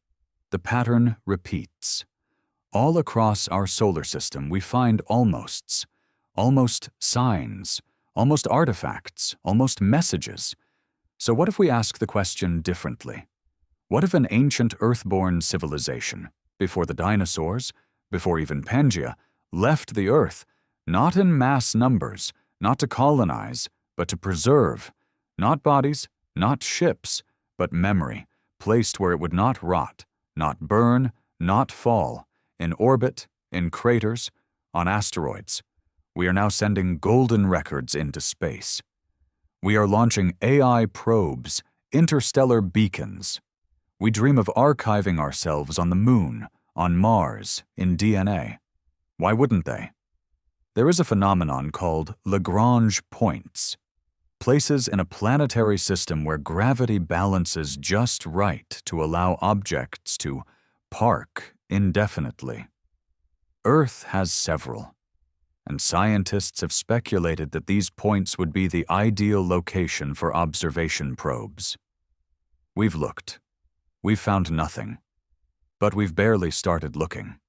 the pattern repeats. All across our solar system we find almosts, almost signs, almost artifacts, almost messages. So what if we ask the question differently? What if an ancient Earth-born civilization, before the dinosaurs, before even Pangaea, left the Earth, not in mass numbers, not to colonize, but to preserve, not bodies, not ships, but memory, placed where it would not rot, not burn, not fall, in orbit, in craters, on asteroids. We are now sending golden records into space. We are launching AI probes, interstellar beacons. We dream of archiving ourselves on the Moon, on Mars, in DNA. Why wouldn't they? There is a phenomenon called Lagrange points, places in a planetary system where gravity balances just right to allow objects to park indefinitely. Earth has several, and scientists have speculated that these points would be the ideal location for observation probes. We've looked. We've found nothing. But we've barely started looking.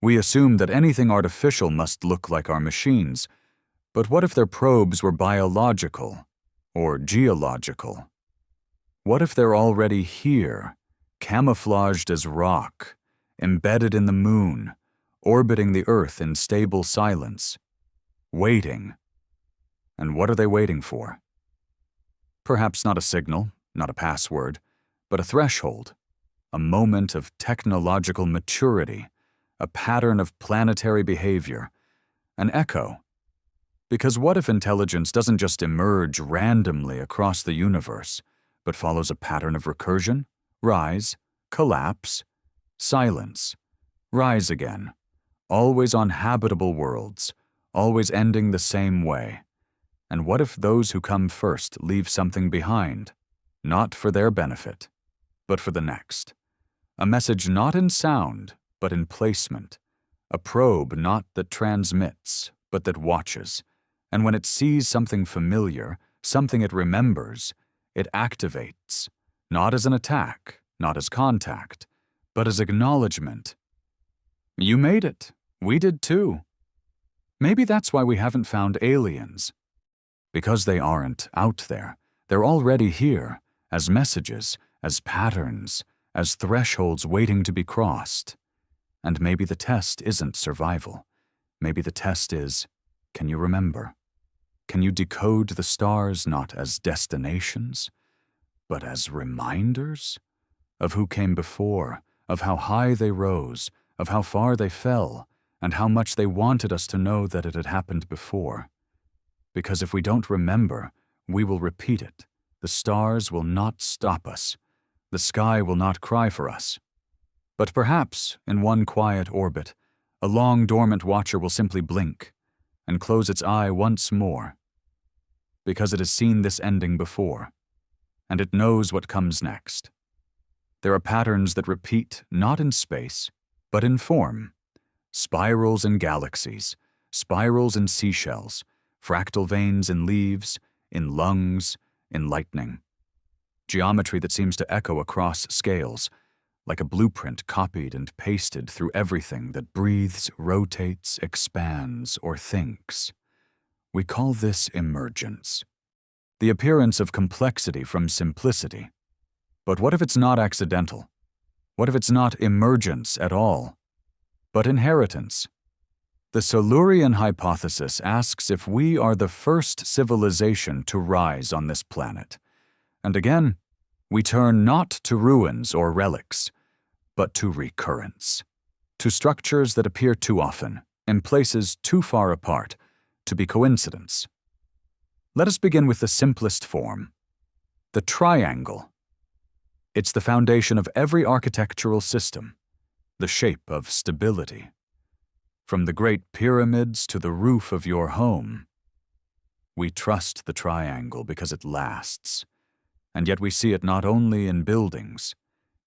We assume that anything artificial must look like our machines, but what if their probes were biological or geological? What if they're already here, camouflaged as rock, embedded in the Moon, orbiting the Earth in stable silence, waiting? And what are they waiting for? Perhaps not a signal, not a password, but a threshold, a moment of technological maturity, a pattern of planetary behavior, an echo. Because what if intelligence doesn't just emerge randomly across the universe, but follows a pattern of recursion, rise, collapse, silence, rise again, always on habitable worlds, always ending the same way? And what if those who come first leave something behind, not for their benefit, but for the next? A message not in sound, but in placement. A probe not that transmits, but that watches. And when it sees something familiar, something it remembers, it activates, not as an attack, not as contact, but as acknowledgement. You made it. We did too. Maybe that's why we haven't found aliens. Because they aren't out there. They're already here, as messages, as patterns, as thresholds waiting to be crossed. And maybe the test isn't survival. Maybe the test is Can you remember? Can you decode the stars not as destinations, but as reminders of who came before, of how high they rose, of how far they fell, and how much they wanted us to know that it had happened before? Because if we don't remember, we will repeat it. The stars will not stop us. The sky will not cry for us. But perhaps, in one quiet orbit, a long dormant watcher will simply blink and close its eye once more, because it has seen this ending before, and it knows what comes next. There are patterns that repeat not in space, but in form. Spirals in galaxies, spirals in seashells, fractal veins in leaves, in lungs, in lightning. Geometry that seems to echo across scales, like a blueprint copied and pasted through everything that breathes, rotates, expands, or thinks. We call this emergence. The appearance of complexity from simplicity. But what if it's not accidental? What if it's not emergence at all, but inheritance? The Silurian Hypothesis asks if we are the first civilization to rise on this planet. And again, we turn not to ruins or relics, but to recurrence, to structures that appear too often, in places too far apart, to be coincidence. Let us begin with the simplest form, the triangle. It's the foundation of every architectural system, the shape of stability. From the great pyramids to the roof of your home, we trust the triangle because it lasts. And yet we see it not only in buildings,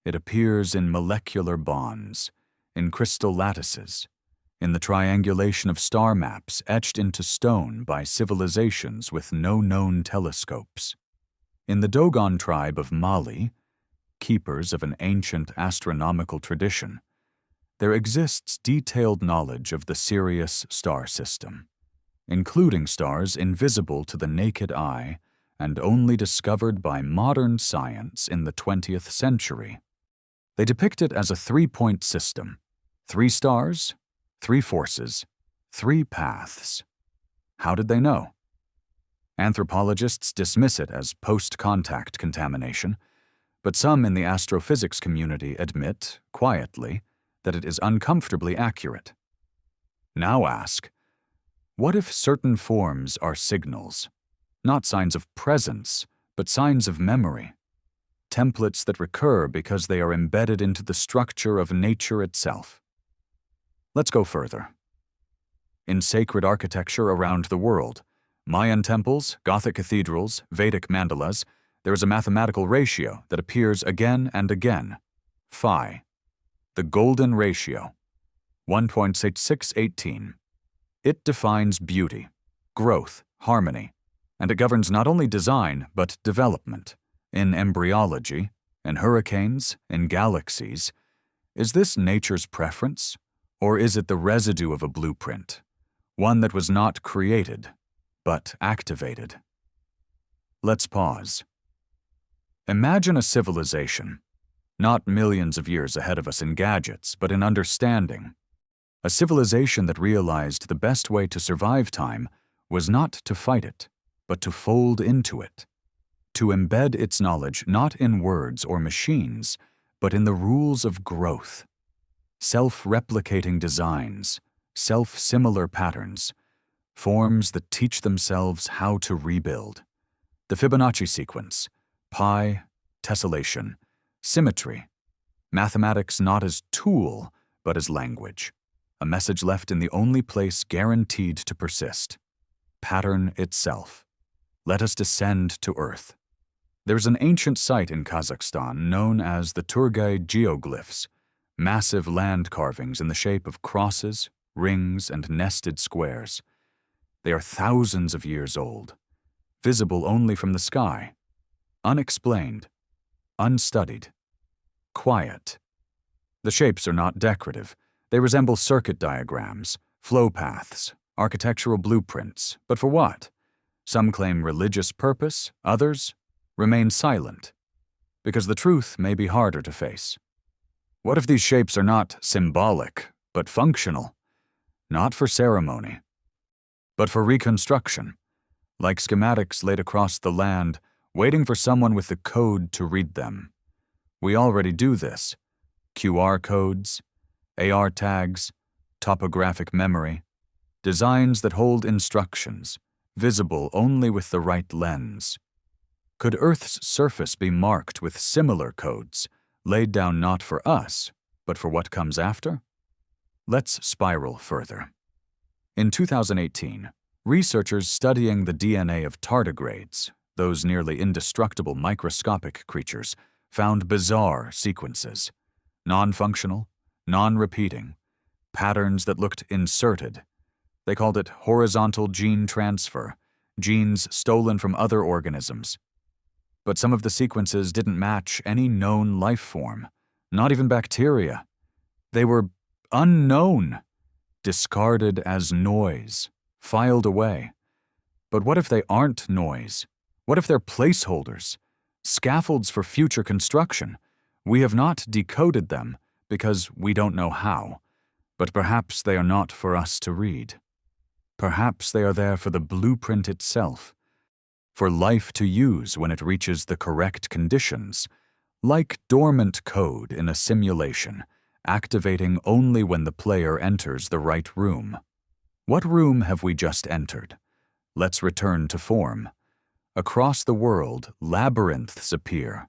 it appears in molecular bonds, in crystal lattices, in the triangulation of star maps etched into stone by civilizations with no known telescopes. In the Dogon tribe of Mali, keepers of an ancient astronomical tradition, there exists detailed knowledge of the Sirius star system, including stars invisible to the naked eye and only discovered by modern science in the 20th century. They depict it as a three-point system: 3 stars, 3 forces, 3 paths. How did they know? Anthropologists dismiss it as post-contact contamination, but some in the astrophysics community admit, quietly, that it is uncomfortably accurate. Now ask, what if certain forms are signals, not signs of presence, but signs of memory? Templates that recur because they are embedded into the structure of nature itself. Let's go further. In sacred architecture around the world, Mayan temples, Gothic cathedrals, Vedic mandalas, there is a mathematical ratio that appears again and again: phi. The golden ratio, 1.6618. It defines beauty, growth, harmony, and it governs not only design but development. In embryology, in hurricanes, in galaxies, is this nature's preference, or is it the residue of a blueprint, one that was not created, but activated? Let's pause. Imagine a civilization, not millions of years ahead of us in gadgets, but in understanding. A civilization that realized the best way to survive time was not to fight it, but to fold into it. To embed its knowledge not in words or machines, but in the rules of growth. Self-replicating designs, self-similar patterns, forms that teach themselves how to rebuild. The Fibonacci sequence, pi, tessellation, symmetry, mathematics not as tool, but as language, a message left in the only place guaranteed to persist. Pattern itself. Let us descend to Earth. There's an ancient site in Kazakhstan known as the Turgay geoglyphs, massive land carvings in the shape of crosses, rings, and nested squares. They are thousands of years old, visible only from the sky, unexplained, unstudied, quiet. The shapes are not decorative. They resemble circuit diagrams, flow paths, architectural blueprints. But for what? Some claim religious purpose, others remain silent, because the truth may be harder to face. What if these shapes are not symbolic, but functional? Not for ceremony, but for reconstruction, like schematics laid across the land, waiting for someone with the code to read them. We already do this. QR codes, AR tags, topographic memory, designs that hold instructions, visible only with the right lens. Could Earth's surface be marked with similar codes, laid down not for us, but for what comes after? Let's spiral further. In 2018, researchers studying the DNA of tardigrades, those nearly indestructible microscopic creatures, found bizarre sequences, non-functional, non-repeating, patterns that looked inserted. They called it horizontal gene transfer, genes stolen from other organisms. But some of the sequences didn't match any known life form, not even bacteria. They were unknown, discarded as noise, filed away. But what if they aren't noise? What if they're placeholders, scaffolds for future construction? We have not decoded them because we don't know how, but perhaps they are not for us to read. Perhaps they are there for the blueprint itself, for life to use when it reaches the correct conditions, like dormant code in a simulation, activating only when the player enters the right room. What room have we just entered? Let's return to form. Across the world, labyrinths appear,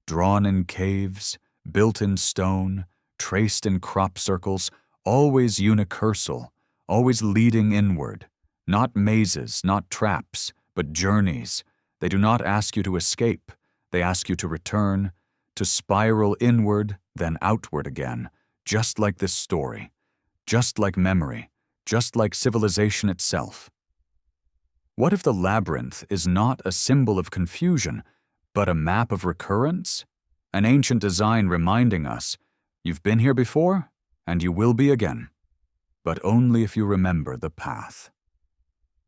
drawn in caves, built in stone, traced in crop circles, always unicursal, always leading inward, not mazes, not traps, but journeys. They do not ask you to escape. They ask you to return, to spiral inward, then outward again, just like this story, just like memory, just like civilization itself. What if the labyrinth is not a symbol of confusion, but a map of recurrence? An ancient design reminding us, you've been here before, and you will be again, but only if you remember the path.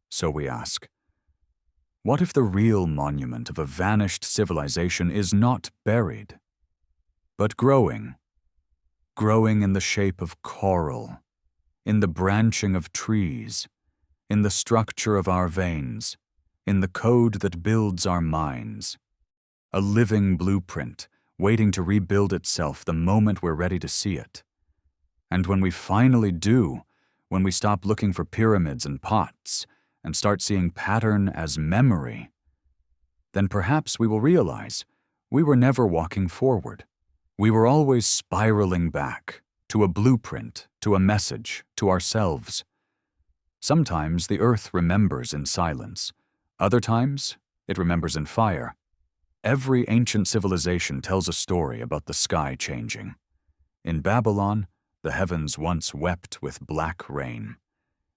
So we ask, what if the real monument of a vanished civilization is not buried, but growing? Growing in the shape of coral, in the branching of trees, in the structure of our veins, in the code that builds our minds. A living blueprint, waiting to rebuild itself the moment we're ready to see it. And when we finally do, when we stop looking for pyramids and pots, and start seeing pattern as memory, then perhaps we will realize we were never walking forward. We were always spiraling back, to a blueprint, to a message, to ourselves. Sometimes the earth remembers in silence. Other times, it remembers in fire. Every ancient civilization tells a story about the sky changing. In Babylon, the heavens once wept with black rain.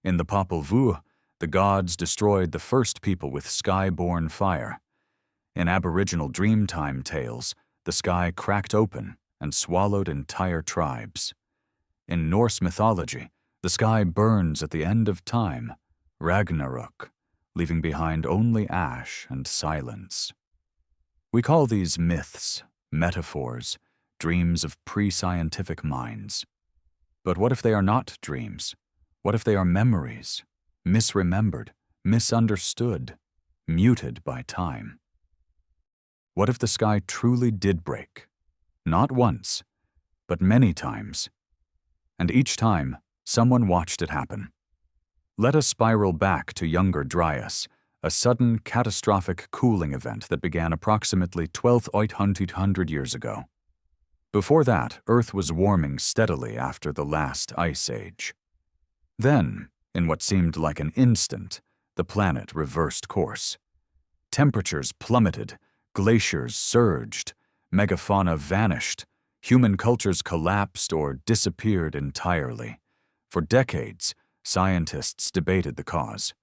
In the Popol Vuh, the gods destroyed the first people with sky-born fire. In Aboriginal Dreamtime tales, the sky cracked open and swallowed entire tribes. In Norse mythology, the sky burns at the end of time, Ragnarok, leaving behind only ash and silence. We call these myths, metaphors, dreams of pre-scientific minds. But what if they are not dreams? What if they are memories? Misremembered, misunderstood, muted by time. What if the sky truly did break? Not once, but many times. And each time, someone watched it happen. Let us spiral back to younger Dryas, a sudden catastrophic cooling event that began approximately 12,800 years ago. Before that, Earth was warming steadily after the last ice age. Then, in what seemed like an instant, the planet reversed course. Temperatures plummeted, glaciers surged, megafauna vanished, human cultures collapsed or disappeared entirely. For decades, scientists debated the cause.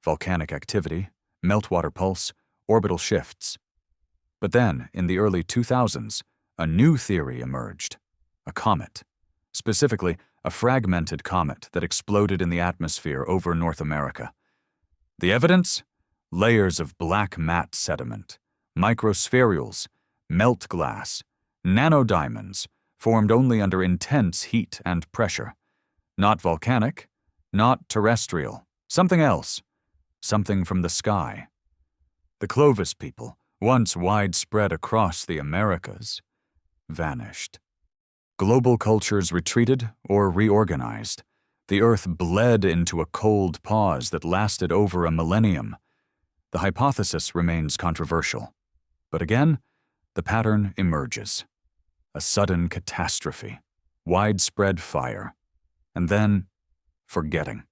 Volcanic activity, meltwater pulse, orbital shifts. But then, in the early 2000s, a new theory emerged: a comet. Specifically, a fragmented comet that exploded in the atmosphere over North America. The evidence? Layers of black matte sediment, microspherules, melt glass, nanodiamonds, formed only under intense heat and pressure. Not volcanic, not terrestrial, Something else. Something from the sky. The Clovis people, once widespread across the Americas, vanished. Global cultures retreated or reorganized. The Earth bled into a cold pause that lasted over a millennium. The hypothesis remains controversial. But again, the pattern emerges. A sudden catastrophe, widespread fire, and then forgetting.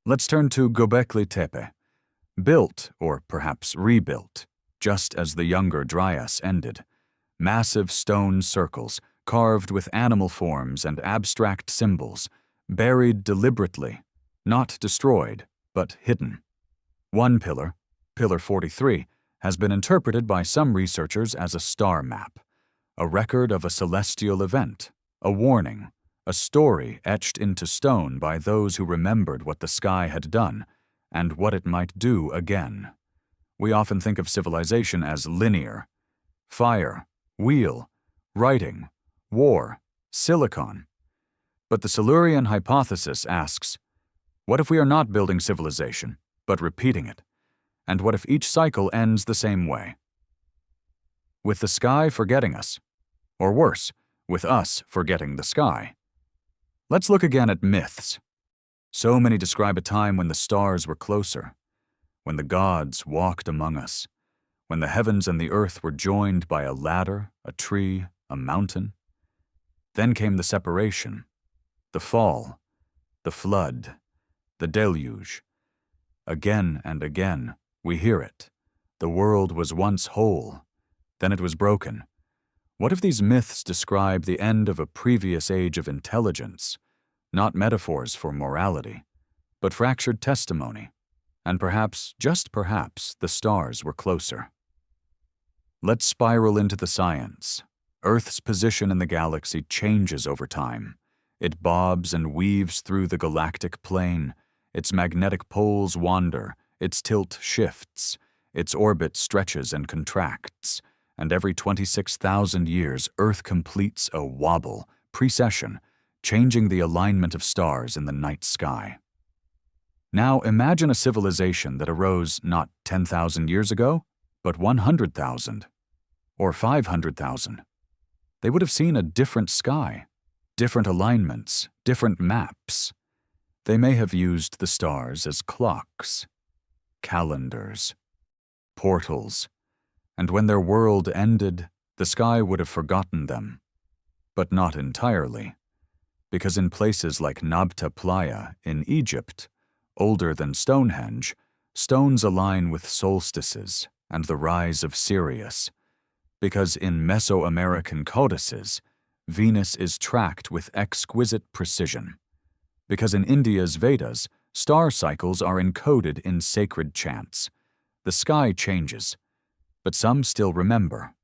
Let's turn to Göbekli Tepe, built, or perhaps rebuilt, just as the Younger Dryas ended. Massive stone circles, carved with animal forms and abstract symbols, buried deliberately, not destroyed, but hidden. One pillar, Pillar 43, has been interpreted by some researchers as a star map, a record of a celestial event, a warning, a story etched into stone by those who remembered what the sky had done and what it might do again. We often think of civilization as linear. Fire, wheel, writing, war, silicon. But the Silurian Hypothesis asks, what if we are not building civilization, but repeating it? And what if each cycle ends the same way? With the sky forgetting us, or worse, with us forgetting the sky. Let's look again at myths. So many describe a time when the stars were closer, when the gods walked among us, when the heavens and the earth were joined by a ladder, a tree, a mountain. Then came the separation, the fall, the flood, the deluge. Again and again, we hear it. The world was once whole, then it was broken. What if these myths describe the end of a previous age of intelligence, not metaphors for morality, but fractured testimony, and perhaps, just perhaps, the stars were closer? Let's spiral into the science. Earth's position in the galaxy changes over time. It bobs and weaves through the galactic plane. Its magnetic poles wander, its tilt shifts, its orbit stretches and contracts, and every 26,000 years Earth completes a wobble, precession, changing the alignment of stars in the night sky. Now imagine a civilization that arose not 10,000 years ago, but 100,000, or 500,000. They would have seen a different sky, different alignments, different maps. They may have used the stars as clocks, calendars, portals, and when their world ended, the sky would have forgotten them. But not entirely, because in places like Nabta Playa in Egypt, older than Stonehenge, stones align with solstices and the rise of Sirius, because in Mesoamerican codices, Venus is tracked with exquisite precision, because in India's Vedas, star cycles are encoded in sacred chants. The sky changes, but some still remember.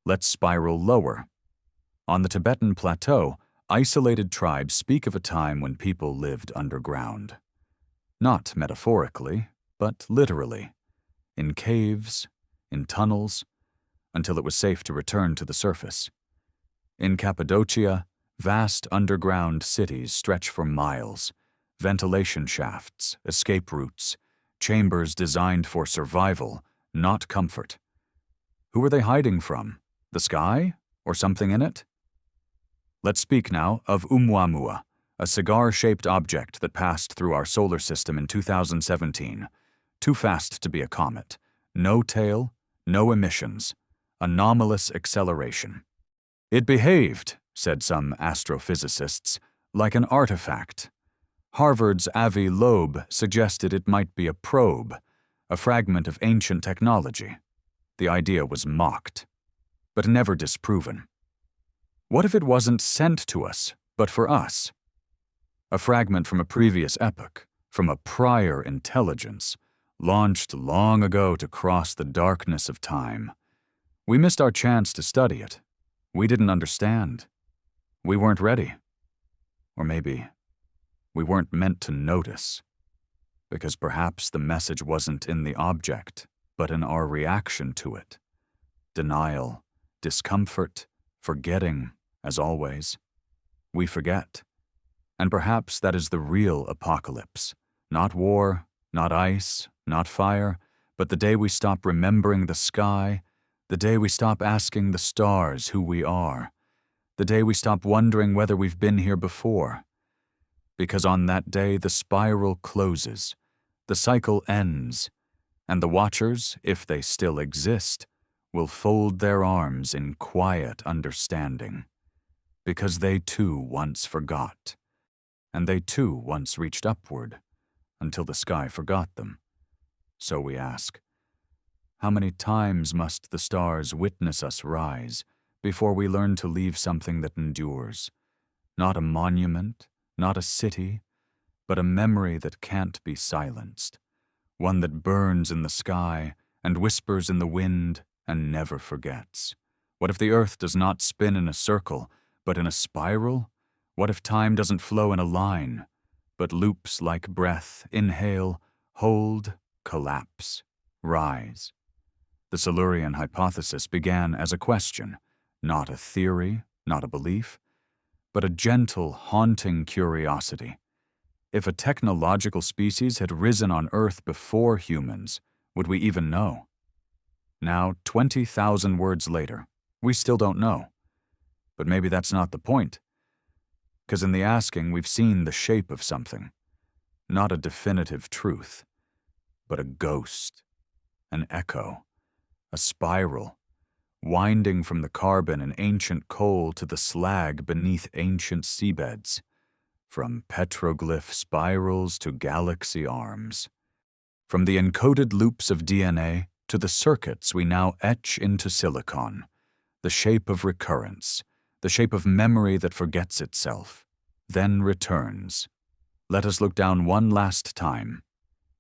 Let's spiral lower. On the Tibetan plateau, isolated tribes speak of a time when people lived underground. Not metaphorically, but literally. In caves, in tunnels, until it was safe to return to the surface. In Cappadocia, vast underground cities stretch for miles. Ventilation shafts, escape routes, chambers designed for survival, not comfort. Who were they hiding from? The sky, or something in it? Let's speak now of Oumuamua, a cigar-shaped object that passed through our solar system in 2017. Too fast to be a comet. No tail, no emissions. Anomalous acceleration. It behaved, said some astrophysicists, like an artifact. Harvard's Avi Loeb suggested it might be a probe, a fragment of ancient technology. The idea was mocked, but never disproven. What if it wasn't sent to us, but for us? A fragment from a previous epoch, from a prior intelligence, launched long ago to cross the darkness of time. We missed our chance to study it. We didn't understand. We weren't ready. Or maybe we weren't meant to notice, because perhaps the message wasn't in the object, but in our reaction to it. Denial, discomfort, forgetting, as always. We forget. And perhaps that is the real apocalypse, Not war, not ice, not fire, but the day we stop remembering the sky, the day we stop asking the stars who we are, the day we stop wondering whether we've been here before. Because on that day the spiral closes, the cycle ends, and the watchers, if they still exist, will fold their arms in quiet understanding. Because they too once forgot, and they too once reached upward, until the sky forgot them. So we ask, how many times must the stars witness us rise before we learn to leave something that endures? Not a monument, not a city, but a memory that can't be silenced, one that burns in the sky and whispers in the wind and never forgets. What if the earth does not spin in a circle, but in a spiral? What if time doesn't flow in a line, but loops like breath, inhale, hold, collapse, rise? The Silurian Hypothesis began as a question, not a theory, not a belief, but a gentle, haunting curiosity. If a technological species had risen on Earth before humans, would we even know? Now, 20,000 words later, we still don't know. But maybe that's not the point. Because in the asking, we've seen the shape of something. Not a definitive truth, but a ghost, an echo, a spiral, winding from the carbon in ancient coal to the slag beneath ancient seabeds, from petroglyph spirals to galaxy arms, from the encoded loops of DNA to the circuits we now etch into silicon, the shape of recurrence, the shape of memory that forgets itself, then returns. Let us look down one last time.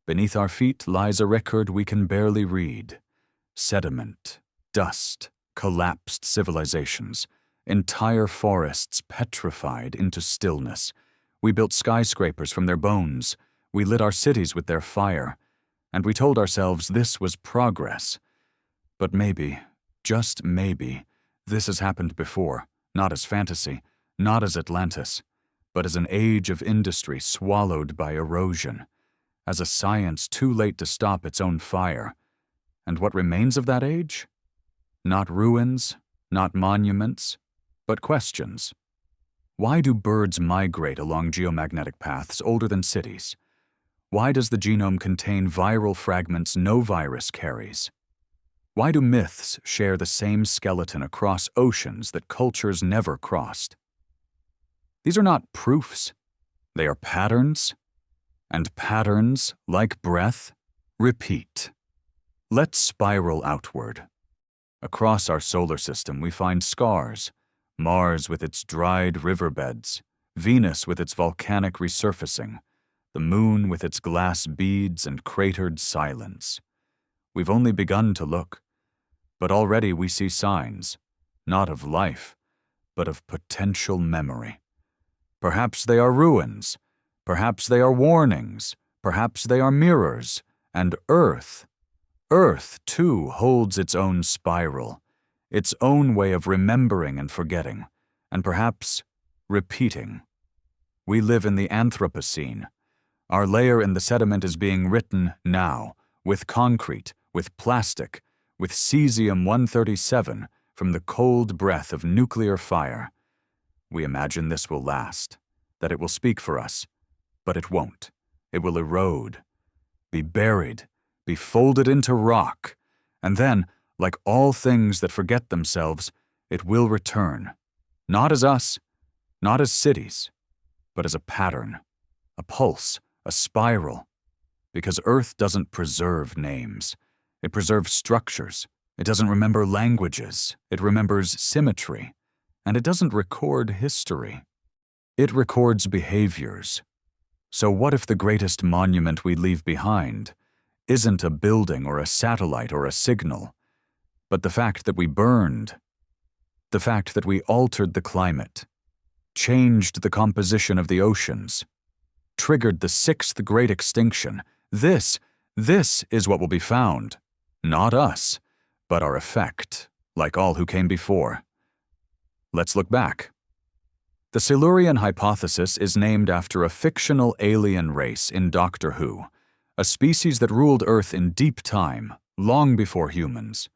Beneath our feet lies a record we can barely read. Sediment, dust, collapsed civilizations, entire forests petrified into stillness. We built skyscrapers from their bones. We lit our cities with their fire. And we told ourselves this was progress. But maybe, just maybe, this has happened before, not as fantasy, not as Atlantis, but as an age of industry swallowed by erosion, as a science too late to stop its own fire. And what remains of that age? Not ruins, not monuments, but questions. Why do birds migrate along geomagnetic paths older than cities? Why does the genome contain viral fragments no virus carries? Why do myths share the same skeleton across oceans that cultures never crossed? These are not proofs. They are patterns. And patterns, like breath, repeat. Let's spiral outward. Across our solar system we find scars, Mars with its dried riverbeds, Venus with its volcanic resurfacing, the moon with its glass beads and cratered silence. We've only begun to look, but already we see signs, not of life, but of potential memory. Perhaps they are ruins, perhaps they are warnings, perhaps they are mirrors, and Earth too holds its own spiral, its own way of remembering and forgetting, and perhaps repeating. We live in the Anthropocene. Our layer in the sediment is being written now, with concrete, with plastic, with cesium-137 from the cold breath of nuclear fire. We imagine this will last, that it will speak for us, but it won't. It will erode, be buried, be folded into rock, and then, like all things that forget themselves, it will return, not as us, not as cities, but as a pattern, a pulse, a spiral, because Earth doesn't preserve names. It preserves structures. It doesn't remember languages. It remembers symmetry. And it doesn't record history. It records behaviors. So what if the greatest monument we leave behind isn't a building or a satellite or a signal, but the fact that we burned, the fact that we altered the climate, changed the composition of the oceans, triggered the sixth great extinction? This is what will be found. Not us, but our effect, like all who came before. Let's look back. The Silurian Hypothesis is named after a fictional alien race in Doctor Who, a species that ruled Earth in deep time, long before humans.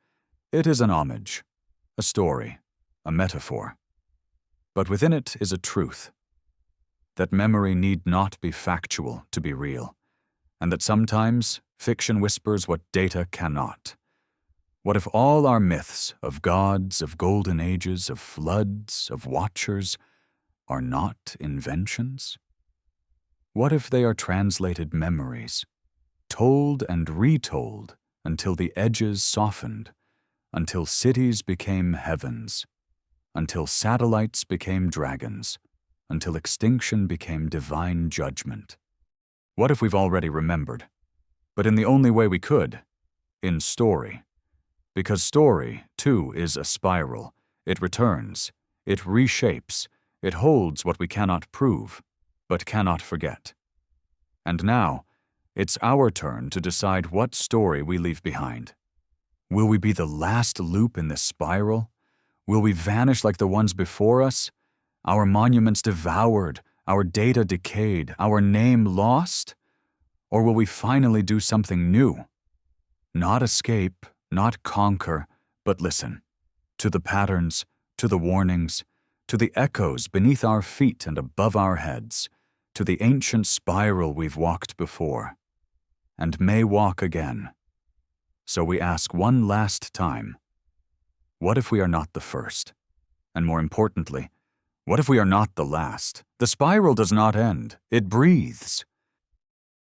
It is an homage, a story, a metaphor. But within it is a truth, that memory need not be factual to be real, and that sometimes fiction whispers what data cannot. What if all our myths of gods, of golden ages, of floods, of watchers, are not inventions? What if they are translated memories, told and retold until the edges softened, until cities became heavens, until satellites became dragons, until extinction became divine judgment? What if we've already remembered, but in the only way we could, in story? Because story, too, is a spiral. It returns, it reshapes, it holds what we cannot prove, but cannot forget. And now, it's our turn to decide what story we leave behind. Will we be the last loop in this spiral? Will we vanish like the ones before us? Our monuments devoured, our data decayed, our name lost? Or will we finally do something new? Not escape, not conquer, but listen. To the patterns, to the warnings, to the echoes beneath our feet and above our heads, to the ancient spiral we've walked before, and may walk again. So we ask one last time, what if we are not the first? And more importantly, what if we are not the last? The spiral does not end, it breathes.